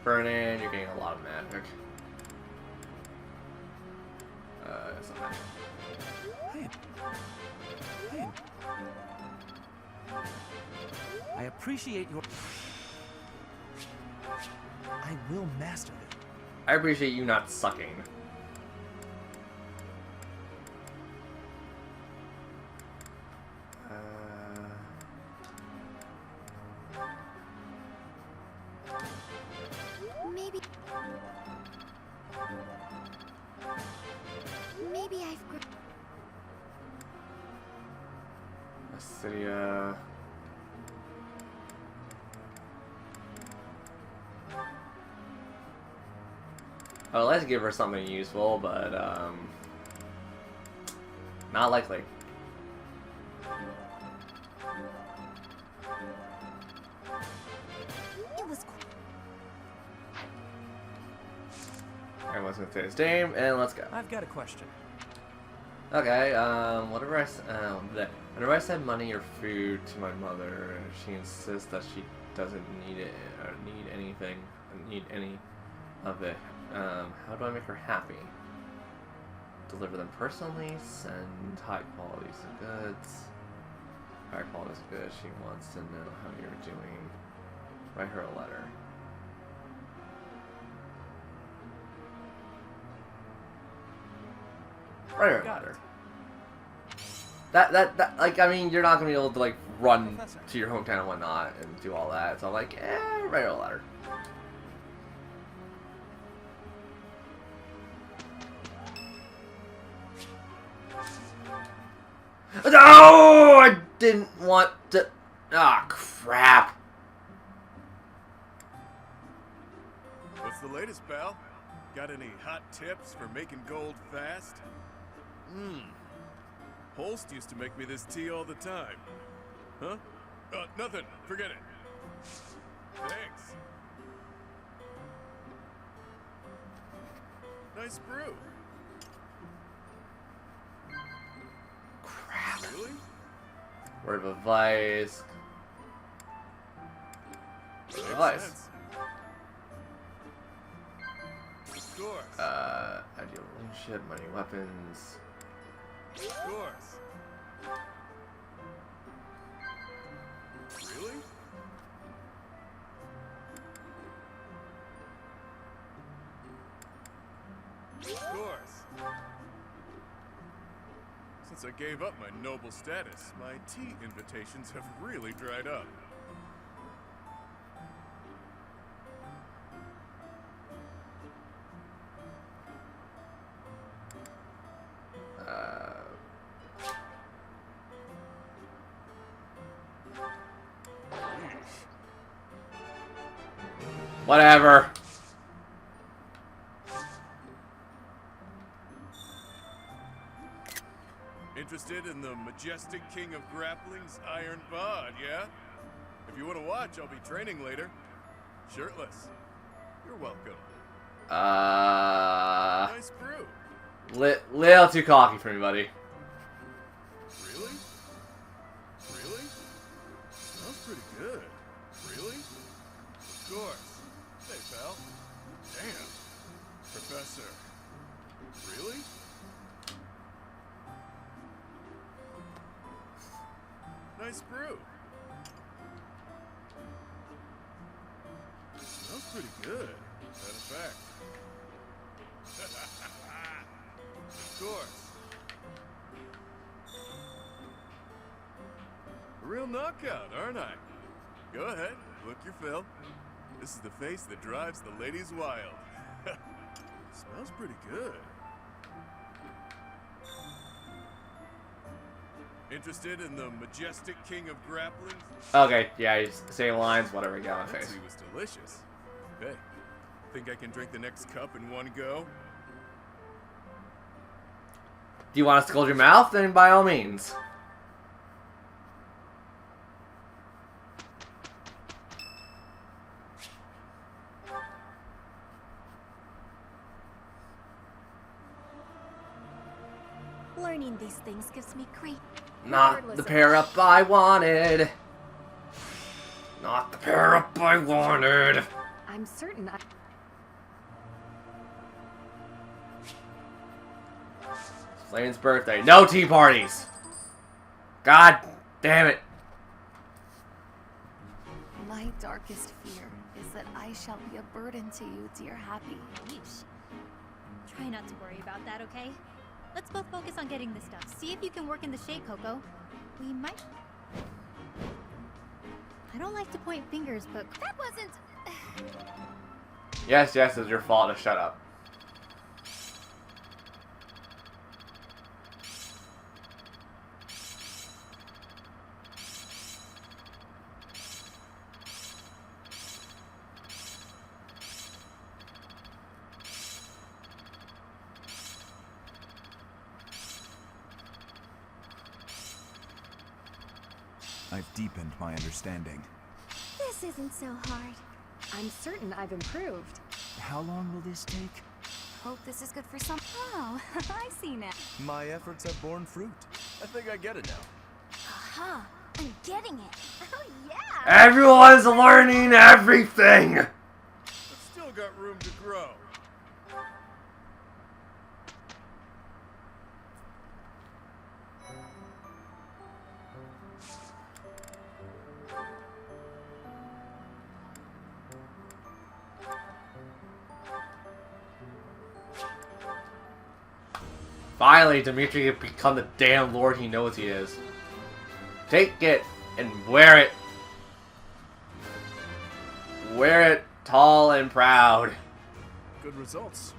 Burn-in, you're getting a lot of magic. It's not magic. Hey. I appreciate your... I will master it. I appreciate you not sucking. Maybe I've... Acidia. I would like to give her something useful, but not likely. It was... Everyone's gonna say his name, and let's go. I've got a question. Okay, whenever I send money or food to my mother, she insists that she doesn't need it or need any of it. How do I make her happy? Deliver them personally, send high quality goods. High quality goods, she wants to know how you're doing. Write her a letter. Write her a letter. That, like, I mean, you're not gonna be able to, like, run to your hometown and whatnot and do all that, so I'm like, write her a letter. No! I didn't want to... Ah, crap. What's the latest, pal? Got any hot tips for making gold fast? Holst used to make me this tea all the time. Huh? Nothing. Forget it. Thanks. Nice brew. Crap. Really? Word of advice. Word of advice. Of course. Ideal relationship, money, weapons. Of course. Really? Of course. Since I gave up my noble status, my tea invitations have really dried up. Whatever. Interested in the majestic king of grappling's iron bod, yeah? If you want to watch, I'll be training later. Shirtless. You're welcome. Nice brew. Little too cocky for me, buddy. Really? Really? Smells pretty good. Really? Of course. Hey, pal. Damn. Professor. Really? Nice brew. Smells pretty good. Matter of fact. Of course. A real knockout, aren't I? Go ahead, look your fill. This is the face that drives the ladies wild. Smells pretty good. Interested in the majestic king of grappling? Okay, yeah, he's same lines, whatever, get on my face. That tea was delicious. Hey, think I can drink the next cup in one go? Do you want to scold your mouth? Then by all means. Learning these things gives me great... Not the pair-up I wanted. Not the pair-up I wanted. I'm certain I... Flame's birthday. No tea parties! God damn it. My darkest fear is that I shall be a burden to you, dear Happy. Yeesh. Try not to worry about that, okay? Let's both focus on getting this stuff. See if you can work in the shade, Coco. We might... I don't like to point fingers, but... That wasn't... Yes, it's your fault to shut up. I've deepened my understanding. This isn't so hard. I'm certain I've improved. How long will this take? Hope this is good for some... Oh, I see now. My efforts have borne fruit. I think I get it now. Aha! I'm getting it. Oh yeah! Everyone's learning everything! I've still got room to grow. Finally, Dimitri can become the damn lord he knows he is. Take it and wear it. Wear it tall and proud. Good results.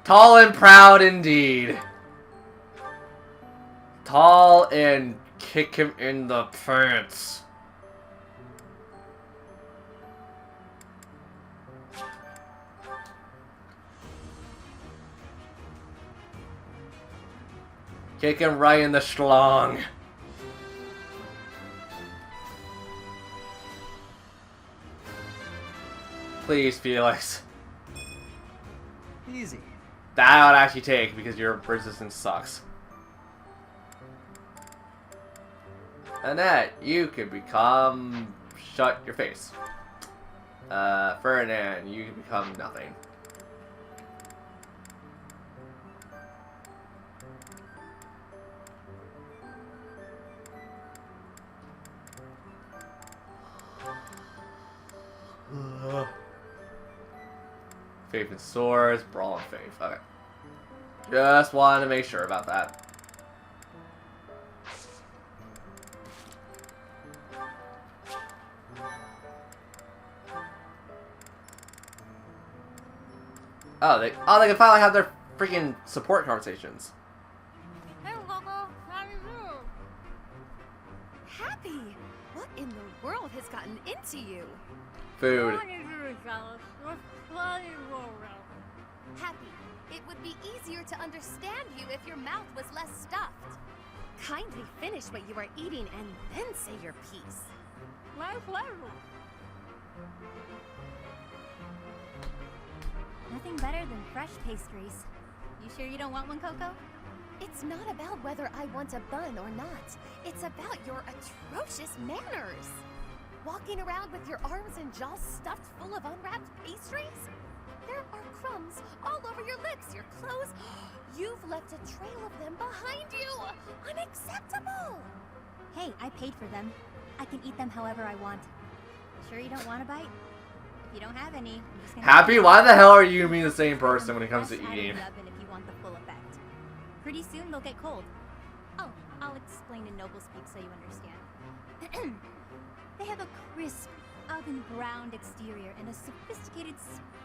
Tall and proud indeed. Tall and kick him in the pants. Kick him right in the schlong. Please, Felix. Easy. That would actually take because your resistance sucks. Annette, you could become... Shut your face. Ferdinand, you can become nothing. Faith and swords, brawl and faith. Okay. Just wanted to make sure about that. Oh, they can finally have their freaking support conversations. Hey, Coco. How do you do? Happy! What in the world has gotten into you? Food. Happy, it would be easier to understand you if your mouth was less stuffed. Kindly finish what you are eating and then say your piece. My pleasure. Nothing better than fresh pastries. You sure you don't want one, Coco? It's not about whether I want a bun or not. It's about your atrocious manners. Walking around with your arms and jaws stuffed full of unwrapped pastries? There are crumbs all over your lips, your clothes. You've left a trail of them behind you. Unacceptable. Hey, I paid for them. I can eat them however I want. Sure you don't want a bite? If you don't have any, I'm just gonna... Happy? Why the hell are you and me the same person when it comes to eating? If you want the full effect. Pretty soon they'll get cold. Oh, I'll explain in noble speak so you understand. They have a crisp, oven-browned exterior and a sophisticated,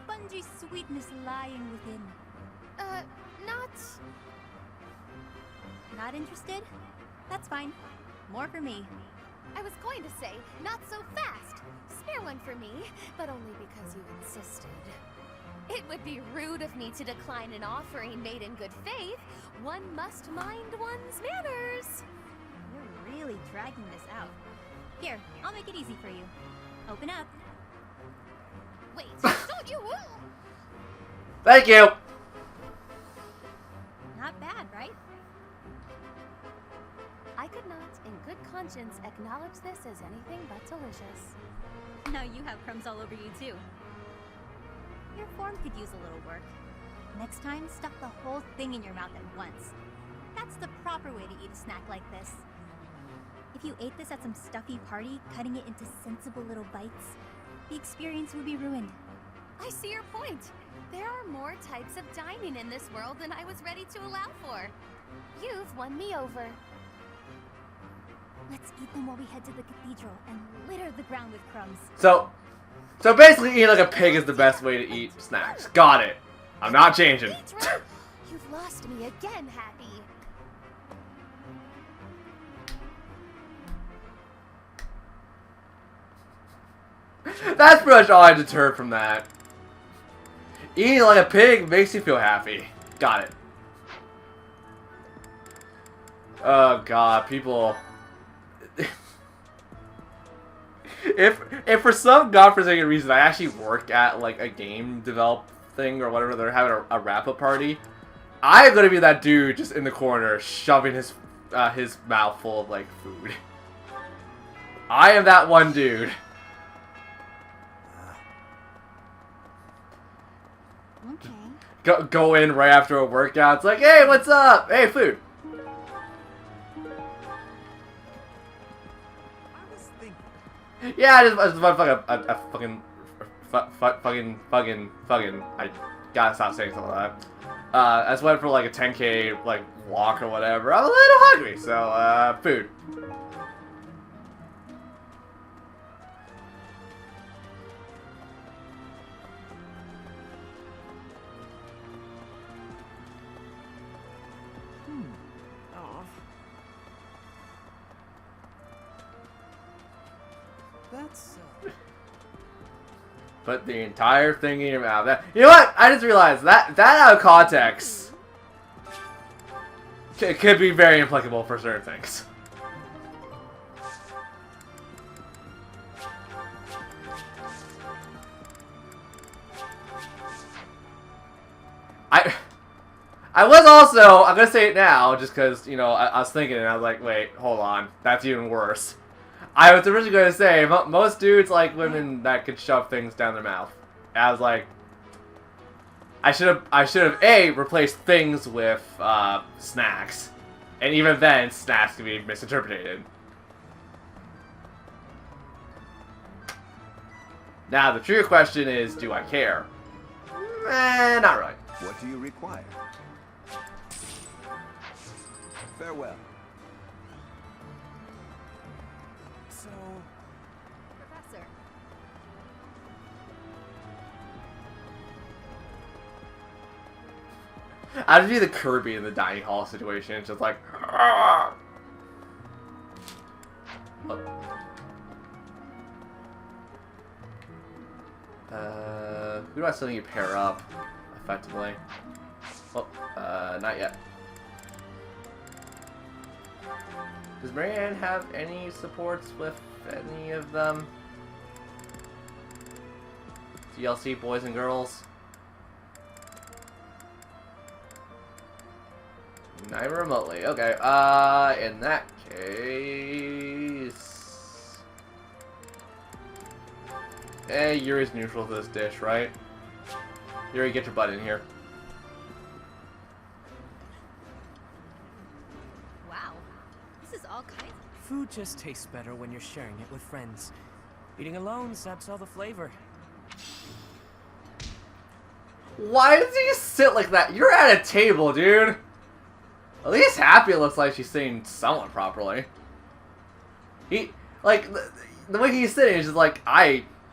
spongy sweetness lying within. Not interested? That's fine. More for me. I was going to say, not so fast. Spare one one for me, but only because you insisted. It would be rude of me to decline an offering made in good faith. One must mind one's manners. You're really dragging this out. Here, I'll make it easy for you. Open up. Wait, don't you? Thank you. Not bad, right? I could not, in good conscience, acknowledge this as anything but delicious. Now you have crumbs all over you, too. Your form could use a little work. Next time, stuff the whole thing in your mouth at once. That's the proper way to eat a snack like this. If you ate this at some stuffy party, cutting it into sensible little bites, the experience would be ruined. I see your point. There are more types of dining in this world than I was ready to allow for. You've won me over. Let's eat them while we head to the cathedral and litter the ground with crumbs. So basically eating like a pig is the best way to eat snacks. Got it. I'm not changing. You've lost me again, Happy. That's pretty much all I deterred from that. Eating like a pig makes you feel happy. Got it. Oh god, people. If for some godforsaken reason I actually work at like a game develop thing or whatever, they're having a wrap-up party, I'm gonna be that dude just in the corner shoving his mouth full of like food. I am that one dude. Okay. Go in right after a workout. It's like, hey, what's up? Hey, food. Yeah, I just fucking. I gotta stop saying something like that. I just went for like a 10K like walk or whatever. I'm a little hungry, so food. Put the entire thing in your mouth. You know what? I just realized that out of context could be very applicable for certain things. I was also, I'm gonna say it now just because, you know, I was thinking and I was like, wait, hold on, that's even worse. I was originally going to say, most dudes like women that could shove things down their mouth. And I was like, I should have A, replaced things with snacks. And even then, snacks can be misinterpreted. Now, the true question is, do I care? Not really. What do you require? Farewell. So, Professor. I'd be the Kirby in the dining hall situation. It's just like, who do I still need to pair up effectively? Well, not yet. Does Marianne have any supports with any of them? DLC boys and girls? Not even remotely. Okay, in that case... Yuri's neutral to this dish, right? Yuri, get your butt in here. Wow. This is all kinds of... Food just tastes better when you're sharing it with friends. Eating alone saps all the flavor. Why does he sit like that? You're at a table, dude. At least Happy looks like she's sitting somewhat properly. He, like, the way he's sitting is just like,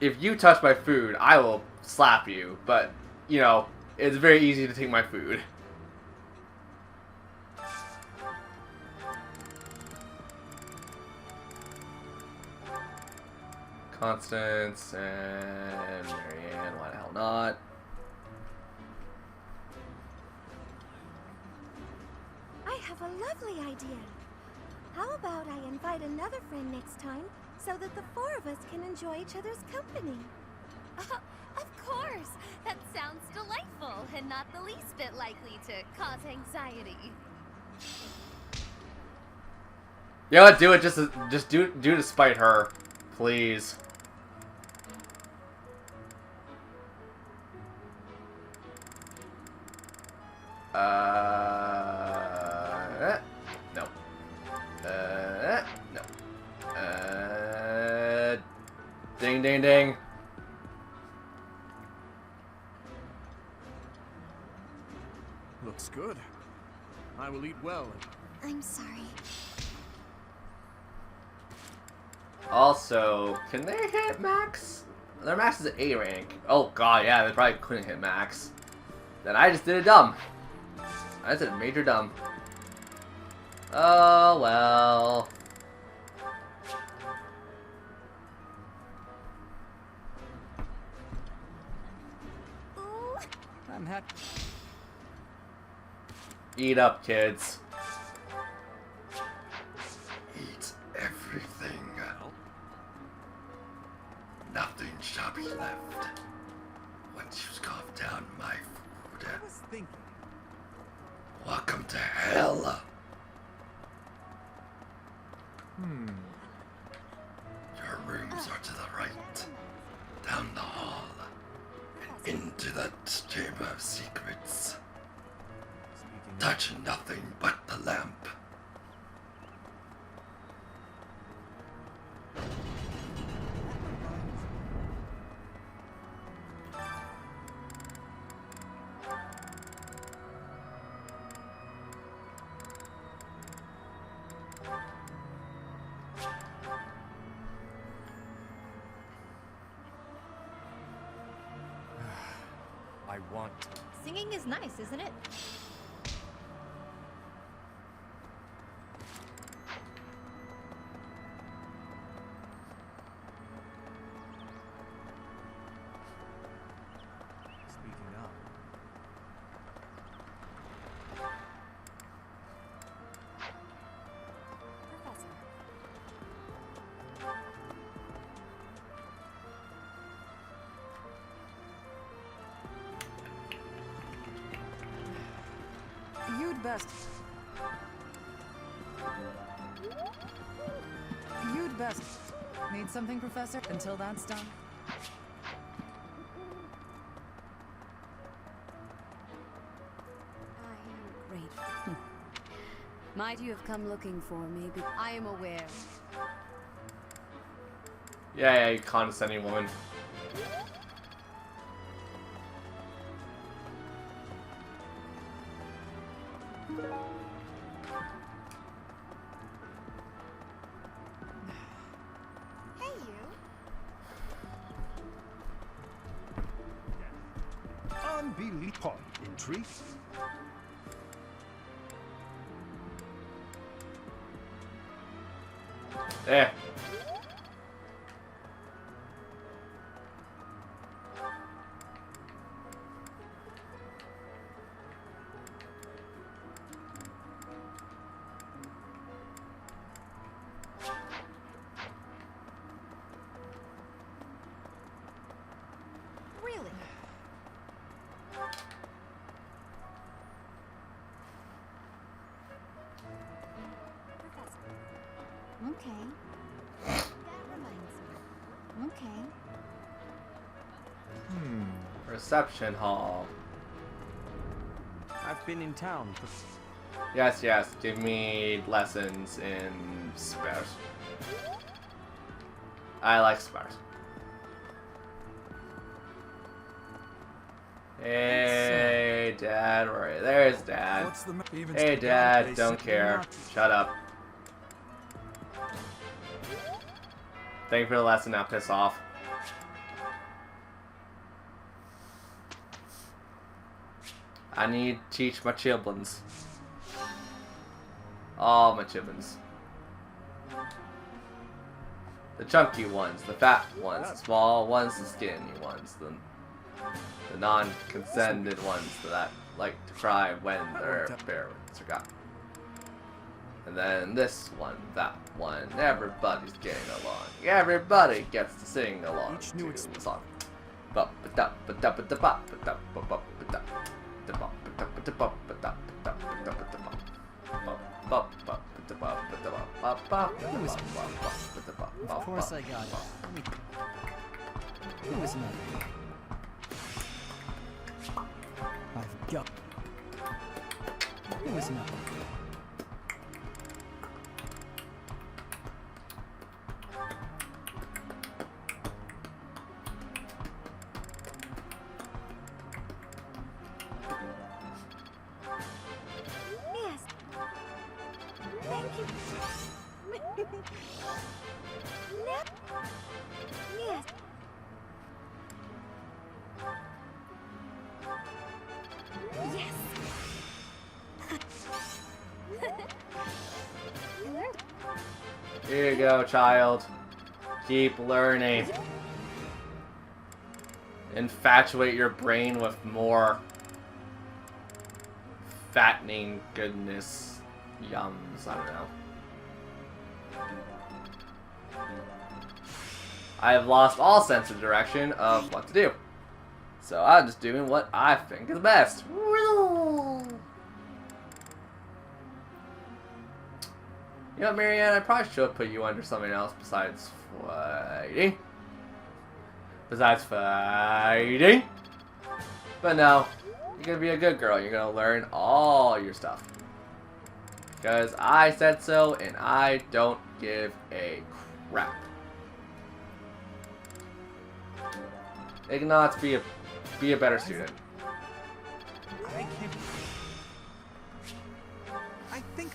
if you touch my food, I will slap you. But, you know, it's very easy to take my food. Constance and Marianne, why the hell not? I have a lovely idea. How about I invite another friend next time so that the four of us can enjoy each other's company? Of course! That sounds delightful and not the least bit likely to cause anxiety. You know what? Do it just do to spite her, please. No. No. Ding, ding, ding. Looks good. I will eat well. I'm sorry. Also, can they hit max? Their max is an A rank. Oh god, yeah, they probably couldn't hit max. Then I just did a dumb. I just did a major dumb. Oh well. I'm happy. Eat up, kids. Eat everything. Nothing shall be left. Once you scarf down my food. I was thinking. Welcome to hell. Your rooms are to the right. Down the hall. And into that chamber of secrets. Touch nothing but the lamp. I want. Singing is nice, isn't it? Speaking of. You'd best. You'd best. Need something, Professor? Until that's done. I am grateful. Might you have come looking for me? I am aware. Yeah, you condescending woman. Hey, you. Unbelievable. Intrigue. There. Really? Okay. That reminds me. Okay. Reception hall. I've been in town. Yes, yes. Give me lessons in spares. I like spares. Hey, Dad. Where are you? There's Dad. Hey, Dad. Don't care. Shut up. Thank you for the lesson. Now piss off. I need to teach my chiblins. All my chiblins. The chunky ones, the fat ones, the small ones, the skinny ones, the non-consented ones that like to cry when their parents are gone. And then this one, that one, everybody's getting along. Everybody gets to sing along to the song. Of course I got it. Who is another? I've got. Who is another? Yes. Thank you. Yes. Yes. Here you go, child. Keep learning. Infatuate your brain with more fattening goodness. Yums, I don't know. I have lost all sense of direction of what to do. So I'm just doing what I think is best. You know, Marianne, I probably should put you under something else besides fighting. But no, you're gonna be a good girl. You're gonna learn all your stuff. Because I said so, and I don't give a crap. Ignatz, be a better student. I think...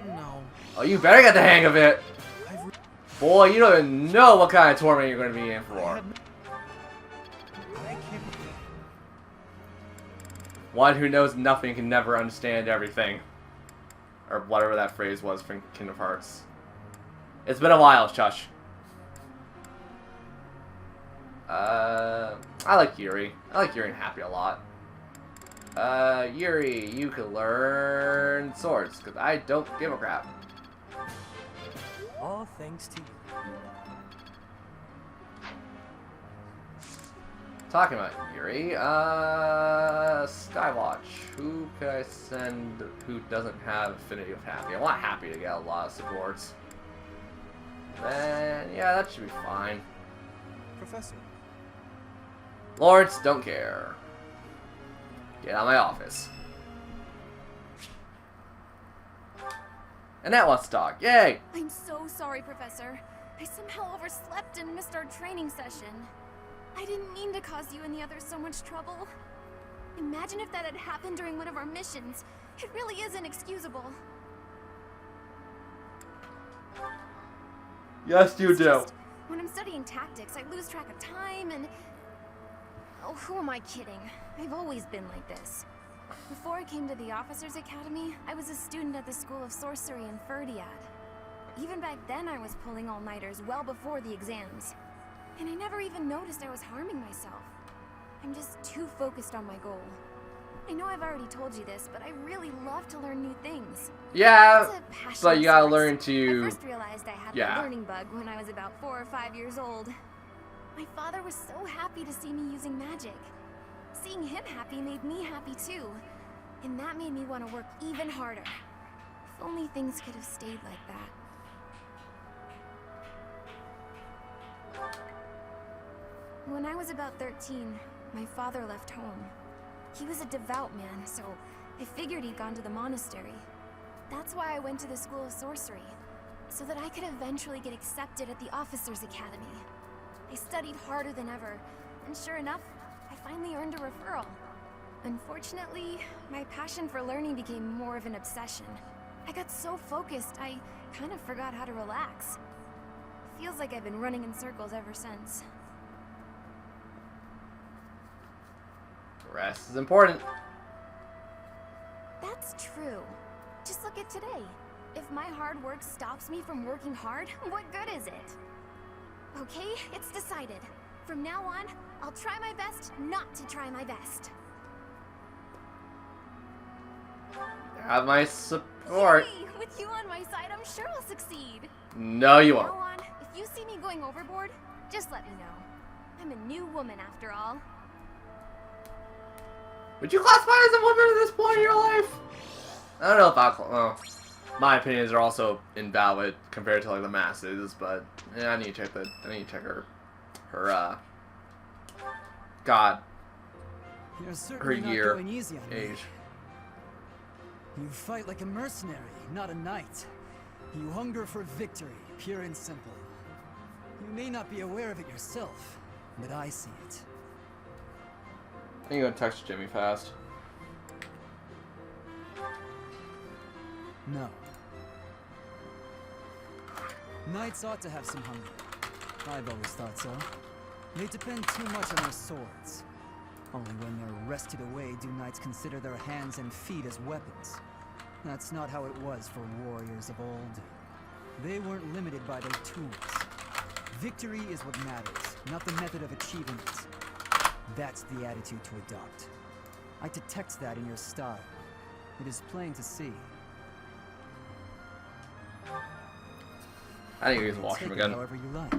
No. Oh, you better get the hang of it! Boy, you don't even know what kind of torment you're going to be in for. One who knows nothing can never understand everything. Or whatever that phrase was from Kingdom Hearts. It's been a while, shush. I like Yuri. I like Yuri and Happy a lot. Yuri, you can learn swords, because I don't give a crap. All thanks to you. Talking about Yuri, Skywatch. Who could I send who doesn't have affinity with Happy? I want Happy to get a lot of supports. Then, yeah, that should be fine. Professor. Lawrence, don't care. Get out of my office. Annette wants to talk. Yay! I'm so sorry, Professor. I somehow overslept and missed our training session. I didn't mean to cause you and the others so much trouble. Imagine if that had happened during one of our missions. It really is inexcusable. Yes, you do. When I'm studying tactics, I lose track of time and... Oh, who am I kidding? I've always been like this. Before I came to the Officers Academy, I was a student at the School of Sorcery in Ferdiad. Even back then, I was pulling all-nighters well before the exams. And I never even noticed I was harming myself. I'm just too focused on my goal. I know I've already told you this, but I really love to learn new things. Yeah, It's a passion but of you gotta sorts. learn to... I first realized I had the learning bug when I was about 4 or 5 years old. My father was so happy to see me using magic. Seeing him happy made me happy too. And that made me want to work even harder. If only things could have stayed like that. When I was about 13, my father left home. He was a devout man, so I figured he'd gone to the monastery. That's why I went to the School of Sorcery, so that I could eventually get accepted at the Officers Academy. I studied harder than ever, and sure enough, I finally earned a referral. Unfortunately, my passion for learning became more of an obsession. I got so focused, I kind of forgot how to relax. Feels like I've been running in circles ever since. Rest is important. That's true. Just look at today. If my hard work stops me from working hard, what good is it? Okay, it's decided. From now on, I'll try my best not to try my best. Have my support. Yay! With you on my side, I'm sure I'll succeed. No, you From won't. now on, if you see me going overboard, just let me know. I'm a new woman after all. Would you classify as a woman at this point in your life? I don't know if well, my opinions are also invalid compared to like the masses, but yeah, I need to check her God, You're her certainly not year, going easy on me. age. You fight like a mercenary, not a knight. You hunger for victory, pure and simple. You may not be aware of it yourself, but I see it. I think I'm gonna text Jimmy fast. No. Knights ought to have some hunger. I've always thought so. They depend too much on their swords. Only when they're rested away do knights consider their hands and feet as weapons. That's not how it was for warriors of old. They weren't limited by their tools. Victory is what matters, not the method of achieving it. That's the attitude to adopt. I detect that in your style. It is plain to see. I think you can watch him Take it again. however you like.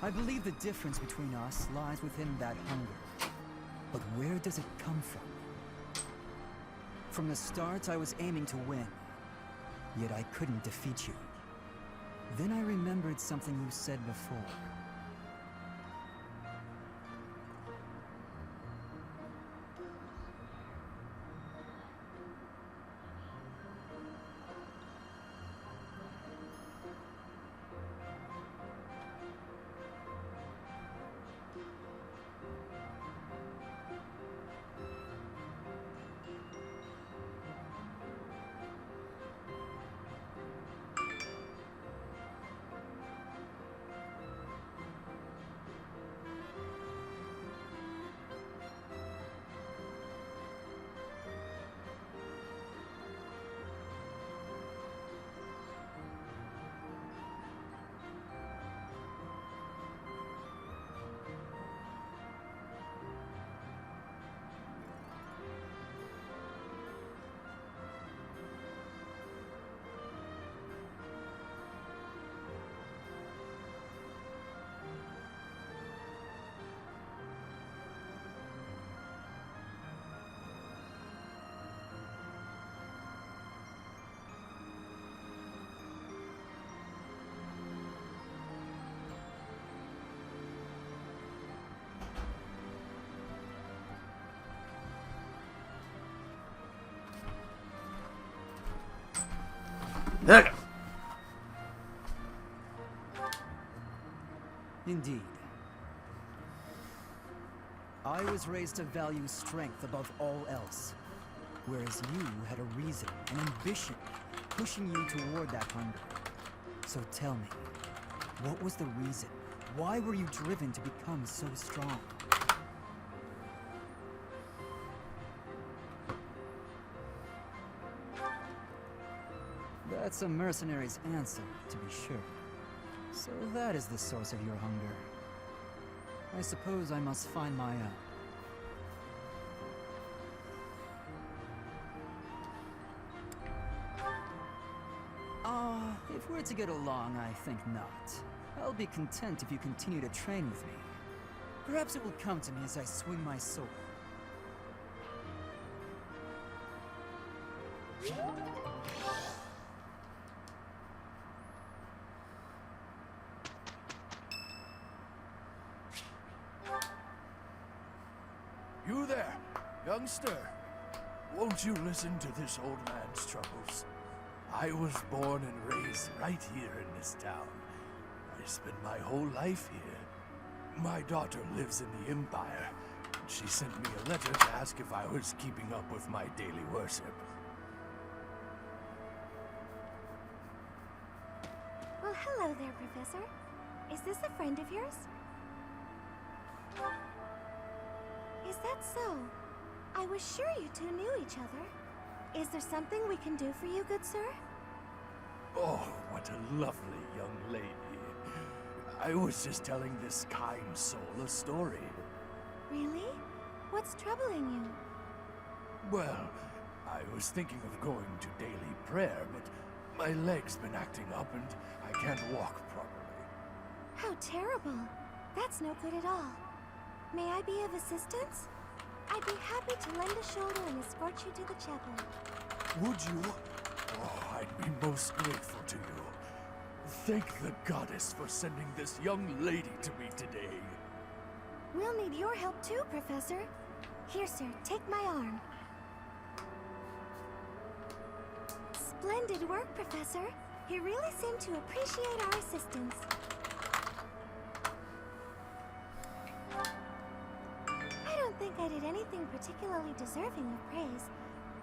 I believe the difference between us lies within that hunger. But where does it come from? From the start, I was aiming to win. Yet I couldn't defeat you. Then I remembered something you said before. There we go. Indeed. I was raised to value strength above all else, whereas you had a reason, an ambition, pushing you toward that hunger. So tell me, what was the reason? Why were you driven to become so strong? That's a mercenary's answer, to be sure. So that is the source of your hunger. I suppose I must find my own. If we're to get along, I think not. I'll be content if you continue to train with me. Perhaps it will come to me as I swing my sword. You there, youngster. Won't you listen to this old man's troubles? I was born and raised right here in this town. I spent my whole life here. My daughter lives in the Empire. She sent me a letter to ask if I was keeping up with my daily worship. Well, hello there, Professor. Is this a friend of yours? Is that so? I was sure you two knew each other. Is there something we can do for you, good sir? Oh, what a lovely young lady. I was just telling this kind soul a story. Really? What's troubling you? Well, I was thinking of going to daily prayer, but my leg's been acting up and I can't walk properly. How terrible. That's no good at all. May I be of assistance? I'd be happy to lend a shoulder and escort you to the chapel. Would you? Oh, I'd be most grateful to you. Thank the goddess for sending this young lady to me today. We'll need your help too, Professor. Here, sir, take my arm. Splendid work, Professor. You really seem to appreciate our assistance. I don't think I did anything particularly deserving of praise.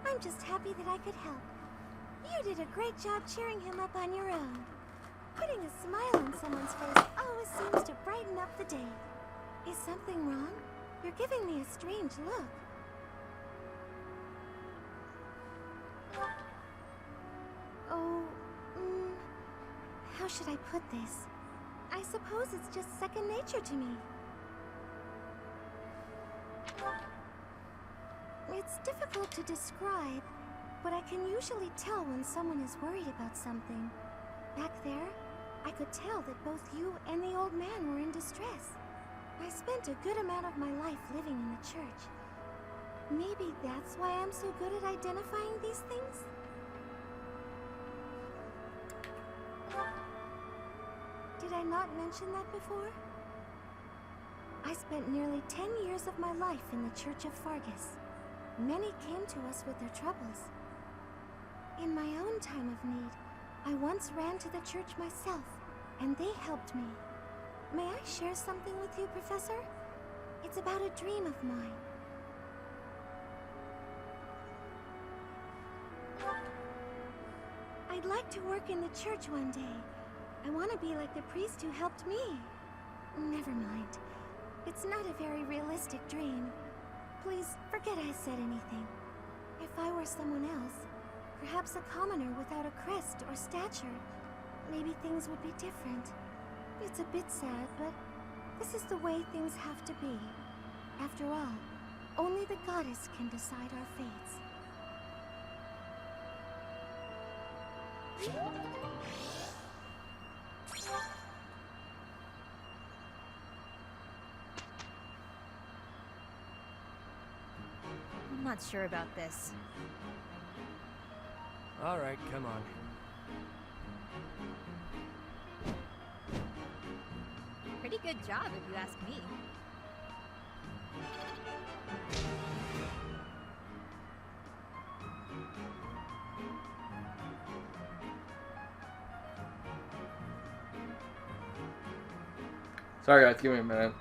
I'm just happy that I could help. You did a great job cheering him up on your own. Putting a smile on someone's face always seems to brighten up the day. Is something wrong? You're giving me a strange look. Oh, how should I put this? I suppose it's just second nature to me. It's difficult to describe, but I can usually tell when someone is worried about something. Back there, I could tell that both you and the old man were in distress. I spent a good amount of my life living in the church. Maybe that's why I'm so good at identifying these things? Did I not mention that before? I spent nearly 10 years of my life in the Church of Fargus. Many came to us with their troubles. In my own time of need, I once ran to the church myself, and they helped me. May I share something with you, Professor? It's about a dream of mine. I'd like to work in the church one day. I want to be like the priest who helped me. Never mind. It's not a very realistic dream. Please forget I said anything. If I were someone else, perhaps a commoner without a crest or stature, maybe things would be different. It's a bit sad, but this is the way things have to be. After all, only the goddess can decide our fates. I'm not sure about this. All right, come on. Pretty good job, if you ask me. Sorry guys, give me a minute.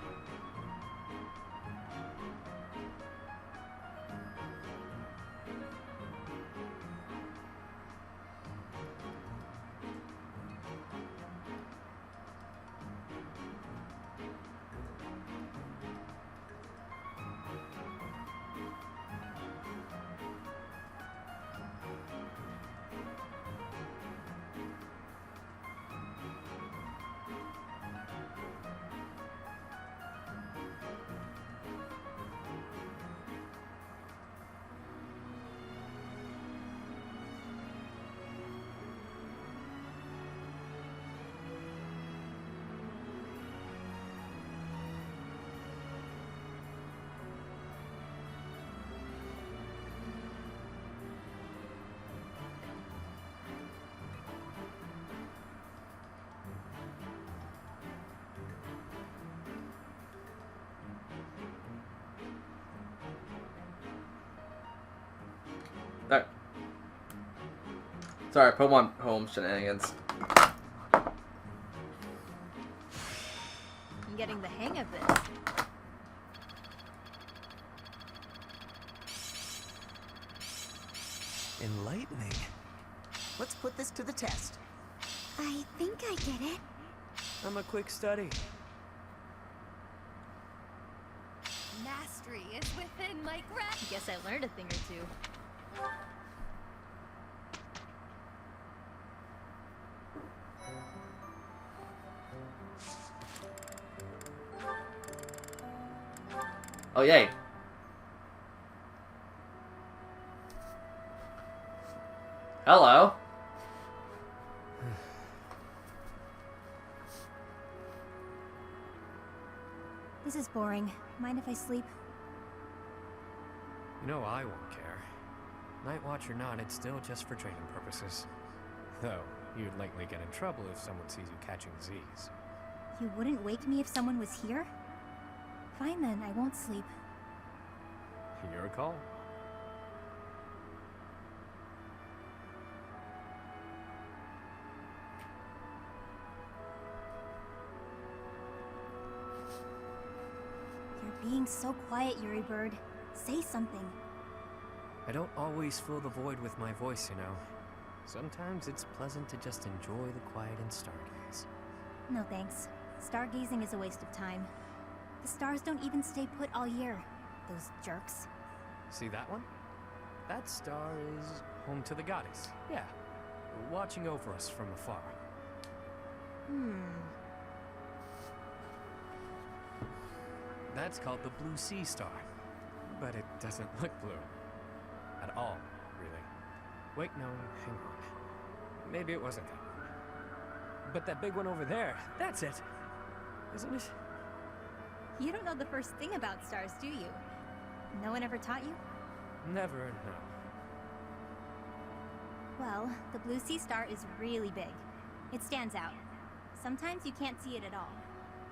Sorry, put one home shenanigans. I'm getting the hang of this. Enlightening. Let's put this to the test. I think I get it. I'm a quick study. Mastery is within my grasp. Guess I learned a thing or two. Oh, yay. Hello. This is boring. Mind if I sleep? You know I won't care. Night watch or not, it's still just for training purposes. Though, you'd likely get in trouble if someone sees you catching Z's. You wouldn't wake me if someone was here? Fine then, I won't sleep. Your call. You're being so quiet, Yuri Bird. Say something. I don't always fill the void with my voice, you know. Sometimes it's pleasant to just enjoy the quiet and stargaze. No thanks. Stargazing is a waste of time. The stars don't even stay put all year. Those jerks. See that one? That star is home to the goddess. Yeah. Watching over us from afar. That's called the Blue Sea Star. But it doesn't look blue. At all, really. Wait, no, hang on. Maybe it wasn't that one. But that big one over there, that's it. Isn't it? You don't know the first thing about stars, do you? No one ever taught you? Never, no. Well, the Blue Sea Star is really big. It stands out. Sometimes you can't see it at all.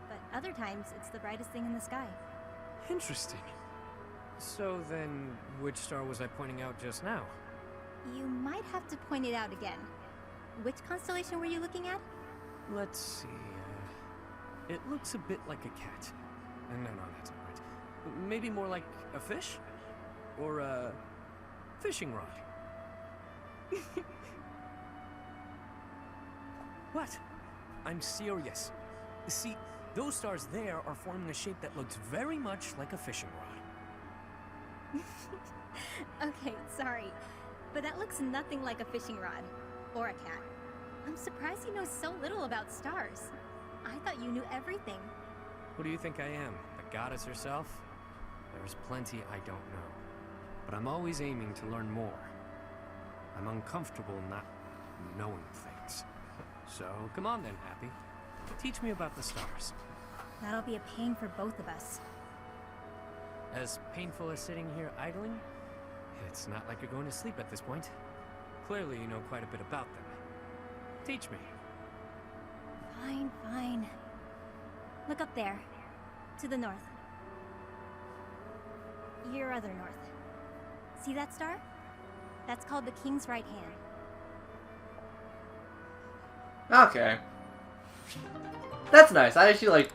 But other times, it's the brightest thing in the sky. Interesting. So then, which star was I pointing out just now? You might have to point it out again. Which constellation were you looking at? Let's see. It looks a bit like a cat. No, that's not right. Maybe more like a fish? Or a fishing rod. What? I'm serious. See, those stars there are forming a shape that looks very much like a fishing rod. Okay, sorry. But that looks nothing like a fishing rod. Or a cat. I'm surprised you know so little about stars. I thought you knew everything. Who do you think I am? The goddess herself? There's plenty I don't know. But I'm always aiming to learn more. I'm uncomfortable not knowing things. So, come on then, Happy. Teach me about the stars. That'll be a pain for both of us. As painful as sitting here idling, it's not like you're going to sleep at this point. Clearly you know quite a bit about them. Teach me. Fine. Look up there. To the north. Your other north. See that star? That's called the King's right hand. Okay. That's nice. I actually like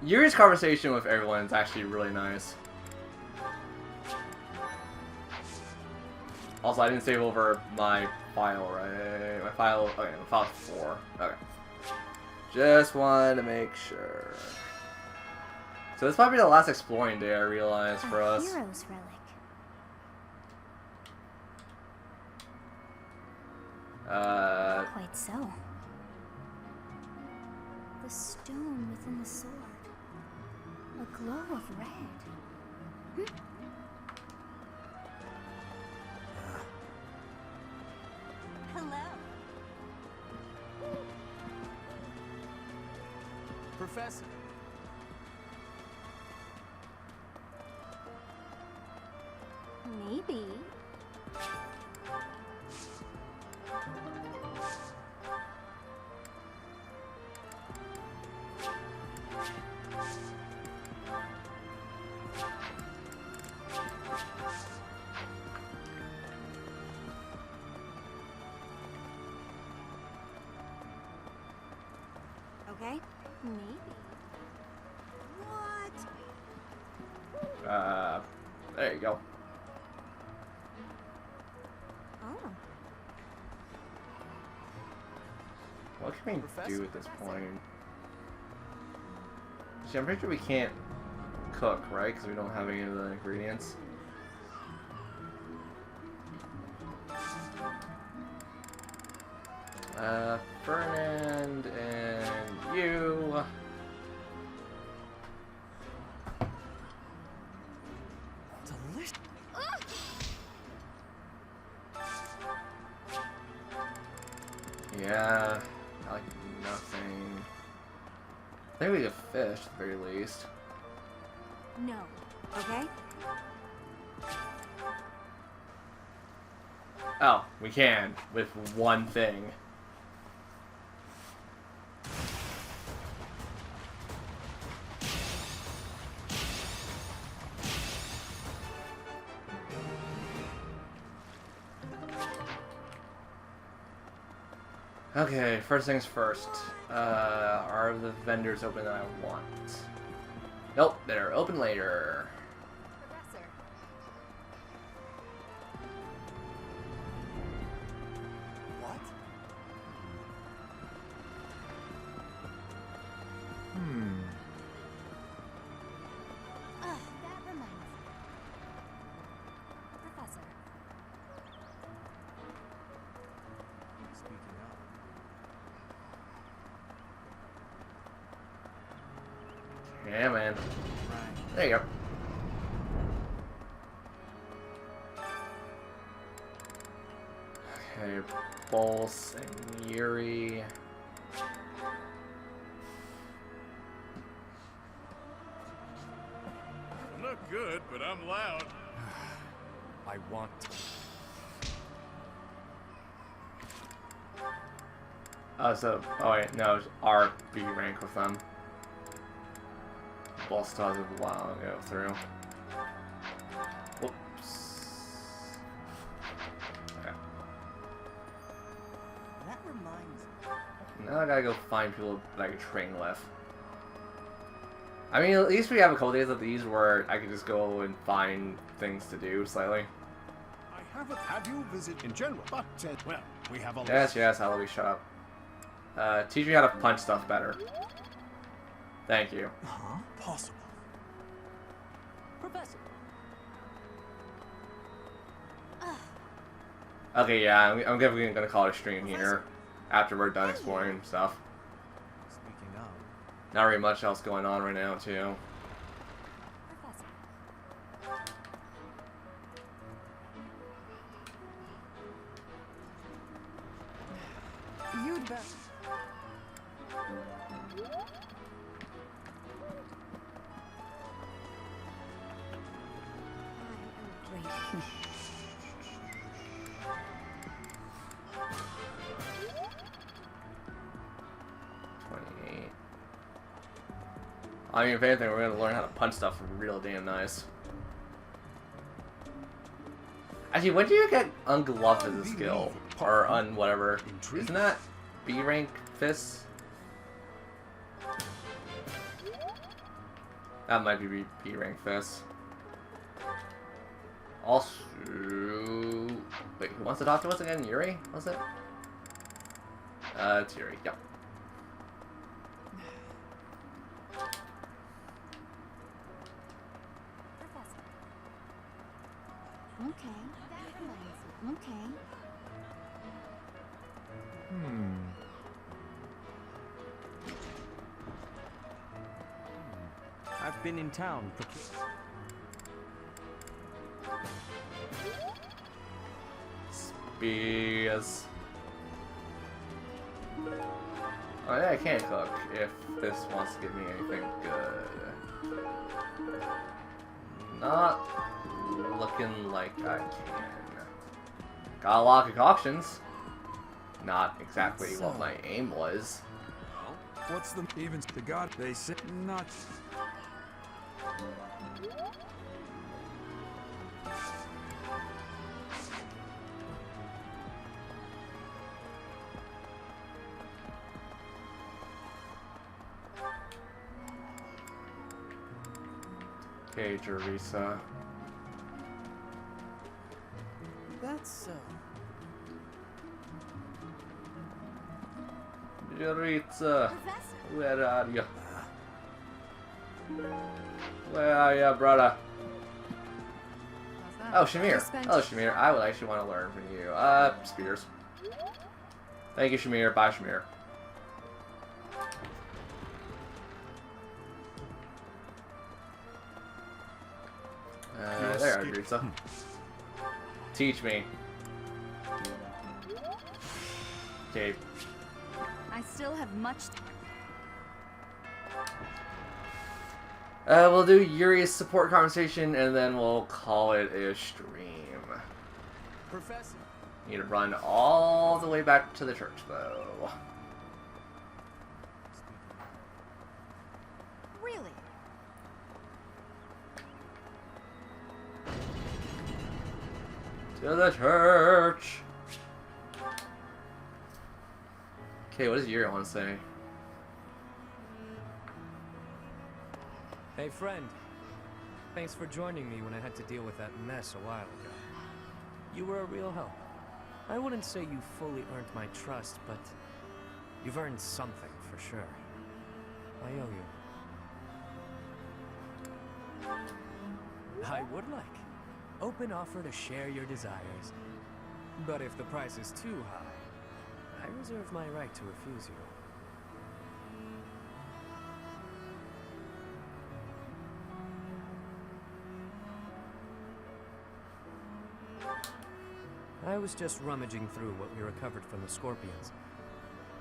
Yuri's conversation with everyone is actually really nice. Also, I didn't save over my file, right? My file, okay, my file 4. Okay. Just wanted to make sure. So this might be the last exploring day, I realize, for us. Hero's relic. Quite so. The stone within the sword. A glow of red. Hello. Professor. Maybe. Okay? Maybe. What? There you go. Oh. What can we do at this point? See, I'm pretty sure we can't cook, right? Because we don't have any of the ingredients. Fernand and you. Yeah, I like nothing. I think we could fish at the very least. No. Okay? Oh, we can with one thing. Okay, first things first. Are the vendors open that I want? Nope, they're open later. Professor. What? That reminds me. Professor. Speaking of. Yeah, man. Right. There you go. Okay, Pulse and Yuri. I'm not good, but I'm loud. I want to. Oh wait, no, it's R B rank with them. Boss still has a while to go through. Whoops. Okay. That reminds me. Now I gotta go find people that I can train with. I mean, at least we have a couple days of these where I can just go and find things to do slightly. I haven't had you visit in general, but, well, we have a Yes, I'll be shut up. Teach me how to punch stuff better. Thank you. Huh? Possible. Professor. Okay, yeah, I'm definitely gonna call it a stream here after we're done exploring stuff. Speaking of. Not really much else going on right now, too. You'd better. I mean, if anything, we're gonna learn how to punch stuff real damn nice. Actually, when do you get ungloved as a skill? Or whatever. Isn't that B rank fists? That might be B rank fists. Also, wait, who wants to talk to us again? Yuri? Was it? It's Yuri. Yep. Okay, that reminds me. Okay. I've been in town. Spears. Oh yeah, I can cook if this wants to give me anything good. Not looking like I can. Got a lot of concoctions. Not exactly what my aim was. What's the even the god they say not Okay, Jerisa. That's so. Jerisa, where are you? Where are you, brother? Oh, Shamir. Hello, Shamir. I would actually want to learn from you. Spears. Thank you, Shamir. Bye, Shamir. There, Jerisa. Teach me. Okay. I still have much We'll do Yuri's support conversation, and then we'll call it a stream. Professor. Need to run all the way back to the church, though. Really? To the church! Okay, what does Yuri want to say? Hey, friend. Thanks for joining me when I had to deal with that mess a while ago. You were a real help. I wouldn't say you fully earned my trust, but you've earned something for sure. I owe you. I would like. Open offer to share your desires. But if the price is too high, I reserve my right to refuse you. I was just rummaging through what we recovered from the Scorpions,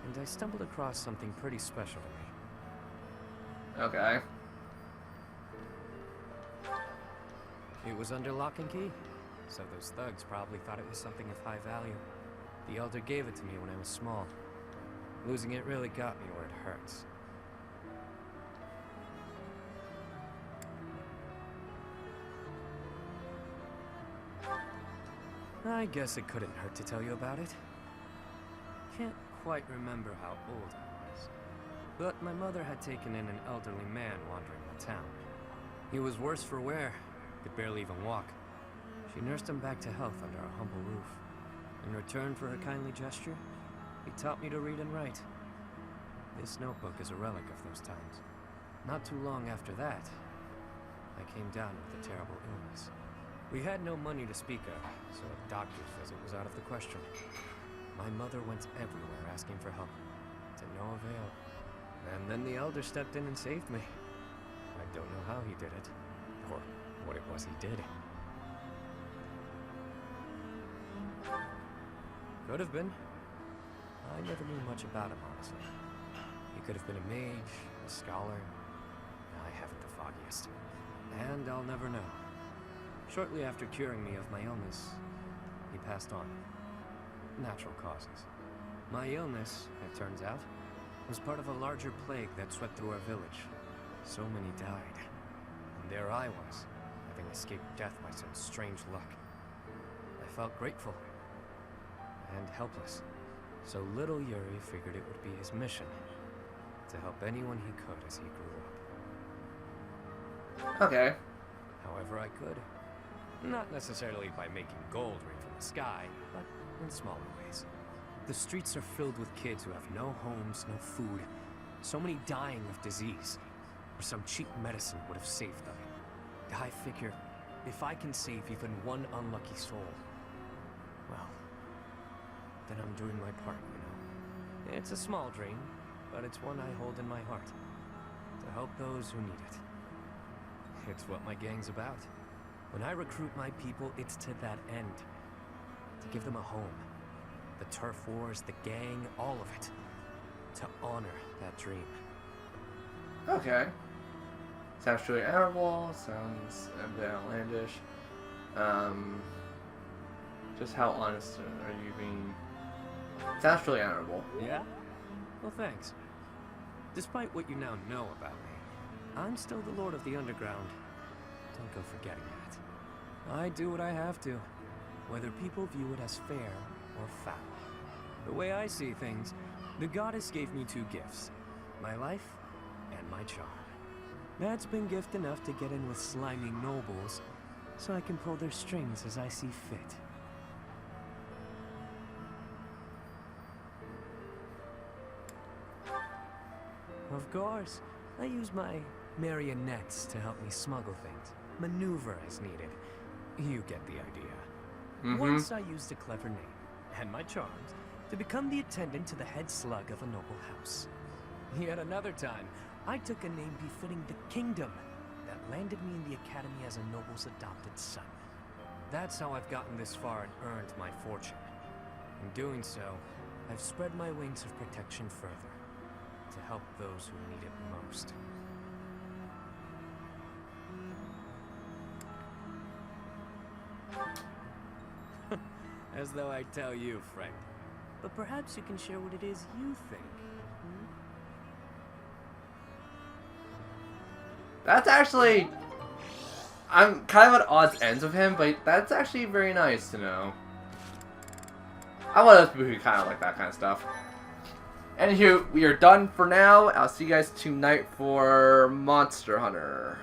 and I stumbled across something pretty special to me. Okay. It was under lock and key, so those thugs probably thought it was something of high value. The Elder gave it to me when I was small. Losing it really got me where it hurts. I guess it couldn't hurt to tell you about it. Can't quite remember how old I was, but my mother had taken in an elderly man wandering the town. He was worse for wear, could barely even walk. She nursed him back to health under our humble roof. In return for her kindly gesture, he taught me to read and write. This notebook is a relic of those times. Not too long after that, I came down with a terrible illness. We had no money to speak of, so a doctor's visit was out of the question. My mother went everywhere asking for help, to no avail. And then the Elder stepped in and saved me. I don't know how he did it, or what it was he did. Could have been. I never knew much about him, honestly. He could have been a mage, a scholar. I haven't the foggiest. And I'll never know. Shortly after curing me of my illness, he passed on. Natural causes. My illness, it turns out, was part of a larger plague that swept through our village. So many died. And there I was, having escaped death by some strange luck. I felt grateful. And helpless. So little Yuri figured it would be his mission to help anyone he could as he grew up. Okay. However I could. Not necessarily by making gold rain from the sky, but in smaller ways. The streets are filled with kids who have no homes, no food, so many dying of disease, or some cheap medicine would have saved them. I figure, if I can save even one unlucky soul, well, then I'm doing my part, you know. It's a small dream, but it's one I hold in my heart. To help those who need it. It's what my gang's about. When I recruit my people, it's to that end. To give them a home. The turf wars, the gang, all of it. To honor that dream. Okay. Sounds truly honorable, sounds a bit outlandish. Just how honest are you being? Sounds truly honorable. Yeah? Well, thanks. Despite what you now know about me, I'm still the Lord of the Underground. Don't go forgetting that. I do what I have to, whether people view it as fair or foul. The way I see things, the goddess gave me two gifts. My life and my charm. That's been gift enough to get in with slimy nobles, so I can pull their strings as I see fit. Of course, I use my marionettes to help me smuggle things, maneuver as needed. You get the idea. Once I used a clever name, and my charms, to become the attendant to the head slug of a noble house. Yet another time, I took a name befitting the kingdom that landed me in the academy as a noble's adopted son. That's how I've gotten this far and earned my fortune. In doing so, I've spread my wings of protection further to help those who need it most. As though I tell you, friend. But perhaps you can share what it is you think. That's actually... I'm kind of at odds ends with him, but that's actually very nice to know. I'm one of those people who kind of like that kind of stuff. Anywho, we are done for now. I'll see you guys tonight for Monster Hunter.